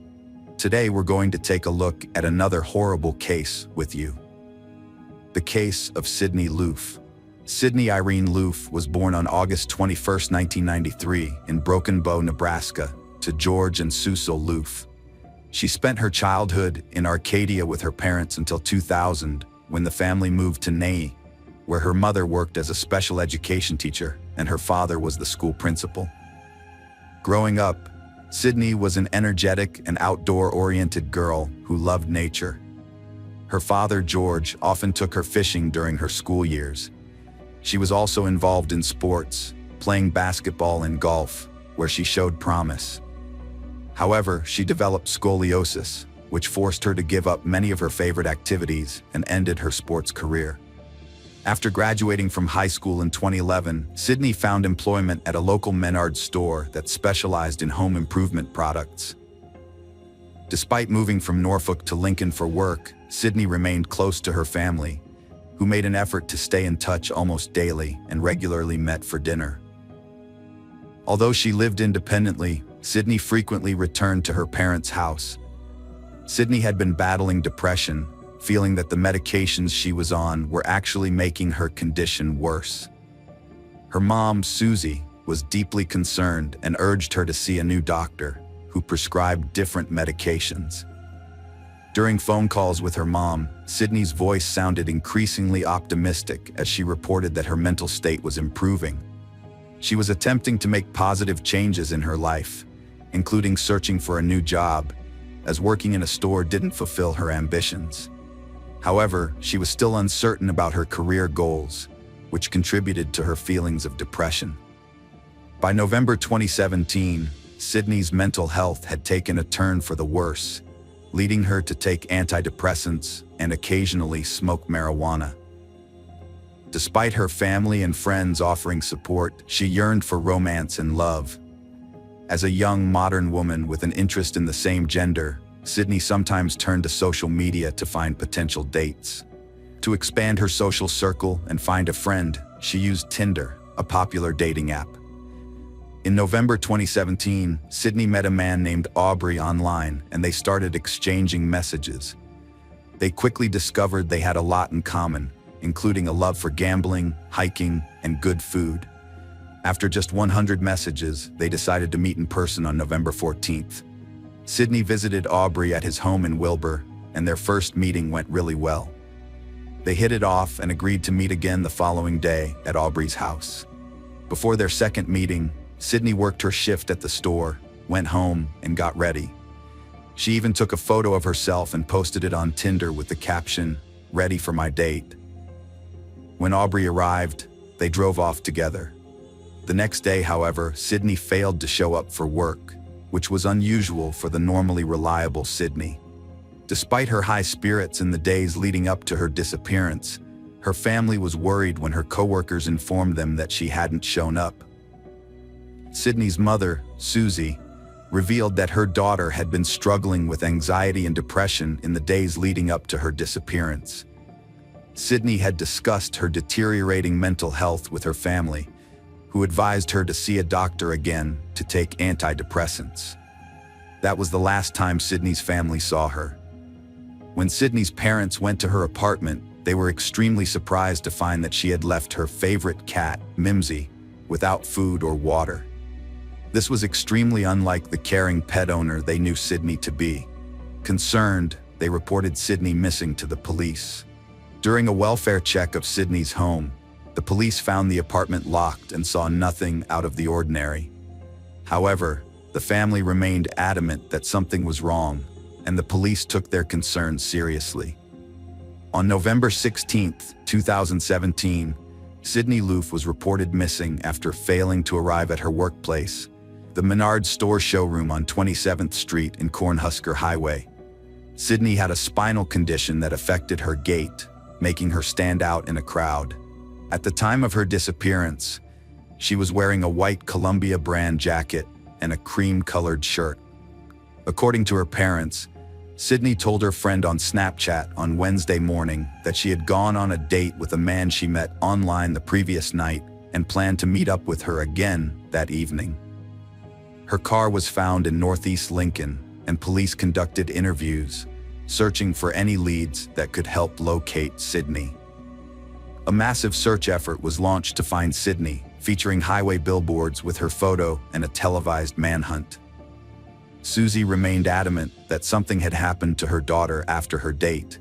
Today we're going to take a look at another horrible case with you. The case of Sydney Loof. Sydney Irene Loof was born on August 21, 1993 in Broken Bow, Nebraska, to George and Susan Loof. She spent her childhood in Arcadia with her parents until 2000, when the family moved to Ney, where her mother worked as a special education teacher and her father was the school principal. Growing up, Sydney was an energetic and outdoor-oriented girl who loved nature. Her father, George, often took her fishing during her school years. She was also involved in sports, playing basketball and golf, where she showed promise. However, she developed scoliosis, which forced her to give up many of her favorite activities and ended her sports career. After graduating from high school in 2011, Sydney found employment at a local Menards store that specialized in home improvement products. Despite moving from Norfolk to Lincoln for work, Sydney remained close to her family, who made an effort to stay in touch almost daily and regularly met for dinner. Although she lived independently, Sydney frequently returned to her parents' house. Sydney had been battling depression, feeling that the medications she was on were actually making her condition worse. Her mom, Susie, was deeply concerned and urged her to see a new doctor who prescribed different medications. During phone calls with her mom, Sydney's voice sounded increasingly optimistic as she reported that her mental state was improving. She was attempting to make positive changes in her life, including searching for a new job, as working in a store didn't fulfill her ambitions. However, she was still uncertain about her career goals, which contributed to her feelings of depression. By November 2017, Sydney's mental health had taken a turn for the worse, leading her to take antidepressants and occasionally smoke marijuana. Despite her family and friends offering support, she yearned for romance and love. As a young modern woman with an interest in the same gender, Sydney sometimes turned to social media to find potential dates. To expand her social circle and find a friend, she used Tinder, a popular dating app. In November 2017, Sydney met a man named Aubrey online, and they started exchanging messages. They quickly discovered they had a lot in common, including a love for gambling, hiking, and good food. After just 100 messages, they decided to meet in person on November 14th. Sydney visited Aubrey at his home in Wilbur, and their first meeting went really well. They hit it off and agreed to meet again the following day at Aubrey's house. Before their second meeting, Sydney worked her shift at the store, went home, and got ready. She even took a photo of herself and posted it on Tinder with the caption, "Ready for my date." When Aubrey arrived, they drove off together. The next day, however, Sydney failed to show up for work, which was unusual for the normally reliable Sydney. Despite her high spirits in the days leading up to her disappearance, her family was worried when her coworkers informed them that she hadn't shown up. Sydney's mother, Susie, revealed that her daughter had been struggling with anxiety and depression in the days leading up to her disappearance. Sydney had discussed her deteriorating mental health with her family, who advised her to see a doctor again to take antidepressants. That was the last time Sydney's family saw her. When Sydney's parents went to her apartment, they were extremely surprised to find that she had left her favorite cat, Mimsy, without food or water. This was extremely unlike the caring pet owner they knew Sydney to be. Concerned, they reported Sydney missing to the police. During a welfare check of Sydney's home, the police found the apartment locked and saw nothing out of the ordinary. However, the family remained adamant that something was wrong, and the police took their concerns seriously. On November 16, 2017, Sydney Loof was reported missing after failing to arrive at her workplace, the Menards store showroom on 27th Street in Cornhusker Highway. Sydney had a spinal condition that affected her gait, making her stand out in a crowd. At the time of her disappearance, she was wearing a white Columbia brand jacket and a cream-colored shirt. According to her parents, Sydney told her friend on Snapchat on Wednesday morning that she had gone on a date with a man she met online the previous night and planned to meet up with her again that evening. Her car was found in Northeast Lincoln, and police conducted interviews, searching for any leads that could help locate Sydney. A massive search effort was launched to find Sydney, featuring highway billboards with her photo and a televised manhunt. Susie remained adamant that something had happened to her daughter after her date.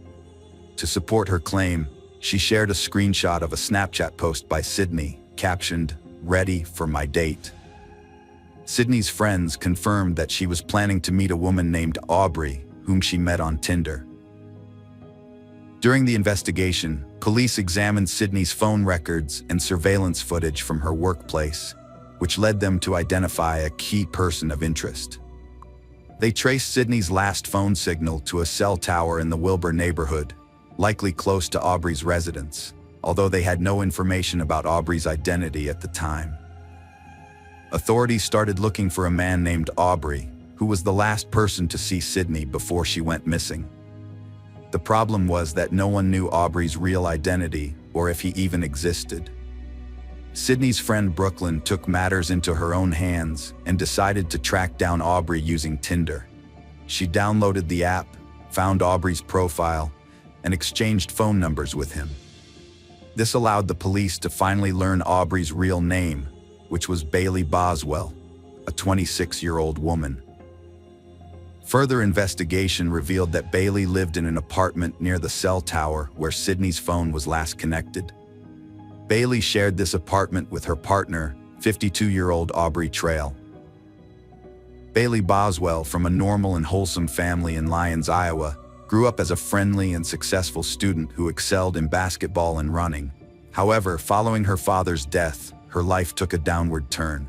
To support her claim, she shared a screenshot of a Snapchat post by Sydney, captioned, "Ready for my date." Sydney's friends confirmed that she was planning to meet a woman named Aubrey, whom she met on Tinder. During the investigation, police examined Sydney's phone records and surveillance footage from her workplace, which led them to identify a key person of interest. They traced Sydney's last phone signal to a cell tower in the Wilbur neighborhood, likely close to Aubrey's residence, although they had no information about Aubrey's identity at the time. Authorities started looking for a man named Aubrey, who was the last person to see Sydney before she went missing. The problem was that no one knew Aubrey's real identity or if he even existed. Sydney's friend Brooklyn took matters into her own hands and decided to track down Aubrey using Tinder. She downloaded the app, found Aubrey's profile, and exchanged phone numbers with him. This allowed the police to finally learn Aubrey's real name, which was Bailey Boswell, a 26-year-old woman. Further investigation revealed that Bailey lived in an apartment near the cell tower where Sydney's phone was last connected. Bailey shared this apartment with her partner, 52-year-old Aubrey Trail. Bailey Boswell, from a normal and wholesome family in Lyons, Iowa, grew up as a friendly and successful student who excelled in basketball and running. However, following her father's death, her life took a downward turn.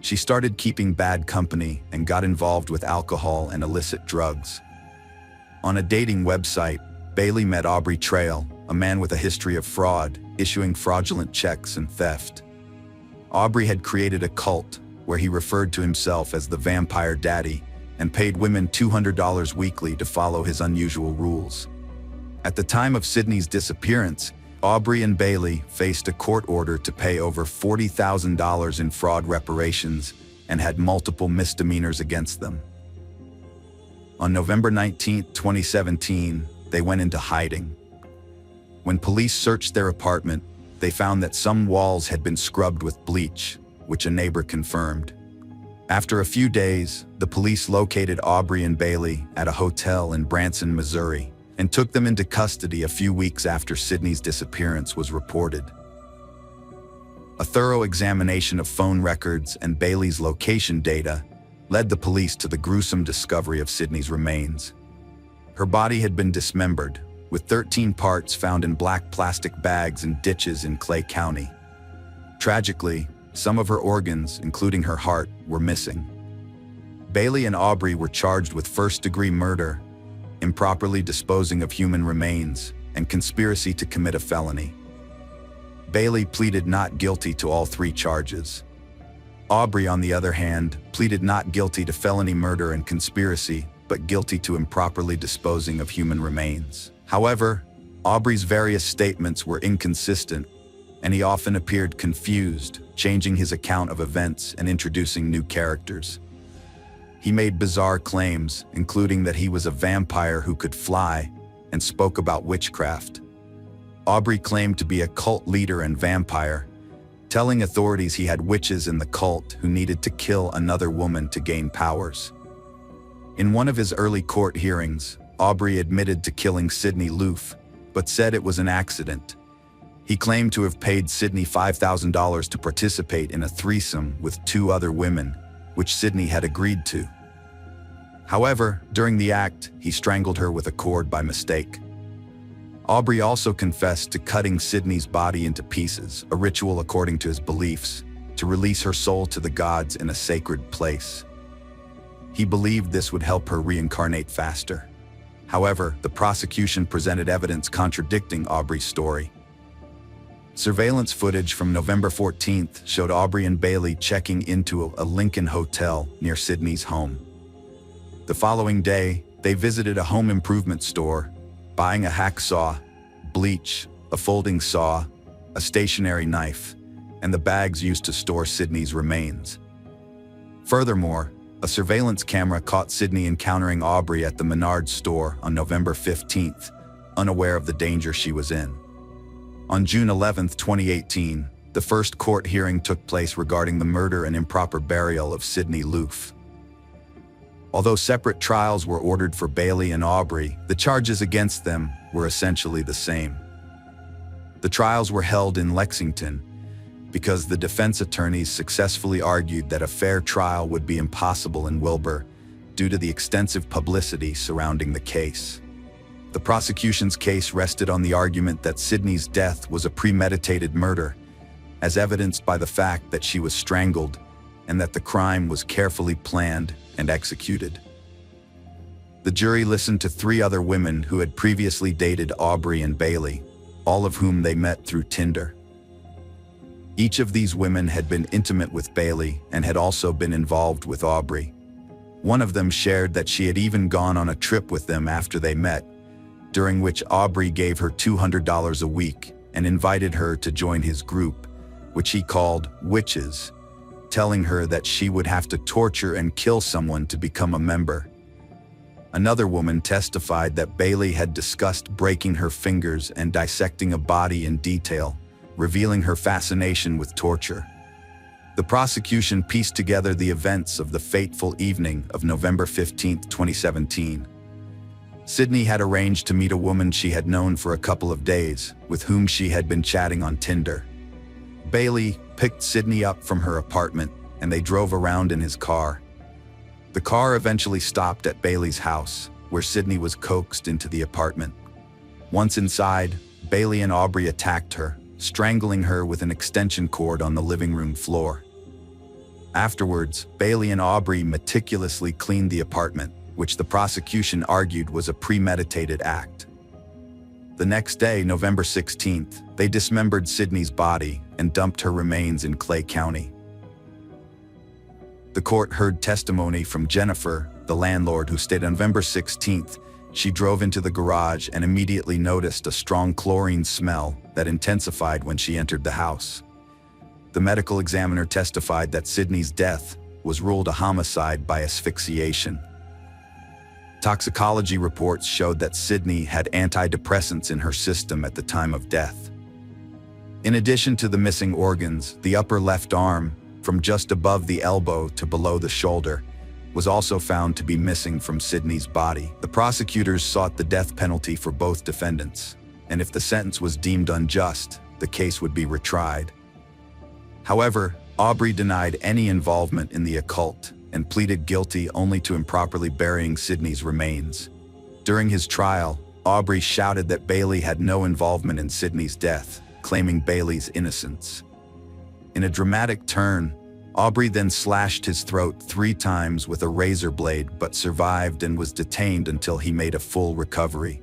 She started keeping bad company and got involved with alcohol and illicit drugs. On a dating website, Bailey met Aubrey Trail, a man with a history of fraud, issuing fraudulent checks and theft. Aubrey had created a cult where he referred to himself as the Vampire Daddy and paid women $200 weekly to follow his unusual rules. At the time of Sydney's disappearance, Aubrey and Bailey faced a court order to pay over $40,000 in fraud reparations and had multiple misdemeanors against them. On November 19, 2017, they went into hiding. When police searched their apartment, they found that some walls had been scrubbed with bleach, which a neighbor confirmed. After a few days, the police located Aubrey and Bailey at a hotel in Branson, Missouri, and took them into custody a few weeks after Sydney's disappearance was reported. A thorough examination of phone records and Bailey's location data led the police to the gruesome discovery of Sydney's remains. Her body had been dismembered, with 13 parts found in black plastic bags and ditches in Clay County. Tragically, some of her organs, including her heart, were missing. Bailey and Aubrey were charged with first-degree murder, improperly disposing of human remains, and conspiracy to commit a felony. Bailey pleaded not guilty to all 3 charges. Aubrey, on the other hand, pleaded not guilty to felony murder and conspiracy, but guilty to improperly disposing of human remains. However, Aubrey's various statements were inconsistent, and he often appeared confused, changing his account of events and introducing new characters. He made bizarre claims, including that he was a vampire who could fly, and spoke about witchcraft. Aubrey claimed to be a cult leader and vampire, telling authorities he had witches in the cult who needed to kill another woman to gain powers. In one of his early court hearings, Aubrey admitted to killing Sydney Loof, but said it was an accident. He claimed to have paid Sydney $5,000 to participate in a threesome with 2 other women, which Sydney had agreed to. However, during the act, he strangled her with a cord by mistake. Aubrey also confessed to cutting Sydney's body into pieces, a ritual according to his beliefs, to release her soul to the gods in a sacred place. He believed this would help her reincarnate faster. However, the prosecution presented evidence contradicting Aubrey's story. Surveillance footage from November 14th showed Aubrey and Bailey checking into a Lincoln hotel near Sydney's home. The following day, they visited a home improvement store, buying a hacksaw, bleach, a folding saw, a stationary knife, and the bags used to store Sydney's remains. Furthermore, a surveillance camera caught Sydney encountering Aubrey at the Menards store on November 15th, unaware of the danger she was in. On June 11, 2018, the first court hearing took place regarding the murder and improper burial of Sydney Loof. Although separate trials were ordered for Bailey and Aubrey, the charges against them were essentially the same. The trials were held in Lexington because the defense attorneys successfully argued that a fair trial would be impossible in Wilbur due to the extensive publicity surrounding the case. The prosecution's case rested on the argument that Sydney's death was a premeditated murder, as evidenced by the fact that she was strangled and that the crime was carefully planned and executed. The jury listened to 3 other women who had previously dated Aubrey and Bailey, all of whom they met through Tinder. Each of these women had been intimate with Bailey and had also been involved with Aubrey. One of them shared that she had even gone on a trip with them after they met, during which Aubrey gave her $200 a week and invited her to join his group, which he called Witches, telling her that she would have to torture and kill someone to become a member. Another woman testified that Bailey had discussed breaking her fingers and dissecting a body in detail, revealing her fascination with torture. The prosecution pieced together the events of the fateful evening of November 15, 2017. Sydney had arranged to meet a woman she had known for a couple of days, with whom she had been chatting on Tinder. Bailey picked Sydney up from her apartment, and they drove around in his car. The car eventually stopped at Bailey's house, where Sydney was coaxed into the apartment. Once inside, Bailey and Aubrey attacked her, strangling her with an extension cord on the living room floor. Afterwards, Bailey and Aubrey meticulously cleaned the apartment, which the prosecution argued was a premeditated act. The next day, November 16th, they dismembered Sydney's body and dumped her remains in Clay County. The court heard testimony from Jennifer, the landlord, who stated on November 16th, she drove into the garage and immediately noticed a strong chlorine smell that intensified when she entered the house. The medical examiner testified that Sydney's death was ruled a homicide by asphyxiation. Toxicology reports showed that Sydney had antidepressants in her system at the time of death. In addition to the missing organs, the upper left arm, from just above the elbow to below the shoulder, was also found to be missing from Sydney's body. The prosecutors sought the death penalty for both defendants, and if the sentence was deemed unjust, the case would be retried. However, Aubrey denied any involvement in the occult and pleaded guilty only to improperly burying Sydney's remains. During his trial, Aubrey shouted that Bailey had no involvement in Sydney's death, claiming Bailey's innocence. In a dramatic turn, Aubrey then slashed his throat 3 times with a razor blade but survived and was detained until he made a full recovery.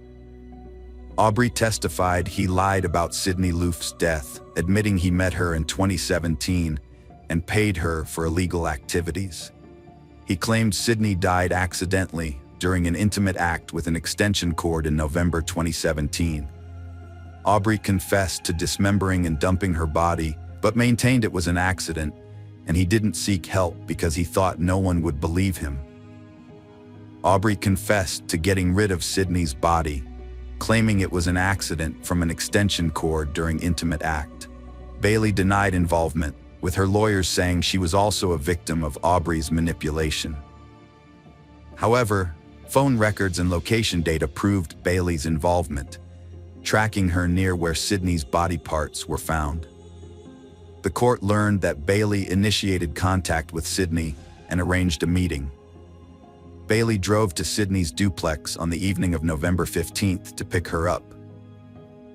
Aubrey testified he lied about Sydney Loof's death, admitting he met her in 2017 and paid her for illegal activities. He claimed Sydney died accidentally during an intimate act with an extension cord in November 2017. Aubrey confessed to dismembering and dumping her body, but maintained it was an accident, and he didn't seek help because he thought no one would believe him. Aubrey confessed to getting rid of Sydney's body, claiming it was an accident from an extension cord during intimate act. Bailey denied involvement, with her lawyers saying she was also a victim of Aubrey's manipulation. However, phone records and location data proved Bailey's involvement, tracking her near where Sydney's body parts were found. The court learned that Bailey initiated contact with Sydney and arranged a meeting. Bailey drove to Sydney's duplex on the evening of November 15th to pick her up.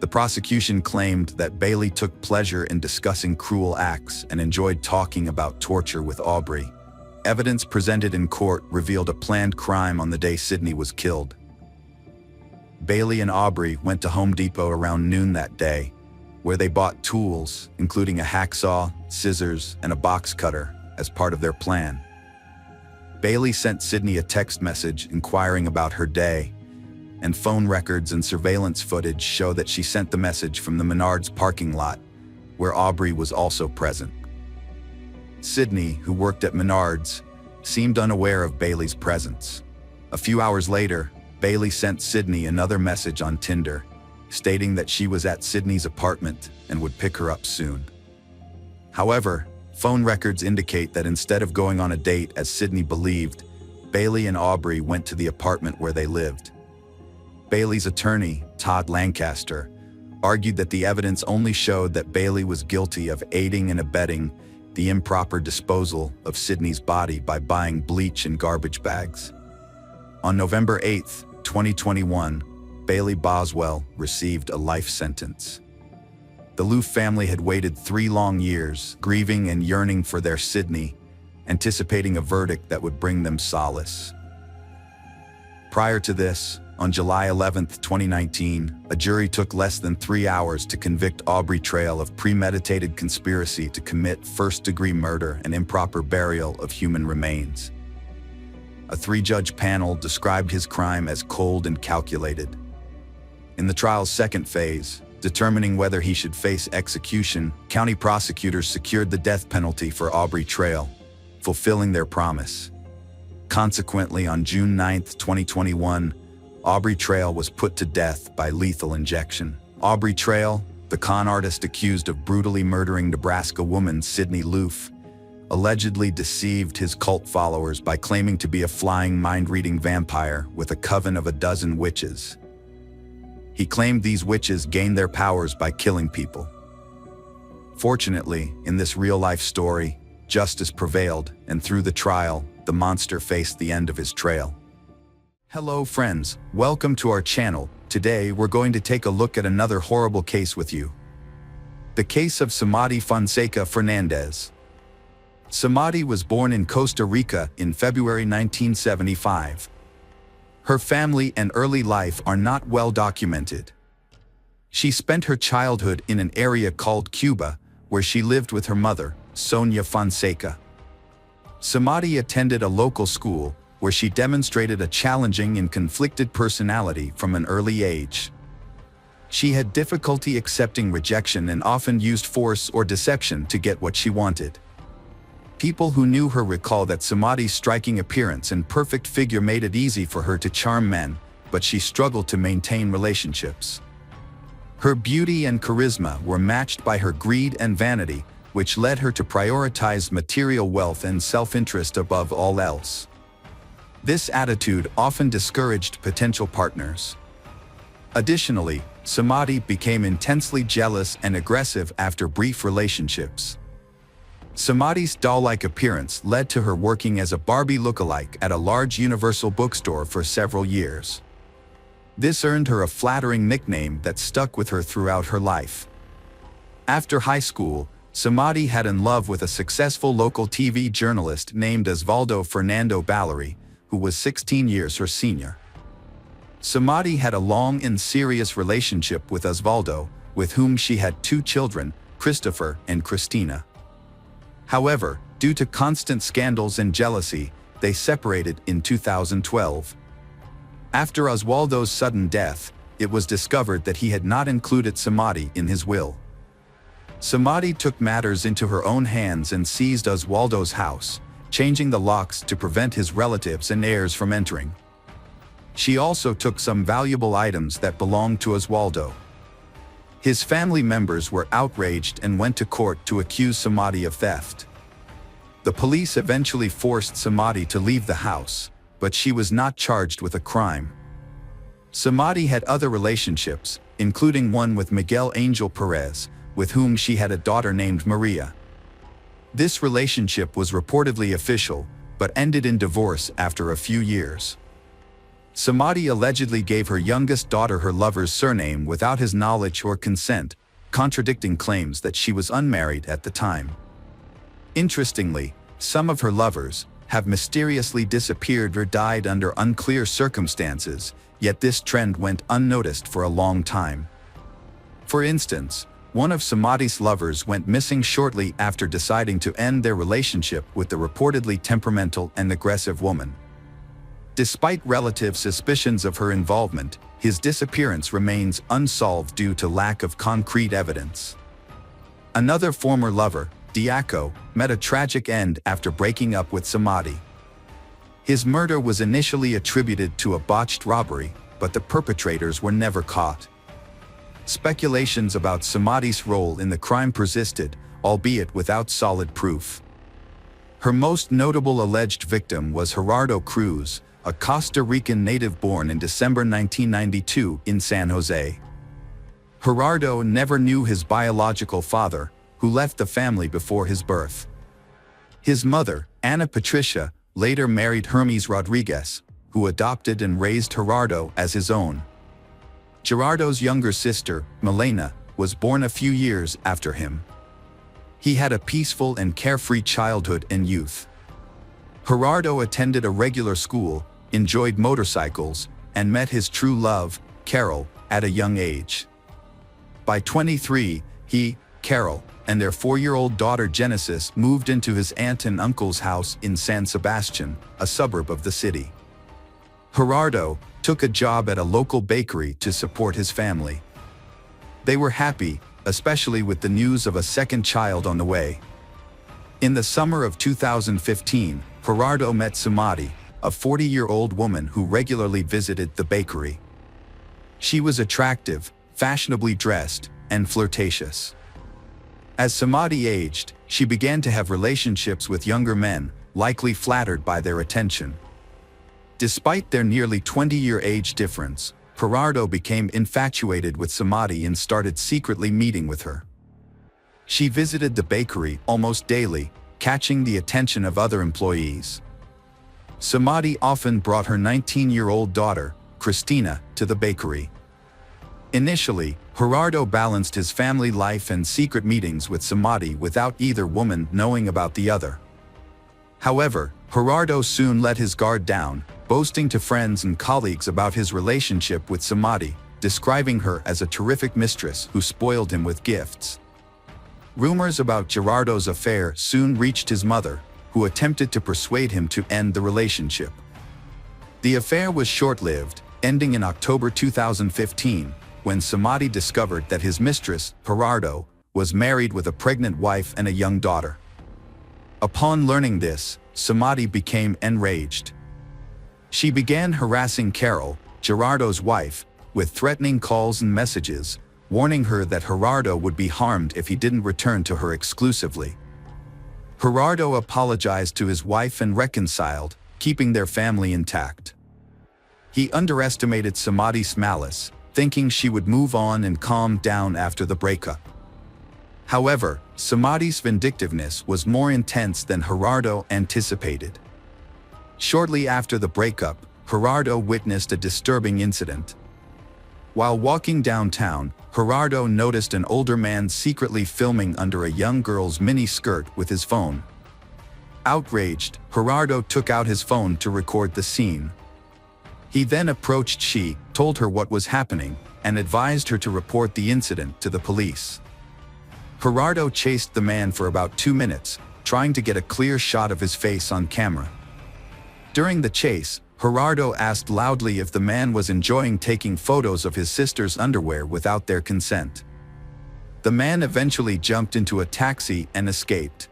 The prosecution claimed that Bailey took pleasure in discussing cruel acts and enjoyed talking about torture with Aubrey. Evidence presented in court revealed a planned crime on the day Sydney was killed. Bailey and Aubrey went to Home Depot around noon that day, where they bought tools, including a hacksaw, scissors, and a box cutter, as part of their plan. Bailey sent Sydney a text message inquiring about her day, and phone records and surveillance footage show that she sent the message from the Menards parking lot, where Aubrey was also present. Sydney, who worked at Menards, seemed unaware of Bailey's presence. A few hours later, Bailey sent Sydney another message on Tinder, stating that she was at Sydney's apartment and would pick her up soon. However, phone records indicate that instead of going on a date as Sydney believed, Bailey and Aubrey went to the apartment where they lived. Bailey's attorney, Todd Lancaster, argued that the evidence only showed that Bailey was guilty of aiding and abetting the improper disposal of Sydney's body by buying bleach in garbage bags. On November 8, 2021, Bailey Boswell received a life sentence. The Loof family had waited 3 long years, grieving and yearning for their Sydney, anticipating a verdict that would bring them solace. Prior to this, on July 11, 2019, a jury took less than 3 hours to convict Aubrey Trail of premeditated conspiracy to commit first-degree murder and improper burial of human remains. A 3-judge panel described his crime as cold and calculated. In the trial's second phase, determining whether he should face execution, county prosecutors secured the death penalty for Aubrey Trail, fulfilling their promise. Consequently, on June 9, 2021, Aubrey Trail was put to death by lethal injection. Aubrey Trail, the con artist accused of brutally murdering Nebraska woman Sydney Loof, allegedly deceived his cult followers by claiming to be a flying mind-reading vampire with a coven of 12 witches. He claimed these witches gained their powers by killing people. Fortunately, in this real-life story, justice prevailed, and through the trial, the monster faced the end of his trail. Hello friends, welcome to our channel. Today we're going to take a look at another horrible case with you. The case of Samadi Fonseca Fernandez. Samadi was born in Costa Rica in February 1975. Her family and early life are not well documented. She spent her childhood in an area called Cuba, where she lived with her mother, Sonia Fonseca. Samadi attended a local school, where she demonstrated a challenging and conflicted personality from an early age. She had difficulty accepting rejection and often used force or deception to get what she wanted. People who knew her recall that Samadi's striking appearance and perfect figure made it easy for her to charm men, but she struggled to maintain relationships. Her beauty and charisma were matched by her greed and vanity, which led her to prioritize material wealth and self-interest above all else. This attitude often discouraged potential partners. Additionally, Samadi became intensely jealous and aggressive after brief relationships. Samadi's doll-like appearance led to her working as a Barbie lookalike at a large Universal bookstore for several years. This earned her a flattering nickname that stuck with her throughout her life. After high school, Samadhi had in love with a successful local TV journalist named Osvaldo Fernando Ballery, who was 16 years her senior. Samadhi had a long and serious relationship with Osvaldo, with whom she had 2 children, Christopher and Christina. However, due to constant scandals and jealousy, they separated in 2012. After Osvaldo's sudden death, it was discovered that he had not included Samadhi in his will. Samadhi took matters into her own hands and seized Osvaldo's house, changing the locks to prevent his relatives and heirs from entering. She also took some valuable items that belonged to Osvaldo. His family members were outraged and went to court to accuse Samadhi of theft. The police eventually forced Samadhi to leave the house, but she was not charged with a crime. Samadhi had other relationships, including one with Miguel Angel Perez, with whom she had a daughter named Maria. This relationship was reportedly official, but ended in divorce after a few years. Samadhi allegedly gave her youngest daughter her lover's surname without his knowledge or consent, contradicting claims that she was unmarried at the time. Interestingly, some of her lovers have mysteriously disappeared or died under unclear circumstances, yet this trend went unnoticed for a long time. For instance, one of Samadhi's lovers went missing shortly after deciding to end their relationship with the reportedly temperamental and aggressive woman. Despite relative suspicions of her involvement, his disappearance remains unsolved due to lack of concrete evidence. Another former lover, Diaco, met a tragic end after breaking up with Samadhi. His murder was initially attributed to a botched robbery, but the perpetrators were never caught. Speculations about Samadhi's role in the crime persisted, albeit without solid proof. Her most notable alleged victim was Gerardo Cruz, a Costa Rican native born in December 1992 in San Jose. Gerardo never knew his biological father, who left the family before his birth. His mother, Ana Patricia, later married Hermes Rodriguez, who adopted and raised Gerardo as his own. Gerardo's younger sister, Milena, was born a few years after him. He had a peaceful and carefree childhood and youth. Gerardo attended a regular school, enjoyed motorcycles, and met his true love, Carol, at a young age. By 23, he, Carol, and their 4-year-old daughter Genesis moved into his aunt and uncle's house in San Sebastian, a suburb of the city. Gerardo took a job at a local bakery to support his family. They were happy, especially with the news of a second child on the way. In the summer of 2015, Gerardo met Samadhi, a 40-year-old woman who regularly visited the bakery. She was attractive, fashionably dressed, and flirtatious. As Samadhi aged, she began to have relationships with younger men, likely flattered by their attention. Despite their nearly 20-year age difference, Gerardo became infatuated with Samadhi and started secretly meeting with her. She visited the bakery almost daily, catching the attention of other employees. Samadhi often brought her 19-year-old daughter, Christina, to the bakery. Initially, Gerardo balanced his family life and secret meetings with Samadhi without either woman knowing about the other. However, Gerardo soon let his guard down, boasting to friends and colleagues about his relationship with Samadhi, describing her as a terrific mistress who spoiled him with gifts. Rumors about Gerardo's affair soon reached his mother, who attempted to persuade him to end the relationship. The affair was short-lived, ending in October 2015, when Samadhi discovered that his mistress, Gerardo, was married with a pregnant wife and a young daughter. Upon learning this, Samadhi became enraged. She began harassing Carol, Gerardo's wife, with threatening calls and messages, warning her that Gerardo would be harmed if he didn't return to her exclusively. Gerardo apologized to his wife and reconciled, keeping their family intact. He underestimated Samadhi's malice, thinking she would move on and calm down after the breakup. However, Samadhi's vindictiveness was more intense than Gerardo anticipated. Shortly after the breakup, Gerardo witnessed a disturbing incident. While walking downtown, Gerardo noticed an older man secretly filming under a young girl's mini skirt with his phone. Outraged, Gerardo took out his phone to record the scene. He then approached she, told her what was happening, and advised her to report the incident to the police. Gerardo chased the man for about 2 minutes, trying to get a clear shot of his face on camera. During the chase, Gerardo asked loudly if the man was enjoying taking photos of his sister's underwear without their consent. The man eventually jumped into a taxi and escaped.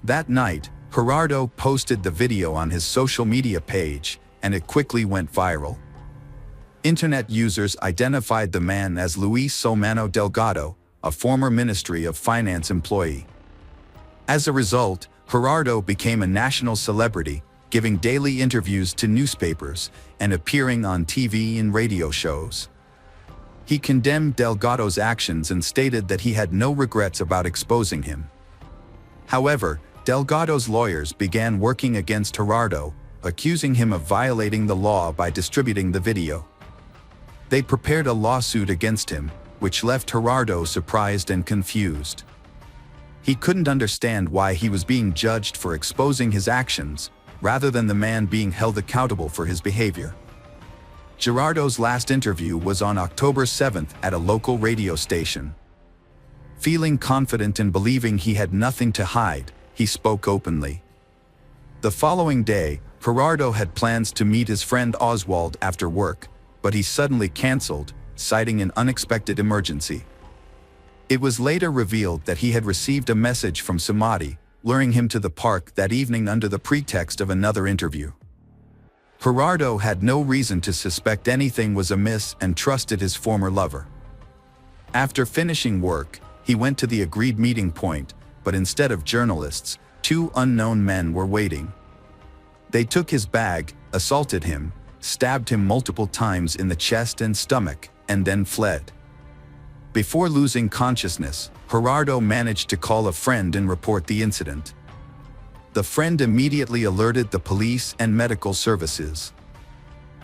That night, Gerardo posted the video on his social media page, and it quickly went viral. Internet users identified the man as Luis Solmano Delgado, a former Ministry of Finance employee. As a result, Gerardo became a national celebrity, giving daily interviews to newspapers and appearing on TV and radio shows. He condemned Delgado's actions and stated that he had no regrets about exposing him. However, Delgado's lawyers began working against Gerardo, accusing him of violating the law by distributing the video. They prepared a lawsuit against him, which left Gerardo surprised and confused. He couldn't understand why he was being judged for exposing his actions, rather than the man being held accountable for his behavior. Gerardo's last interview was on October 7th at a local radio station. Feeling confident and believing he had nothing to hide, he spoke openly. The following day, Gerardo had plans to meet his friend Oswald after work, but he suddenly canceled, citing an unexpected emergency. It was later revealed that he had received a message from Samadhi, luring him to the park that evening under the pretext of another interview. Gerardo had no reason to suspect anything was amiss and trusted his former lover. After finishing work, he went to the agreed meeting point, but instead of journalists, 2 unknown men were waiting. They took his bag, assaulted him, stabbed him multiple times in the chest and stomach, and then fled. Before losing consciousness, Gerardo managed to call a friend and report the incident. The friend immediately alerted the police and medical services.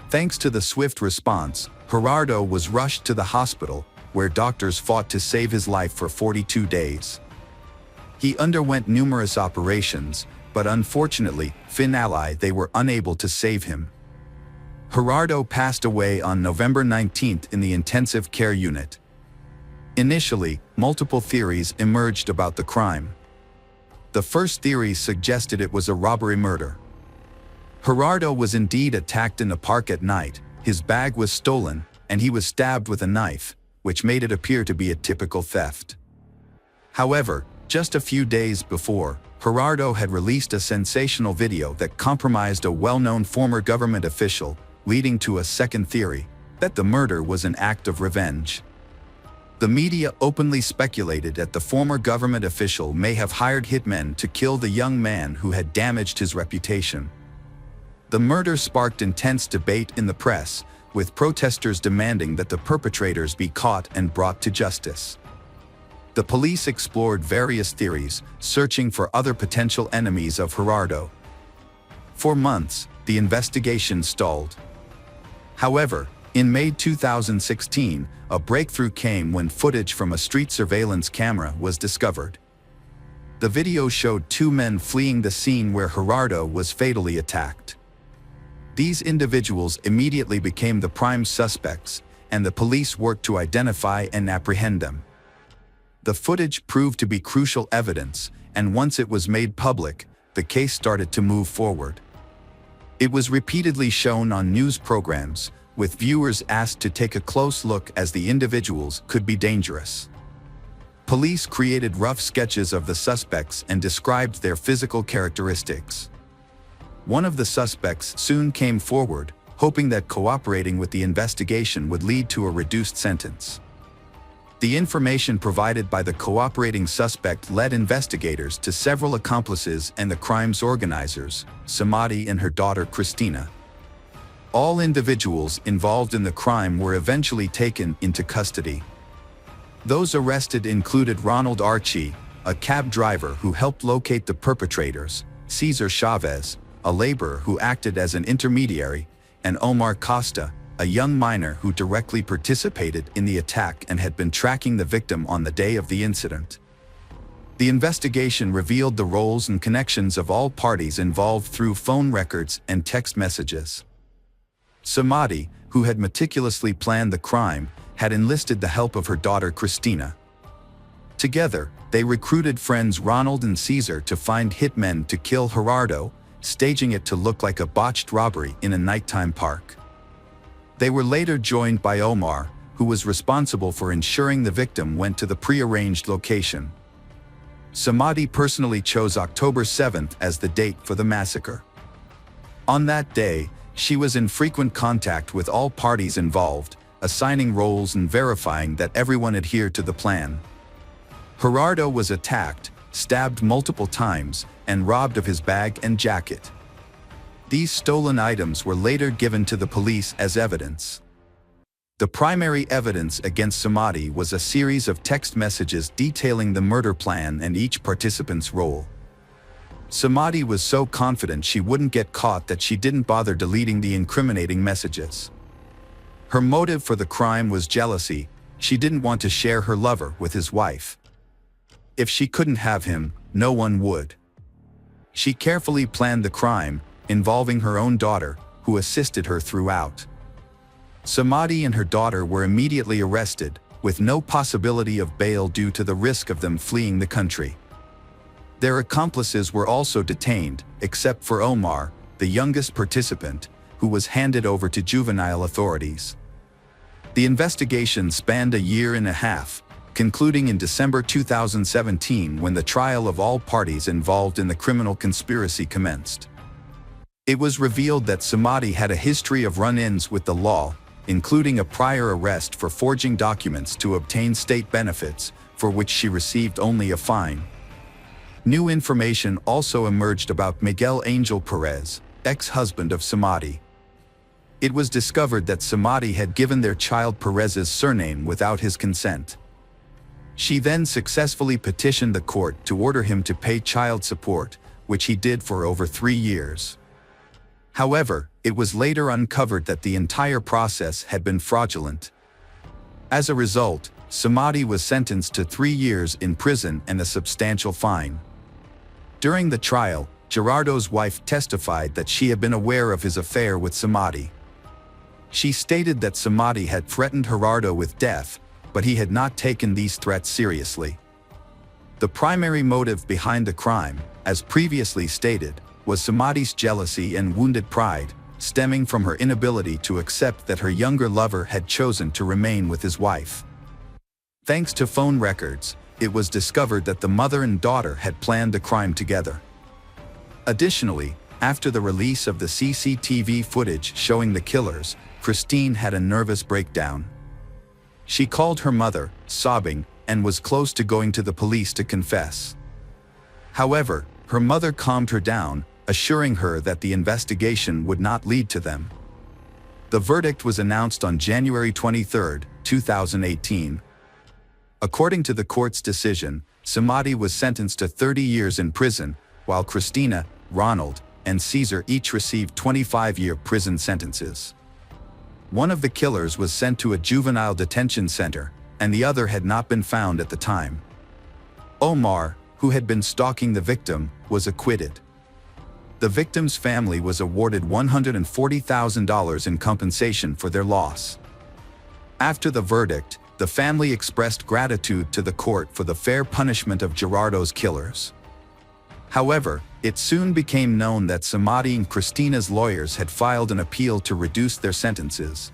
Thanks to the swift response, Gerardo was rushed to the hospital, where doctors fought to save his life for 42 days. He underwent numerous operations, but unfortunately, finally they were unable to save him. Gerardo passed away on November 19th in the intensive care unit. Initially, multiple theories emerged about the crime. The first theory suggested it was a robbery murder. Gerardo was indeed attacked in the park at night, his bag was stolen, and he was stabbed with a knife, which made it appear to be a typical theft. However, just a few days before, Gerardo had released a sensational video that compromised a well-known former government official, leading to a second theory, that the murder was an act of revenge. The media openly speculated that the former government official may have hired hitmen to kill the young man who had damaged his reputation. The murder sparked intense debate in the press, with protesters demanding that the perpetrators be caught and brought to justice. The police explored various theories, searching for other potential enemies of Gerardo. For months, the investigation stalled. However, in May 2016, a breakthrough came when footage from a street surveillance camera was discovered. The video showed 2 men fleeing the scene where Gerardo was fatally attacked. These individuals immediately became the prime suspects, and the police worked to identify and apprehend them. The footage proved to be crucial evidence, and once it was made public, the case started to move forward. It was repeatedly shown on news programs, with viewers asked to take a close look as the individuals could be dangerous. Police created rough sketches of the suspects and described their physical characteristics. One of the suspects soon came forward, hoping that cooperating with the investigation would lead to a reduced sentence. The information provided by the cooperating suspect led investigators to several accomplices and the crime's organizers, Samadhi and her daughter Christina. All individuals involved in the crime were eventually taken into custody. Those arrested included Ronald Archie, a cab driver who helped locate the perpetrators, Cesar Chavez, a laborer who acted as an intermediary, and Omar Costa, a young minor who directly participated in the attack and had been tracking the victim on the day of the incident. The investigation revealed the roles and connections of all parties involved through phone records and text messages. Samadhi, who had meticulously planned the crime, had enlisted the help of her daughter Christina. Together, they recruited friends Ronald and Caesar to find hitmen to kill Gerardo, staging it to look like a botched robbery in a nighttime park. They were later joined by Omar, who was responsible for ensuring the victim went to the pre-arranged location. Samadhi personally chose October 7th as the date for the massacre. On that day, she was in frequent contact with all parties involved, assigning roles and verifying that everyone adhered to the plan. Gerardo was attacked, stabbed multiple times, and robbed of his bag and jacket. These stolen items were later given to the police as evidence. The primary evidence against Samadhi was a series of text messages detailing the murder plan and each participant's role. Samadhi was so confident she wouldn't get caught that she didn't bother deleting the incriminating messages. Her motive for the crime was jealousy. She didn't want to share her lover with his wife. If she couldn't have him, no one would. She carefully planned the crime, involving her own daughter, who assisted her throughout. Samadhi and her daughter were immediately arrested, with no possibility of bail due to the risk of them fleeing the country. Their accomplices were also detained, except for Omar, the youngest participant, who was handed over to juvenile authorities. The investigation spanned a year and a half, concluding in December 2017 when the trial of all parties involved in the criminal conspiracy commenced. It was revealed that Samadhi had a history of run-ins with the law, including a prior arrest for forging documents to obtain state benefits, for which she received only a fine. New information also emerged about Miguel Angel Perez, ex-husband of Samadhi. It was discovered that Samadhi had given their child Perez's surname without his consent. She then successfully petitioned the court to order him to pay child support, which he did for over 3 years. However, it was later uncovered that the entire process had been fraudulent. As a result, Samadhi was sentenced to 3 years in prison and a substantial fine. During the trial, Gerardo's wife testified that she had been aware of his affair with Samadhi. She stated that Samadhi had threatened Gerardo with death, but he had not taken these threats seriously. The primary motive behind the crime, as previously stated, was Samadhi's jealousy and wounded pride, stemming from her inability to accept that her younger lover had chosen to remain with his wife. Thanks to phone records, it was discovered that the mother and daughter had planned the crime together. Additionally, after the release of the CCTV footage showing the killers, Christine had a nervous breakdown. She called her mother, sobbing, and was close to going to the police to confess. However, her mother calmed her down, assuring her that the investigation would not lead to them. The verdict was announced on January 23, 2018. According to the court's decision, Samadhi was sentenced to 30 years in prison, while Christina, Ronald, and Caesar each received 25-year prison sentences. One of the killers was sent to a juvenile detention center, and the other had not been found at the time. Omar, who had been stalking the victim, was acquitted. The victim's family was awarded $140,000 in compensation for their loss. After the verdict, the family expressed gratitude to the court for the fair punishment of Gerardo's killers. However, it soon became known that Samadhi and Christina's lawyers had filed an appeal to reduce their sentences.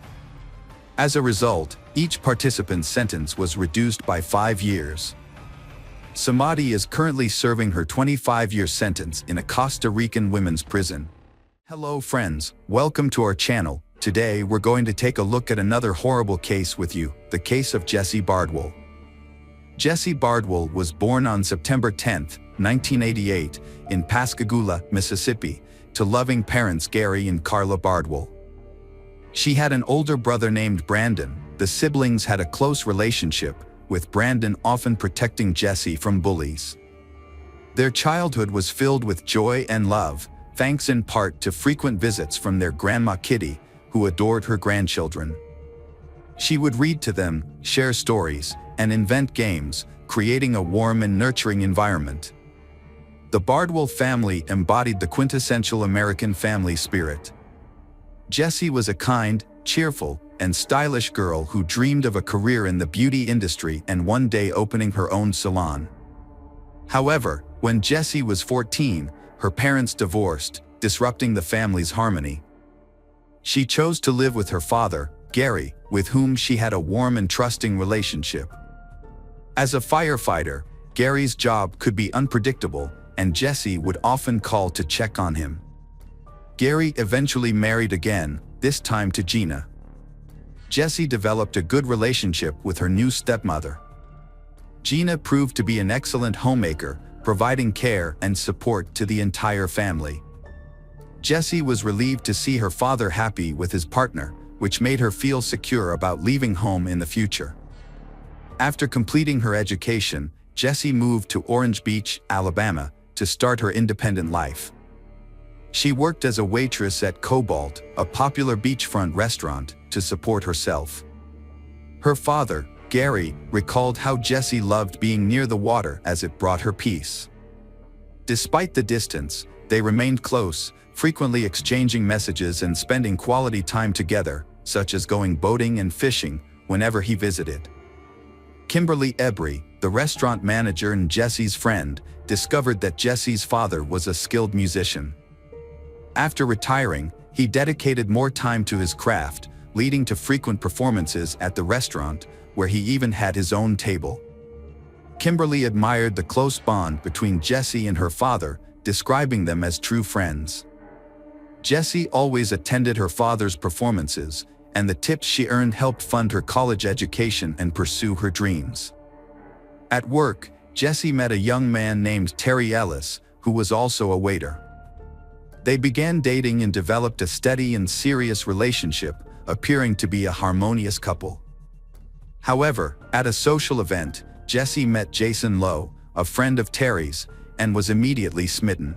As a result, each participant's sentence was reduced by 5 years. Samadhi is currently serving her 25-year sentence in a Costa Rican women's prison. Hello friends, welcome to our channel. Today we're going to take a look at another horrible case with you, the case of Jesse Bardwell. Jesse Bardwell was born on September 10, 1988, in Pascagoula, Mississippi, to loving parents Gary and Carla Bardwell. She had an older brother named Brandon. The siblings had a close relationship, with Brandon often protecting Jesse from bullies. Their childhood was filled with joy and love, thanks in part to frequent visits from their grandma Kitty, who adored her grandchildren. She would read to them, share stories, and invent games, creating a warm and nurturing environment. The Bardwell family embodied the quintessential American family spirit. Jessie was a kind, cheerful, and stylish girl who dreamed of a career in the beauty industry and one day opening her own salon. However, when Jessie was 14, her parents divorced, disrupting the family's harmony. She chose to live with her father, Gary, with whom she had a warm and trusting relationship. As a firefighter, Gary's job could be unpredictable, and Jessie would often call to check on him. Gary eventually married again, this time to Gina. Jessie developed a good relationship with her new stepmother. Gina proved to be an excellent homemaker, providing care and support to the entire family. Jessie was relieved to see her father happy with his partner, which made her feel secure about leaving home in the future. After completing her education, Jessie moved to Orange Beach, Alabama, to start her independent life. She worked as a waitress at Cobalt, a popular beachfront restaurant, to support herself. Her father, Gary, recalled how Jessie loved being near the water as it brought her peace. Despite the distance, they remained close, frequently exchanging messages and spending quality time together, such as going boating and fishing, whenever he visited. Kimberly Embry, the restaurant manager and Jessie's friend, discovered that Jessie's father was a skilled musician. After retiring, he dedicated more time to his craft, leading to frequent performances at the restaurant, where he even had his own table. Kimberly admired the close bond between Jessie and her father, describing them as true friends. Jessie always attended her father's performances, and the tips she earned helped fund her college education and pursue her dreams. At work, Jessie met a young man named Terry Ellis, who was also a waiter. They began dating and developed a steady and serious relationship, appearing to be a harmonious couple. However, at a social event, Jessie met Jason Lowe, a friend of Terry's, and was immediately smitten.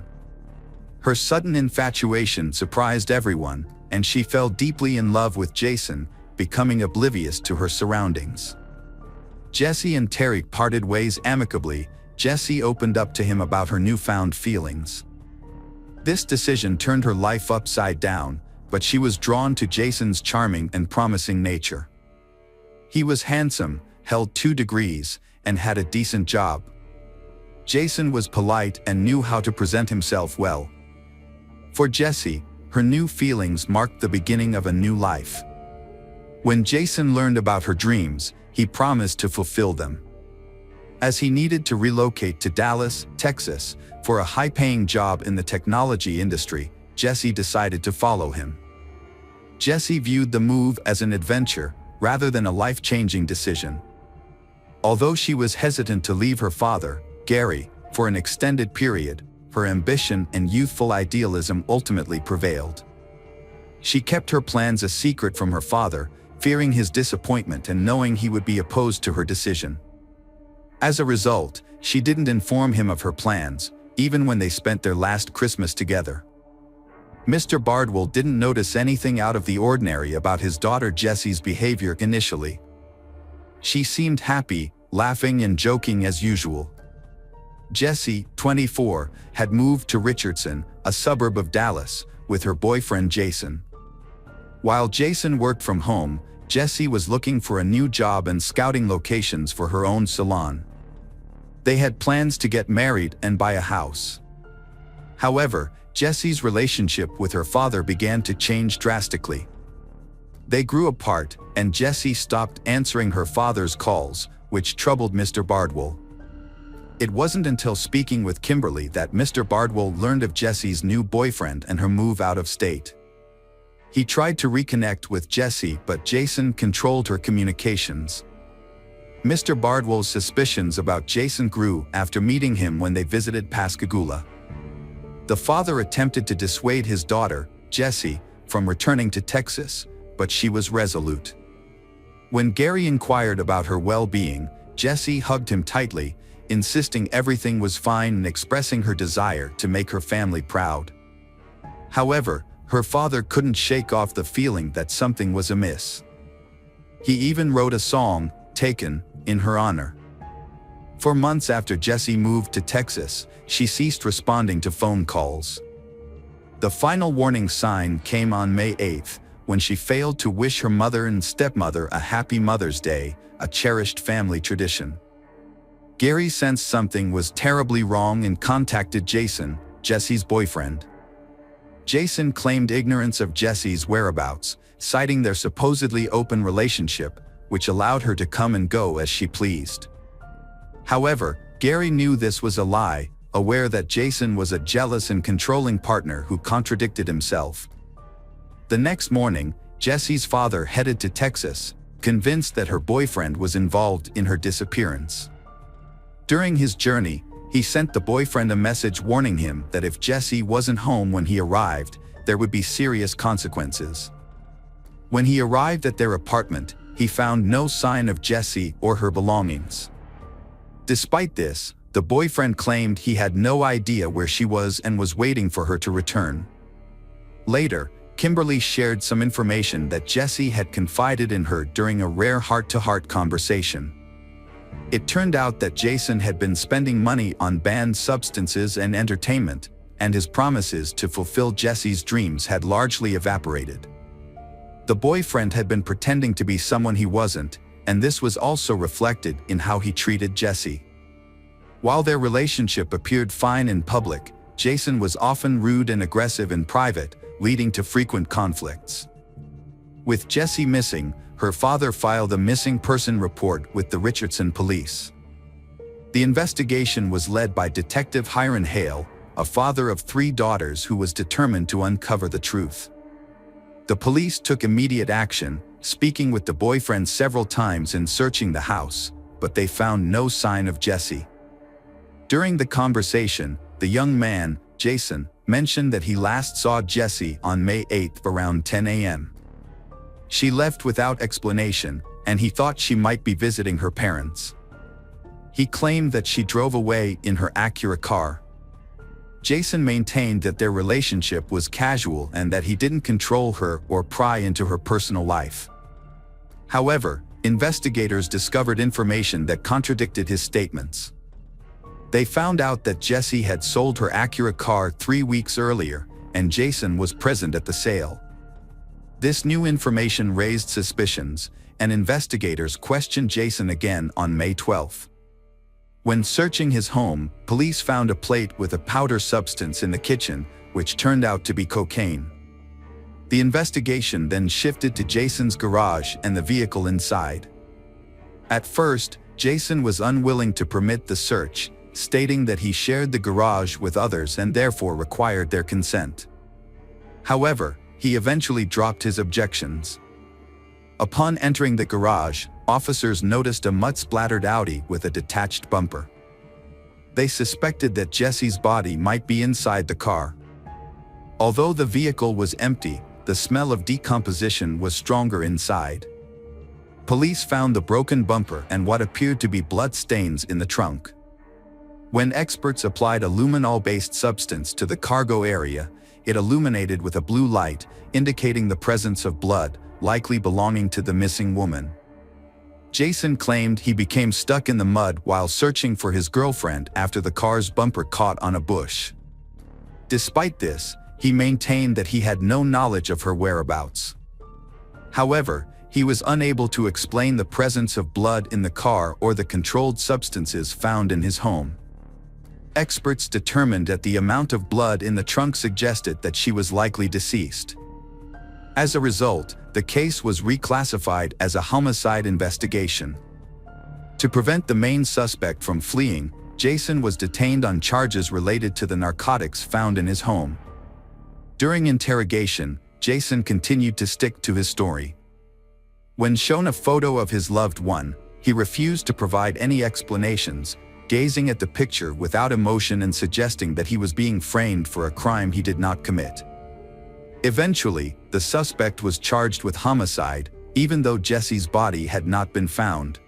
Her sudden infatuation surprised everyone, and she fell deeply in love with Jason, becoming oblivious to her surroundings. Jessie and Terry parted ways amicably. Jessie opened up to him about her newfound feelings. This decision turned her life upside down, but she was drawn to Jason's charming and promising nature. He was handsome, held 2 degrees, and had a decent job. Jason was polite and knew how to present himself well. For Jessie, her new feelings marked the beginning of a new life. When Jason learned about her dreams, he promised to fulfill them. As he needed to relocate to Dallas, Texas, for a high-paying job in the technology industry, Jessie decided to follow him. Jessie viewed the move as an adventure, rather than a life-changing decision. Although she was hesitant to leave her father, Gary, for an extended period, her ambition and youthful idealism ultimately prevailed. She kept her plans a secret from her father, fearing his disappointment and knowing he would be opposed to her decision. As a result, she didn't inform him of her plans, even when they spent their last Christmas together. Mr. Bardwell didn't notice anything out of the ordinary about his daughter Jessie's behavior initially. She seemed happy, laughing and joking as usual. Jessie, 24, had moved to Richardson, a suburb of Dallas, with her boyfriend Jason. While Jason worked from home, Jessie was looking for a new job and scouting locations for her own salon. They had plans to get married and buy a house. However, Jessie's relationship with her father began to change drastically. They grew apart, and Jessie stopped answering her father's calls, which troubled Mr. Bardwell. It wasn't until speaking with Kimberly that Mr. Bardwell learned of Jessie's new boyfriend and her move out of state. He tried to reconnect with Jessie, but Jason controlled her communications. Mr. Bardwell's suspicions about Jason grew after meeting him when they visited Pascagoula. The father attempted to dissuade his daughter, Jessie, from returning to Texas, but she was resolute. When Gary inquired about her well-being, Jessie hugged him tightly, insisting everything was fine and expressing her desire to make her family proud. However, her father couldn't shake off the feeling that something was amiss. He even wrote a song, "Taken," in her honor. For months after Jessie moved to Texas, she ceased responding to phone calls. The final warning sign came on May 8th, when she failed to wish her mother and stepmother a happy Mother's Day, a cherished family tradition. Gary sensed something was terribly wrong and contacted Jason, Jessie's boyfriend. Jason claimed ignorance of Jessie's whereabouts, citing their supposedly open relationship, which allowed her to come and go as she pleased. However, Gary knew this was a lie, aware that Jason was a jealous and controlling partner who contradicted himself. The next morning, Jessie's father headed to Texas, convinced that her boyfriend was involved in her disappearance. During his journey, he sent the boyfriend a message warning him that if Jessie wasn't home when he arrived, there would be serious consequences. When he arrived at their apartment, he found no sign of Jessie or her belongings. Despite this, the boyfriend claimed he had no idea where she was and was waiting for her to return. Later, Kimberly shared some information that Jessie had confided in her during a rare heart-to-heart conversation. It turned out that Jason had been spending money on banned substances and entertainment, and his promises to fulfill Jessie's dreams had largely evaporated. The boyfriend had been pretending to be someone he wasn't, and this was also reflected in how he treated Jessie. While their relationship appeared fine in public, Jason was often rude and aggressive in private, leading to frequent conflicts. With Jessie missing, her father filed a missing person report with the Richardson police. The investigation was led by Detective Hiram Hale, a father of 3 daughters who was determined to uncover the truth. The police took immediate action, speaking with the boyfriend several times and searching the house, but they found no sign of Jessie. During the conversation, the young man, Jason, mentioned that he last saw Jessie on May 8 around 10 a.m. She left without explanation, and he thought she might be visiting her parents. He claimed that she drove away in her Acura car. Jason maintained that their relationship was casual and that he didn't control her or pry into her personal life. However, investigators discovered information that contradicted his statements. They found out that Jessie had sold her Acura car 3 weeks earlier, and Jason was present at the sale. This new information raised suspicions, and investigators questioned Jason again on May 12. When searching his home, police found a plate with a powder substance in the kitchen, which turned out to be cocaine. The investigation then shifted to Jason's garage and the vehicle inside. At first, Jason was unwilling to permit the search, stating that he shared the garage with others and therefore required their consent. However, he eventually dropped his objections. Upon entering the garage, officers noticed a mud-splattered Audi with a detached bumper. They suspected that Jessie's body might be inside the car. Although the vehicle was empty, the smell of decomposition was stronger inside. Police found the broken bumper and what appeared to be blood stains in the trunk. When experts applied a luminol-based substance to the cargo area, it illuminated with a blue light, indicating the presence of blood, likely belonging to the missing woman. Jason claimed he became stuck in the mud while searching for his girlfriend after the car's bumper caught on a bush. Despite this, he maintained that he had no knowledge of her whereabouts. However, he was unable to explain the presence of blood in the car or the controlled substances found in his home. Experts determined that the amount of blood in the trunk suggested that she was likely deceased. As a result, the case was reclassified as a homicide investigation. To prevent the main suspect from fleeing, Jason was detained on charges related to the narcotics found in his home. During interrogation, Jason continued to stick to his story. When shown a photo of his loved one, he refused to provide any explanations, gazing at the picture without emotion and suggesting that he was being framed for a crime he did not commit. Eventually, the suspect was charged with homicide, even though Jessie's body had not been found.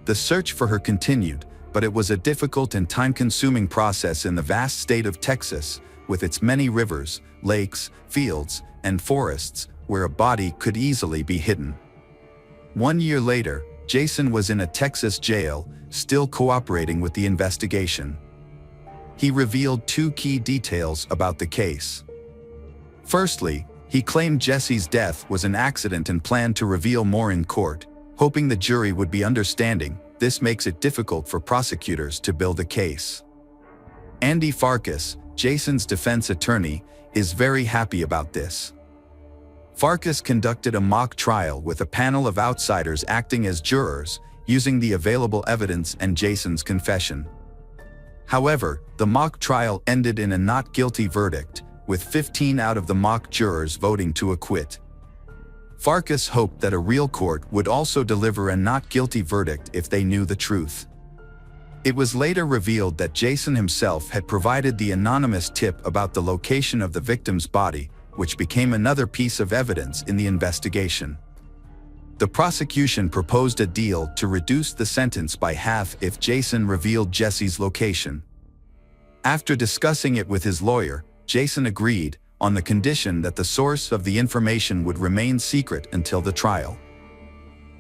The search for her continued, but it was a difficult and time-consuming process in the vast state of Texas, with its many rivers, lakes, fields, and forests, where a body could easily be hidden. 1 year later, Jason was in a Texas jail, still cooperating with the investigation. He revealed 2 key details about the case. Firstly, he claimed Jesse's death was an accident and planned to reveal more in court, hoping the jury would be understanding. This makes it difficult for prosecutors to build a case. Andy Farkas, Jason's defense attorney, is very happy about this. Farkas conducted a mock trial with a panel of outsiders acting as jurors, using the available evidence and Jason's confession. However, the mock trial ended in a not guilty verdict, with 15 out of the mock jurors voting to acquit. Farkas hoped that a real court would also deliver a not guilty verdict if they knew the truth. It was later revealed that Jason himself had provided the anonymous tip about the location of the victim's body, which became another piece of evidence in the investigation. The prosecution proposed a deal to reduce the sentence by half if Jason revealed Jesse's location. After discussing it with his lawyer, Jason agreed, on the condition that the source of the information would remain secret until the trial.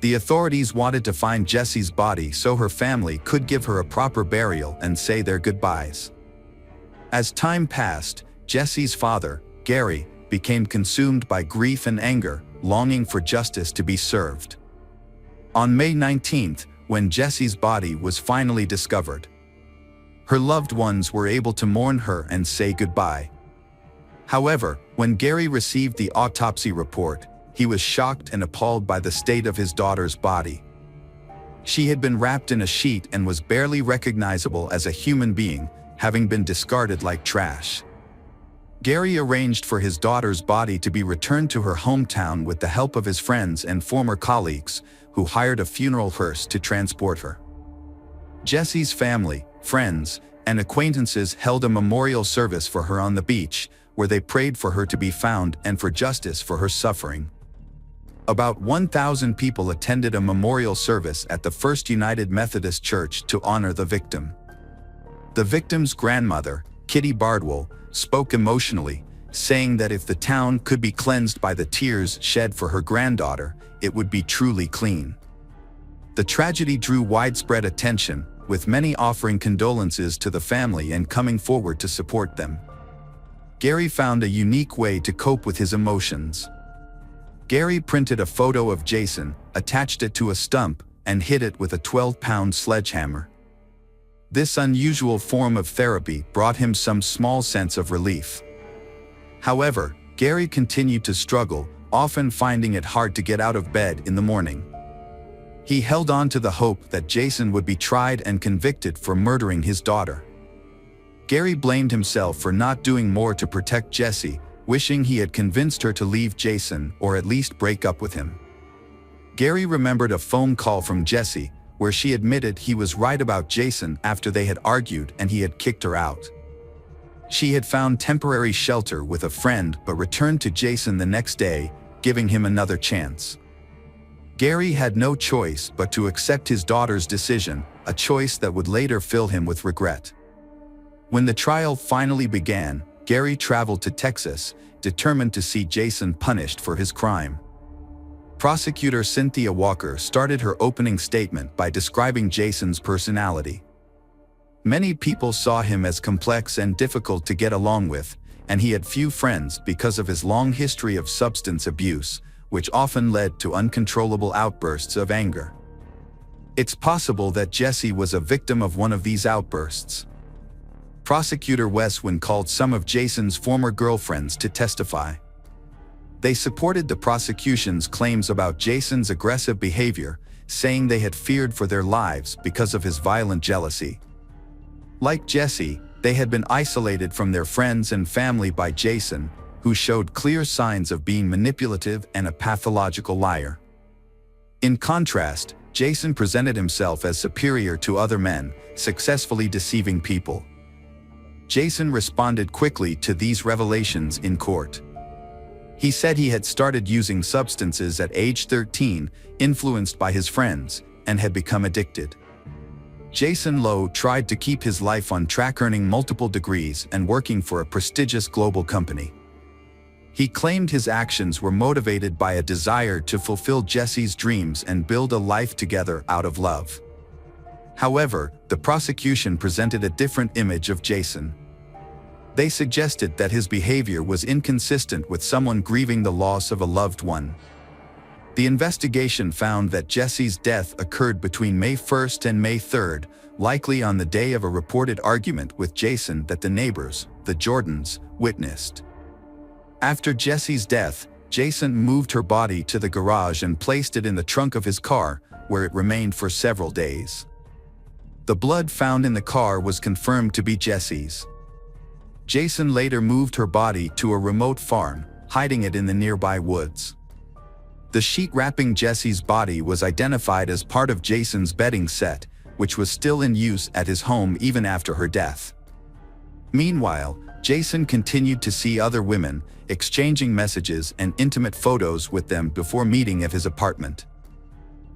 The authorities wanted to find Jesse's body so her family could give her a proper burial and say their goodbyes. As time passed, Jesse's father, Gary, became consumed by grief and anger, longing for justice to be served. On May 19th, when Jesse's body was finally discovered, her loved ones were able to mourn her and say goodbye. However, when Gary received the autopsy report, he was shocked and appalled by the state of his daughter's body. She had been wrapped in a sheet and was barely recognizable as a human being, having been discarded like trash. Gary arranged for his daughter's body to be returned to her hometown with the help of his friends and former colleagues, who hired a funeral hearse to transport her. Jesse's family, friends, and acquaintances held a memorial service for her on the beach, where they prayed for her to be found and for justice for her suffering. About 1,000 people attended a memorial service at the First United Methodist Church to honor the victim. The victim's grandmother, Kitty Bardwell, spoke emotionally, saying that if the town could be cleansed by the tears shed for her granddaughter, it would be truly clean. The tragedy drew widespread attention, with many offering condolences to the family and coming forward to support them. Gary found a unique way to cope with his emotions. Gary printed a photo of Jason, attached it to a stump, and hit it with a 12-pound sledgehammer. This unusual form of therapy brought him some small sense of relief. However, Gary continued to struggle, often finding it hard to get out of bed in the morning. He held on to the hope that Jason would be tried and convicted for murdering his daughter. Gary blamed himself for not doing more to protect Jesse, wishing he had convinced her to leave Jason or at least break up with him. Gary remembered a phone call from Jesse, where she admitted he was right about Jason after they had argued and he had kicked her out. She had found temporary shelter with a friend but returned to Jason the next day, giving him another chance. Gary had no choice but to accept his daughter's decision, a choice that would later fill him with regret. When the trial finally began, Gary traveled to Texas, determined to see Jason punished for his crime. Prosecutor Cynthia Walker started her opening statement by describing Jason's personality. Many people saw him as complex and difficult to get along with, and he had few friends because of his long history of substance abuse, which often led to uncontrollable outbursts of anger. It's possible that Jesse was a victim of one of these outbursts. Prosecutor Weswin called some of Jason's former girlfriends to testify. They supported the prosecution's claims about Jason's aggressive behavior, saying they had feared for their lives because of his violent jealousy. Like Jesse, they had been isolated from their friends and family by Jason, who showed clear signs of being manipulative and a pathological liar. In contrast, Jason presented himself as superior to other men, successfully deceiving people. Jason responded quickly to these revelations in court. He said he had started using substances at age 13, influenced by his friends, and had become addicted. Jason Lowe tried to keep his life on track, earning multiple degrees and working for a prestigious global company. He claimed his actions were motivated by a desire to fulfill Jesse's dreams and build a life together out of love. However, the prosecution presented a different image of Jason. They suggested that his behavior was inconsistent with someone grieving the loss of a loved one. The investigation found that Jesse's death occurred between May 1st and May 3rd, likely on the day of a reported argument with Jason that the neighbors, the Jordans, witnessed. After Jesse's death, Jason moved her body to the garage and placed it in the trunk of his car, where it remained for several days. The blood found in the car was confirmed to be Jesse's. Jason later moved her body to a remote farm, hiding it in the nearby woods. The sheet wrapping Jesse's body was identified as part of Jason's bedding set, which was still in use at his home even after her death. Meanwhile, Jason continued to see other women, exchanging messages and intimate photos with them before meeting at his apartment.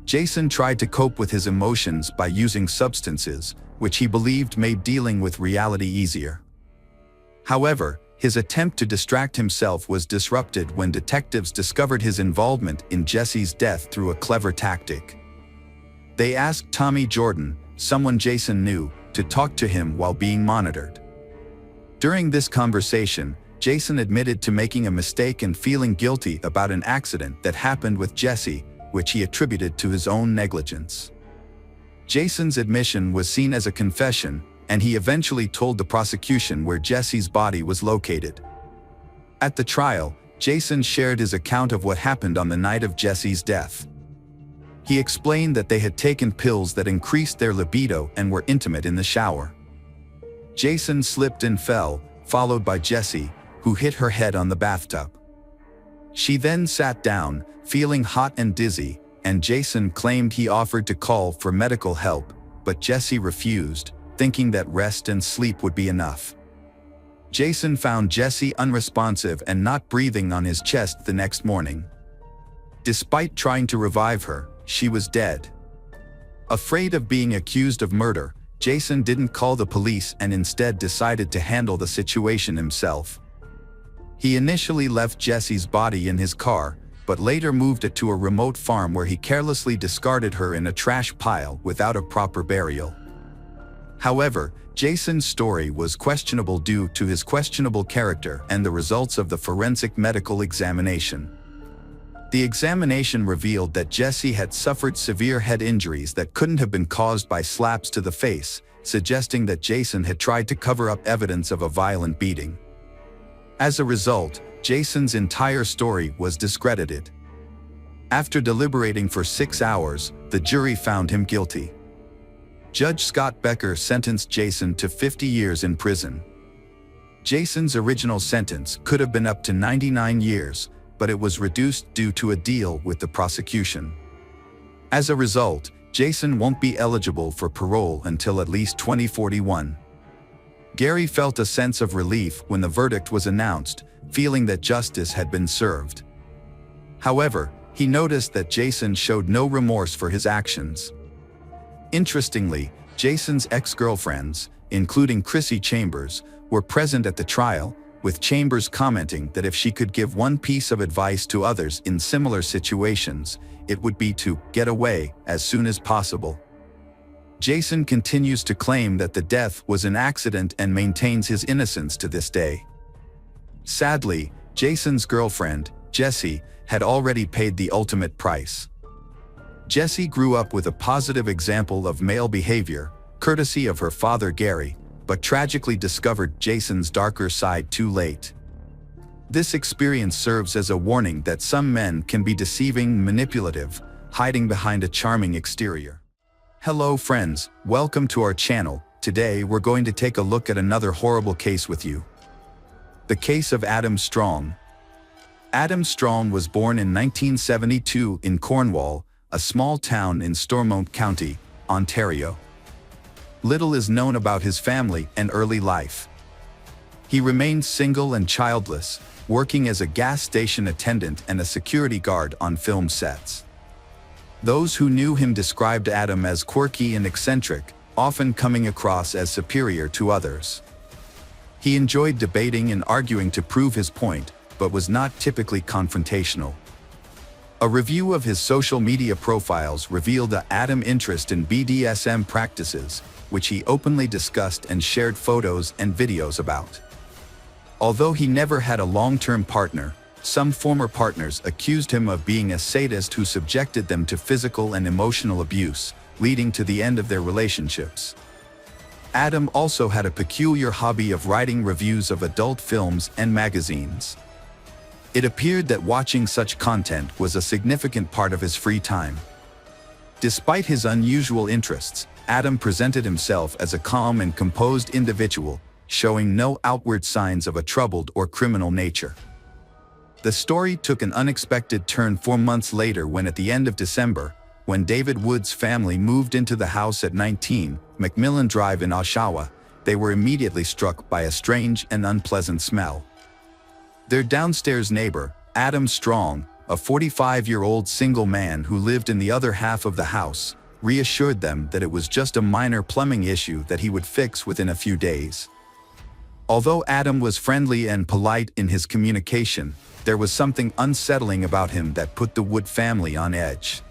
Jason tried to cope with his emotions by using substances, which he believed made dealing with reality easier. However, his attempt to distract himself was disrupted when detectives discovered his involvement in Jesse's death through a clever tactic. They asked Tommy Jordan, someone Jason knew, to talk to him while being monitored. During this conversation, Jason admitted to making a mistake and feeling guilty about an accident that happened with Jesse, which he attributed to his own negligence. Jason's admission was seen as a confession, and he eventually told the prosecution where Jesse's body was located. At the trial, Jason shared his account of what happened on the night of Jesse's death. He explained that they had taken pills that increased their libido and were intimate in the shower. Jason slipped and fell, followed by Jesse, who hit her head on the bathtub. She then sat down, feeling hot and dizzy, and Jason claimed he offered to call for medical help, but Jesse refused, thinking that rest and sleep would be enough. Jason found Jesse unresponsive and not breathing on his chest the next morning. Despite trying to revive her, she was dead. Afraid of being accused of murder, Jason didn't call the police and instead decided to handle the situation himself. He initially left Jesse's body in his car, but later moved it to a remote farm where he carelessly discarded her in a trash pile without a proper burial. However, Jason's story was questionable due to his questionable character and the results of the forensic medical examination. The examination revealed that Jesse had suffered severe head injuries that couldn't have been caused by slaps to the face, suggesting that Jason had tried to cover up evidence of a violent beating. As a result, Jason's entire story was discredited. After deliberating for 6 hours, the jury found him guilty. Judge Scott Becker sentenced Jason to 50 years in prison. Jason's original sentence could have been up to 99 years, but it was reduced due to a deal with the prosecution. As a result, Jason won't be eligible for parole until at least 2041. Gary felt a sense of relief when the verdict was announced, feeling that justice had been served. However, he noticed that Jason showed no remorse for his actions. Interestingly, Jason's ex-girlfriends, including Chrissy Chambers, were present at the trial, with Chambers commenting that if she could give one piece of advice to others in similar situations, it would be to get away as soon as possible. Jason continues to claim that the death was an accident and maintains his innocence to this day. Sadly, Jason's girlfriend, Jessie, had already paid the ultimate price. Jessie grew up with a positive example of male behavior, courtesy of her father Gary, but tragically discovered Jason's darker side too late. This experience serves as a warning that some men can be deceiving, manipulative, hiding behind a charming exterior. Hello friends, welcome to our channel. Today we're going to take a look at another horrible case with you. The case of Adam Strong. Adam Strong was born in 1972 in Cornwall, a small town in Stormont County, Ontario. Little is known about his family and early life. He remained single and childless, working as a gas station attendant and a security guard on film sets. Those who knew him described Adam as quirky and eccentric, often coming across as superior to others. He enjoyed debating and arguing to prove his point, but was not typically confrontational. A review of his social media profiles revealed Adam's interest in BDSM practices, which he openly discussed and shared photos and videos about. Although he never had a long-term partner, some former partners accused him of being a sadist who subjected them to physical and emotional abuse, leading to the end of their relationships. Adam also had a peculiar hobby of writing reviews of adult films and magazines. It appeared that watching such content was a significant part of his free time. Despite his unusual interests, Adam presented himself as a calm and composed individual, showing no outward signs of a troubled or criminal nature. The story took an unexpected turn 4 months later when at the end of December, when David Wood's family moved into the house at 19 McMillan Drive in Oshawa, they were immediately struck by a strange and unpleasant smell. Their downstairs neighbor, Adam Strong, a 45-year-old single man who lived in the other half of the house, reassured them that it was just a minor plumbing issue that he would fix within a few days. Although Adam was friendly and polite in his communication, there was something unsettling about him that put the Wood family on edge.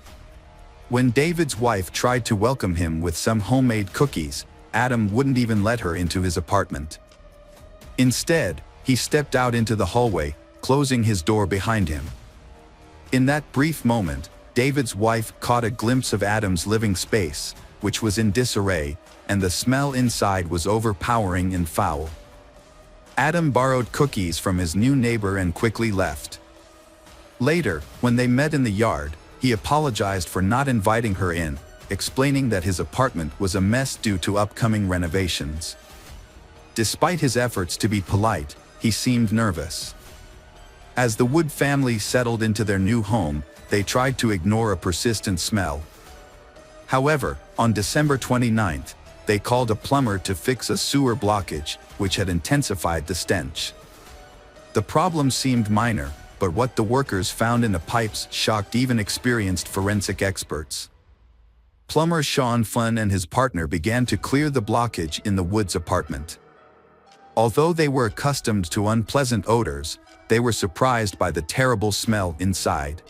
When David's wife tried to welcome him with some homemade cookies, Adam wouldn't even let her into his apartment. Instead, he stepped out into the hallway, closing his door behind him. In that brief moment, David's wife caught a glimpse of Adam's living space, which was in disarray, and the smell inside was overpowering and foul. Adam borrowed cookies from his new neighbor and quickly left. Later, when they met in the yard, he apologized for not inviting her in, explaining that his apartment was a mess due to upcoming renovations. Despite his efforts to be polite, he seemed nervous. As the Wood family settled into their new home, they tried to ignore a persistent smell. However, on December 29th, they called a plumber to fix a sewer blockage, which had intensified the stench. The problem seemed minor, but what the workers found in the pipes shocked even experienced forensic experts. Plumber Sean Flynn and his partner began to clear the blockage in the Woods' apartment. Although they were accustomed to unpleasant odors, they were surprised by the terrible smell inside.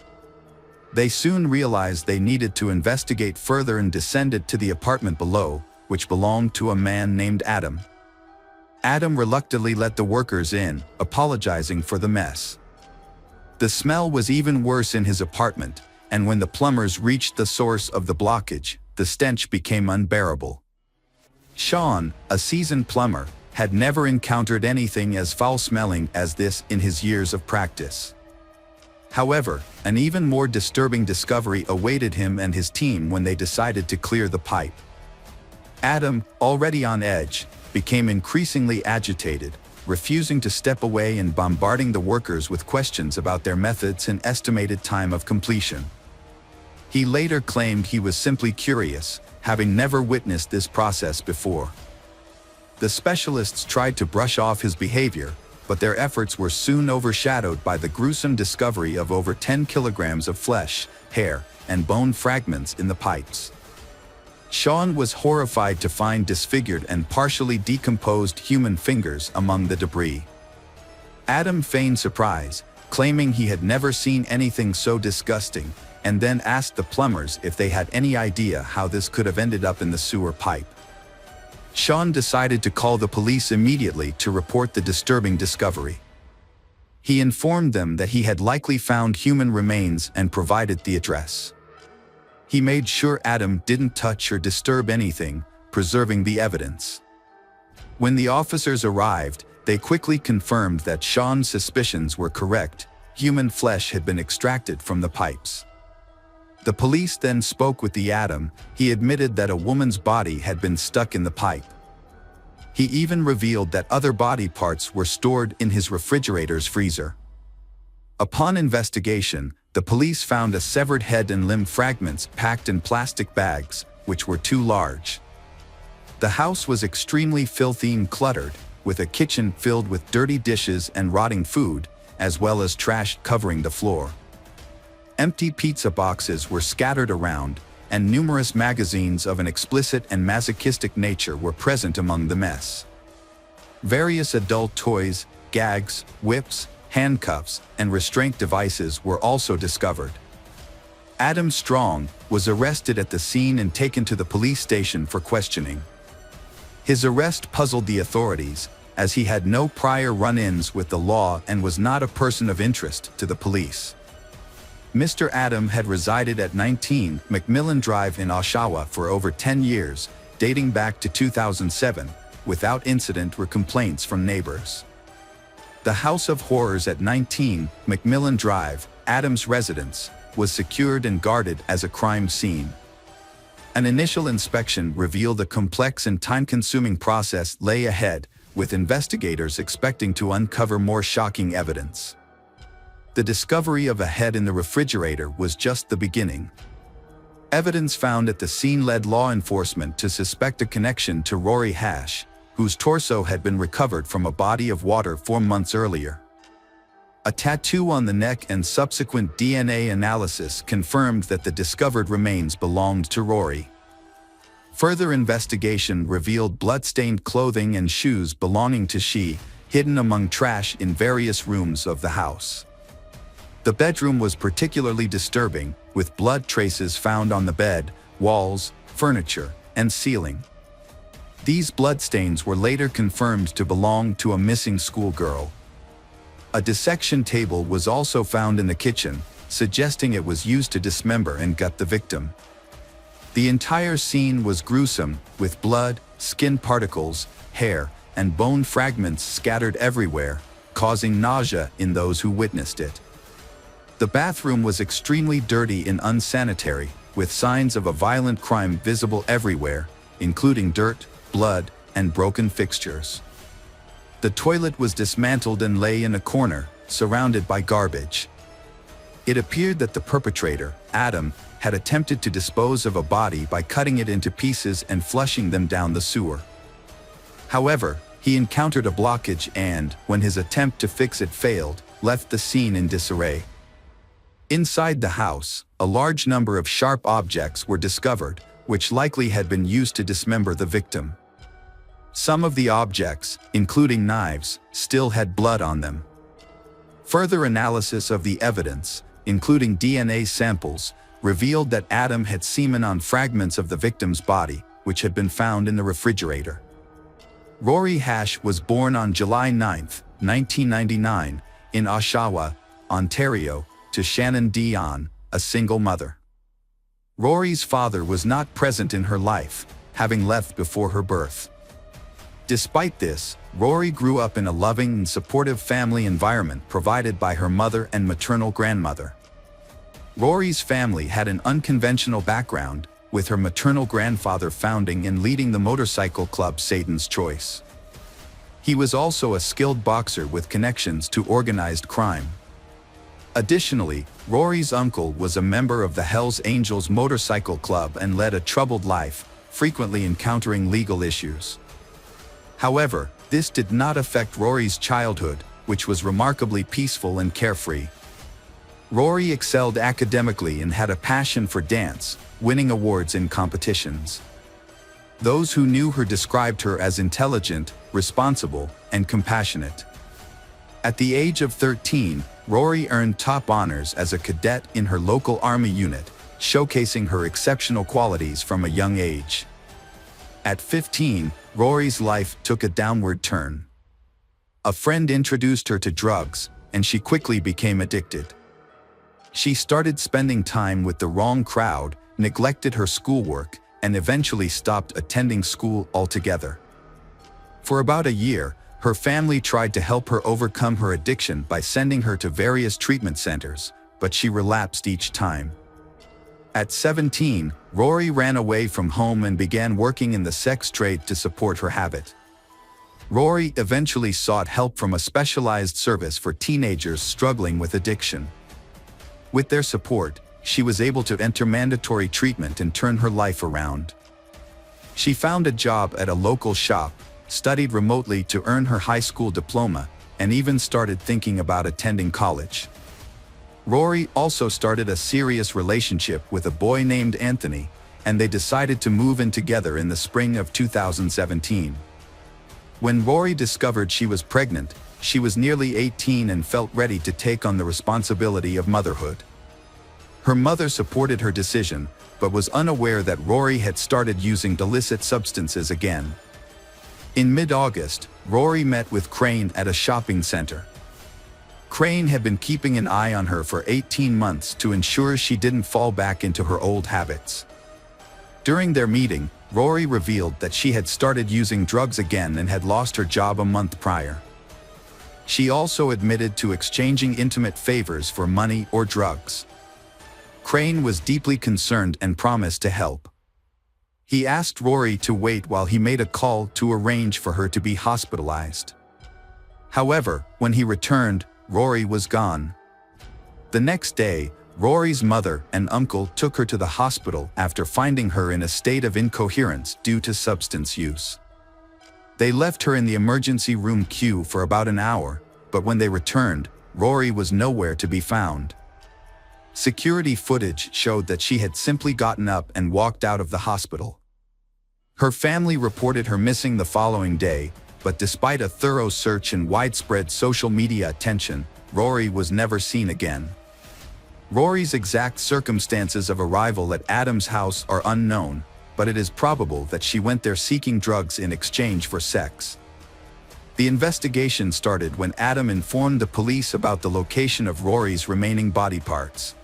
They soon realized they needed to investigate further and descended to the apartment below, which belonged to a man named Adam. Adam reluctantly let the workers in, apologizing for the mess. The smell was even worse in his apartment, and when the plumbers reached the source of the blockage, the stench became unbearable. Sean, a seasoned plumber, had never encountered anything as foul-smelling as this in his years of practice. However, an even more disturbing discovery awaited him and his team when they decided to clear the pipe. Adam, already on edge, became increasingly agitated, refusing to step away and bombarding the workers with questions about their methods and estimated time of completion. He later claimed he was simply curious, having never witnessed this process before. The specialists tried to brush off his behavior, but their efforts were soon overshadowed by the gruesome discovery of over 10 kilograms of flesh, hair, and bone fragments in the pipes. Sean was horrified to find disfigured and partially decomposed human fingers among the debris. Adam feigned surprise, claiming he had never seen anything so disgusting, and then asked the plumbers if they had any idea how this could have ended up in the sewer pipe. Sean decided to call the police immediately to report the disturbing discovery. He informed them that he had likely found human remains and provided the address. He made sure Adam didn't touch or disturb anything, preserving the evidence. When the officers arrived, they quickly confirmed that Sean's suspicions were correct. Human flesh had been extracted from the pipes. The police then spoke with the Adam. He admitted that a woman's body had been stuck in the pipe. He even revealed that other body parts were stored in his refrigerator's freezer. Upon investigation, the police found a severed head and limb fragments packed in plastic bags, which were too large. The house was extremely filthy and cluttered, with a kitchen filled with dirty dishes and rotting food, as well as trash covering the floor. Empty pizza boxes were scattered around, and numerous magazines of an explicit and masochistic nature were present among the mess. Various adult toys, gags, whips, handcuffs, and restraint devices were also discovered. Adam Strong was arrested at the scene and taken to the police station for questioning. His arrest puzzled the authorities, as he had no prior run-ins with the law and was not a person of interest to the police. Mr. Adam had resided at 19 McMillan Drive in Oshawa for over 10 years, dating back to 2007, without incident or complaints from neighbors. The House of Horrors at 19 McMillan Drive, Adam's residence, was secured and guarded as a crime scene. An initial inspection revealed a complex and time-consuming process lay ahead, with investigators expecting to uncover more shocking evidence. The discovery of a head in the refrigerator was just the beginning. Evidence found at the scene led law enforcement to suspect a connection to Rory Hash, whose torso had been recovered from a body of water 4 months earlier. A tattoo on the neck and subsequent DNA analysis confirmed that the discovered remains belonged to Rory. Further investigation revealed blood-stained clothing and shoes belonging to she, hidden among trash in various rooms of the house. The bedroom was particularly disturbing, with blood traces found on the bed, walls, furniture, and ceiling. These bloodstains were later confirmed to belong to a missing schoolgirl. A dissection table was also found in the kitchen, suggesting it was used to dismember and gut the victim. The entire scene was gruesome, with blood, skin particles, hair, and bone fragments scattered everywhere, causing nausea in those who witnessed it. The bathroom was extremely dirty and unsanitary, with signs of a violent crime visible everywhere, including dirt, blood, and broken fixtures. The toilet was dismantled and lay in a corner, surrounded by garbage. It appeared that the perpetrator, Adam, had attempted to dispose of a body by cutting it into pieces and flushing them down the sewer. However, he encountered a blockage and, when his attempt to fix it failed, left the scene in disarray. Inside the house, a large number of sharp objects were discovered, which likely had been used to dismember the victim. Some of the objects, including knives, still had blood on them. Further analysis of the evidence, including DNA samples, revealed that Adam had semen on fragments of the victim's body, which had been found in the refrigerator. Rory Hash was born on July 9, 1999, in Oshawa, Ontario, to Shannon Dion, a single mother. Rory's father was not present in her life, having left before her birth. Despite this, Rory grew up in a loving and supportive family environment provided by her mother and maternal grandmother. Rory's family had an unconventional background, with her maternal grandfather founding and leading the motorcycle club Satan's Choice. He was also a skilled boxer with connections to organized crime. Additionally, Rory's uncle was a member of the Hells Angels motorcycle club and led a troubled life, frequently encountering legal issues. However, this did not affect Rory's childhood, which was remarkably peaceful and carefree. Rory excelled academically and had a passion for dance, winning awards in competitions. Those who knew her described her as intelligent, responsible, and compassionate. At the age of 13, Rory earned top honors as a cadet in her local army unit, showcasing her exceptional qualities from a young age. At 15, Rory's life took a downward turn. A friend introduced her to drugs, and she quickly became addicted. She started spending time with the wrong crowd, neglected her schoolwork, and eventually stopped attending school altogether. For about a year, her family tried to help her overcome her addiction by sending her to various treatment centers, but she relapsed each time. At 17, Rory ran away from home and began working in the sex trade to support her habit. Rory eventually sought help from a specialized service for teenagers struggling with addiction. With their support, she was able to enter mandatory treatment and turn her life around. She found a job at a local shop, studied remotely to earn her high school diploma, and even started thinking about attending college. Rory also started a serious relationship with a boy named Anthony, and they decided to move in together in the spring of 2017. When Rory discovered she was pregnant, she was nearly 18 and felt ready to take on the responsibility of motherhood. Her mother supported her decision, but was unaware that Rory had started using illicit substances again. In mid-August, Rory met with Crane at a shopping center. Crane had been keeping an eye on her for 18 months to ensure she didn't fall back into her old habits. During their meeting, Rory revealed that she had started using drugs again and had lost her job a month prior. She also admitted to exchanging intimate favors for money or drugs. Crane was deeply concerned and promised to help. He asked Rory to wait while he made a call to arrange for her to be hospitalized. However, when he returned, Rory was gone. The next day, Rory's mother and uncle took her to the hospital after finding her in a state of incoherence due to substance use. They left her in the emergency room queue for about an hour, but when they returned, Rory was nowhere to be found. Security footage showed that she had simply gotten up and walked out of the hospital. Her family reported her missing the following day, but despite a thorough search and widespread social media attention, Rory was never seen again. Rory's exact circumstances of arrival at Adam's house are unknown, but it is probable that she went there seeking drugs in exchange for sex. The investigation started when Adam informed the police about the location of Rory's remaining body parts.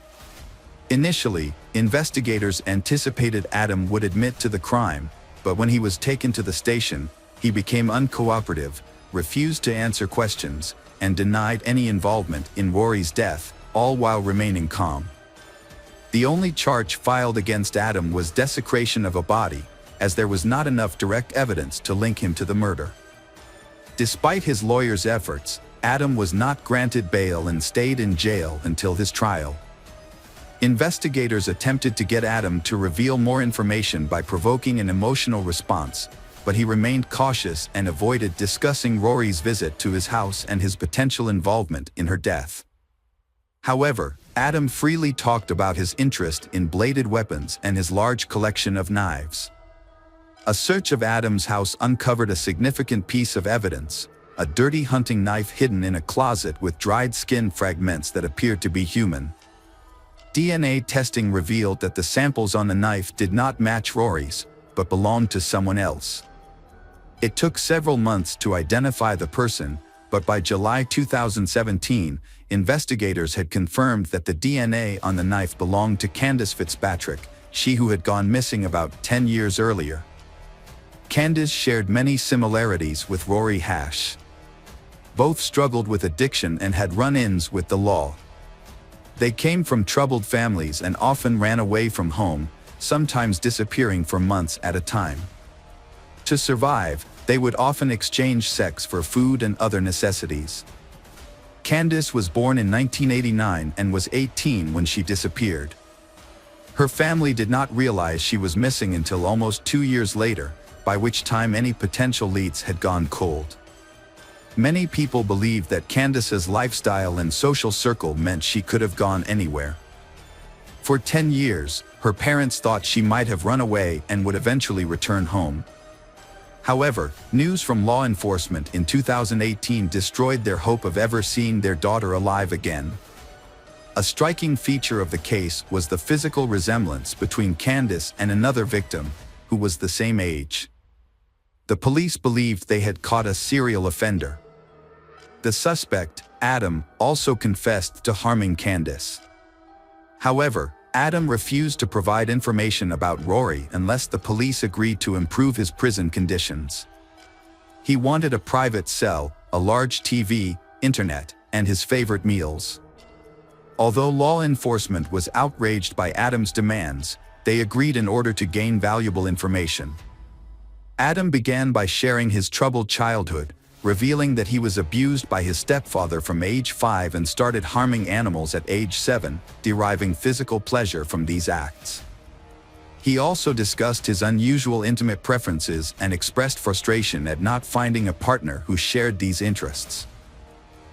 Initially, investigators anticipated Adam would admit to the crime, but when he was taken to the station, he became uncooperative, refused to answer questions, and denied any involvement in Rory's death, all while remaining calm. The only charge filed against Adam was desecration of a body, as there was not enough direct evidence to link him to the murder. Despite his lawyer's efforts, Adam was not granted bail and stayed in jail until his trial. Investigators attempted to get Adam to reveal more information by provoking an emotional response, but he remained cautious and avoided discussing Rory's visit to his house and his potential involvement in her death. However, Adam freely talked about his interest in bladed weapons and his large collection of knives. A search of Adam's house uncovered a significant piece of evidence, a dirty hunting knife hidden in a closet with dried skin fragments that appeared to be human. DNA testing revealed that the samples on the knife did not match Rory's, but belonged to someone else. It took several months to identify the person, but by July 2017, investigators had confirmed that the DNA on the knife belonged to Candace Fitzpatrick, she who had gone missing about 10 years earlier. Candace shared many similarities with Rory Hash. Both struggled with addiction and had run-ins with the law. They came from troubled families and often ran away from home, sometimes disappearing for months at a time. To survive, they would often exchange sex for food and other necessities. Candace was born in 1989 and was 18 when she disappeared. Her family did not realize she was missing until almost 2 years later, by which time any potential leads had gone cold. Many people believed that Candace's lifestyle and social circle meant she could have gone anywhere. For 10 years, her parents thought she might have run away and would eventually return home. However, news from law enforcement in 2018 destroyed their hope of ever seeing their daughter alive again. A striking feature of the case was the physical resemblance between Candace and another victim, who was the same age. The police believed they had caught a serial offender. The suspect, Adam, also confessed to harming Candace. However, Adam refused to provide information about Rory unless the police agreed to improve his prison conditions. He wanted a private cell, a large TV, internet, and his favorite meals. Although law enforcement was outraged by Adam's demands, they agreed in order to gain valuable information. Adam began by sharing his troubled childhood, revealing that he was abused by his stepfather from age 5 and started harming animals at age 7, deriving physical pleasure from these acts. He also discussed his unusual intimate preferences and expressed frustration at not finding a partner who shared these interests.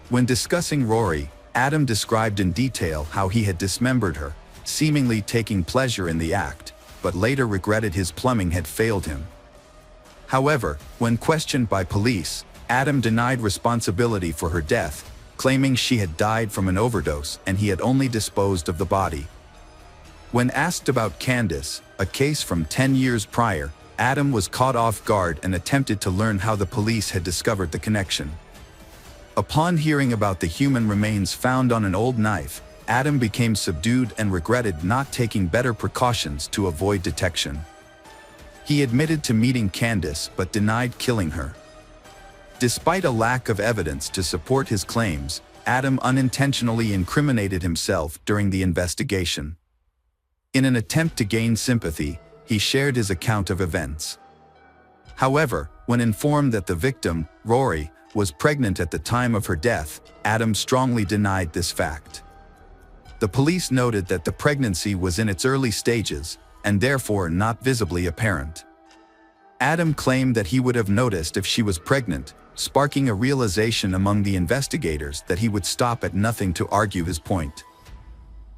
When discussing Rory, Adam described in detail how he had dismembered her, seemingly taking pleasure in the act, but later regretted his plumbing had failed him. However, when questioned by police, Adam denied responsibility for her death, claiming she had died from an overdose and he had only disposed of the body. When asked about Candace, a case from 10 years prior, Adam was caught off guard and attempted to learn how the police had discovered the connection. Upon hearing about the human remains found on an old knife, Adam became subdued and regretted not taking better precautions to avoid detection. He admitted to meeting Candace but denied killing her. Despite a lack of evidence to support his claims, Adam unintentionally incriminated himself during the investigation. In an attempt to gain sympathy, he shared his account of events. However, when informed that the victim, Rory, was pregnant at the time of her death, Adam strongly denied this fact. The police noted that the pregnancy was in its early stages, and therefore not visibly apparent. Adam claimed that he would have noticed if she was pregnant, sparking a realization among the investigators that he would stop at nothing to argue his point.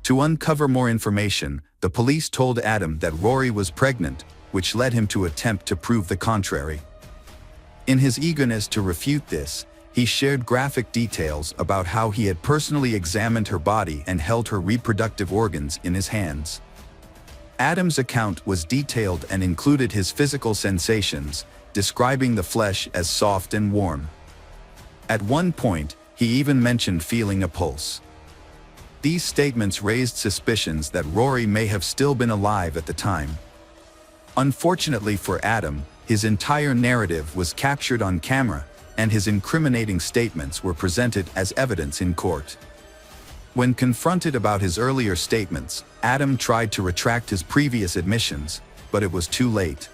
To uncover more information, the police told Adam that Rory was pregnant, which led him to attempt to prove the contrary. In his eagerness to refute this, he shared graphic details about how he had personally examined her body and held her reproductive organs in his hands. Adam's account was detailed and included his physical sensations, describing the flesh as soft and warm. At one point, he even mentioned feeling a pulse. These statements raised suspicions that Rory may have still been alive at the time. Unfortunately for Adam, his entire narrative was captured on camera, and his incriminating statements were presented as evidence in court. When confronted about his earlier statements, Adam tried to retract his previous admissions, but it was too late.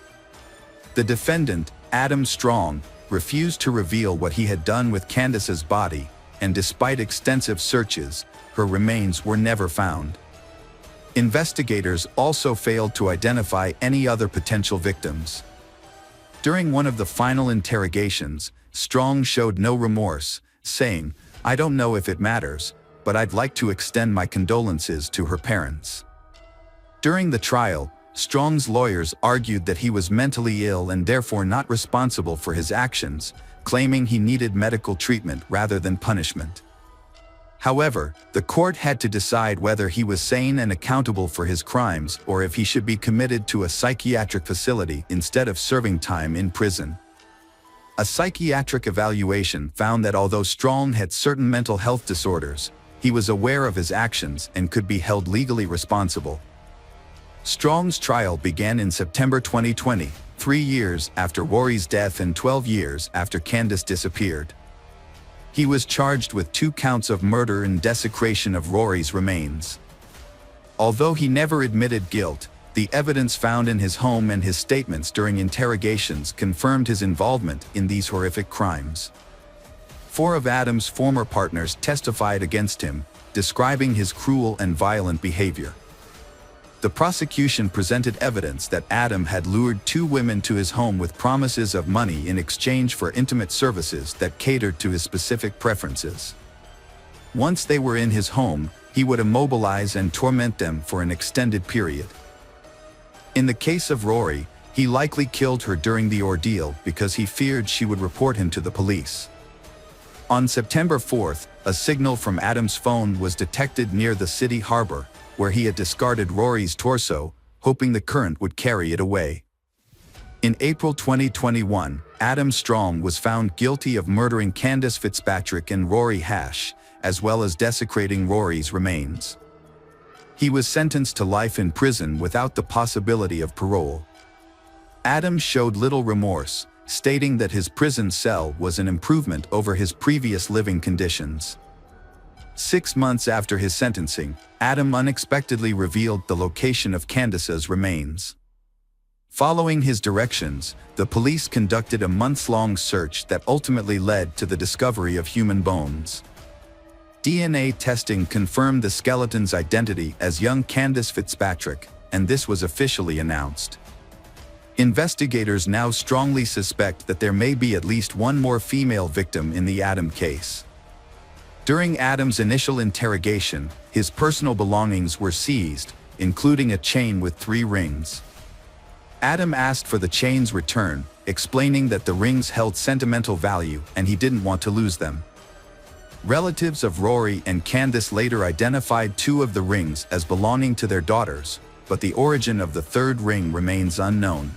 The defendant, Adam Strong, refused to reveal what he had done with Candace's body, and despite extensive searches, her remains were never found. Investigators also failed to identify any other potential victims. During one of the final interrogations, Strong showed no remorse, saying, "I don't know if it matters, but I'd like to extend my condolences to her parents." During the trial, Strong's lawyers argued that he was mentally ill and therefore not responsible for his actions, claiming he needed medical treatment rather than punishment. However, the court had to decide whether he was sane and accountable for his crimes or if he should be committed to a psychiatric facility instead of serving time in prison. A psychiatric evaluation found that although Strong had certain mental health disorders, he was aware of his actions and could be held legally responsible. Strong's trial began in September 2020, 3 years after Rory's death and 12 years after Candace disappeared. He was charged with 2 counts of murder and desecration of Rory's remains. Although he never admitted guilt, the evidence found in his home and his statements during interrogations confirmed his involvement in these horrific crimes. 4 of Adam's former partners testified against him, describing his cruel and violent behavior. The prosecution presented evidence that Adam had lured 2 women to his home with promises of money in exchange for intimate services that catered to his specific preferences. Once they were in his home, he would immobilize and torment them for an extended period. In the case of Rory, he likely killed her during the ordeal because he feared she would report him to the police. On September 4th, a signal from Adam's phone was detected near the city harbor, where he had discarded Rory's torso, hoping the current would carry it away. In April 2021, Adam Strong was found guilty of murdering Candace Fitzpatrick and Rory Hash, as well as desecrating Rory's remains. He was sentenced to life in prison without the possibility of parole. Adam showed little remorse, stating that his prison cell was an improvement over his previous living conditions. 6 months after his sentencing, Adam unexpectedly revealed the location of Candace's remains. Following his directions, the police conducted a months-long search that ultimately led to the discovery of human bones. DNA testing confirmed the skeleton's identity as young Candace Fitzpatrick, and this was officially announced. Investigators now strongly suspect that there may be at least one more female victim in the Adam case. During Adam's initial interrogation, his personal belongings were seized, including a chain with 3 rings. Adam asked for the chain's return, explaining that the rings held sentimental value and he didn't want to lose them. Relatives of Rory and Candace later identified 2 of the rings as belonging to their daughters, but the origin of the 3rd ring remains unknown.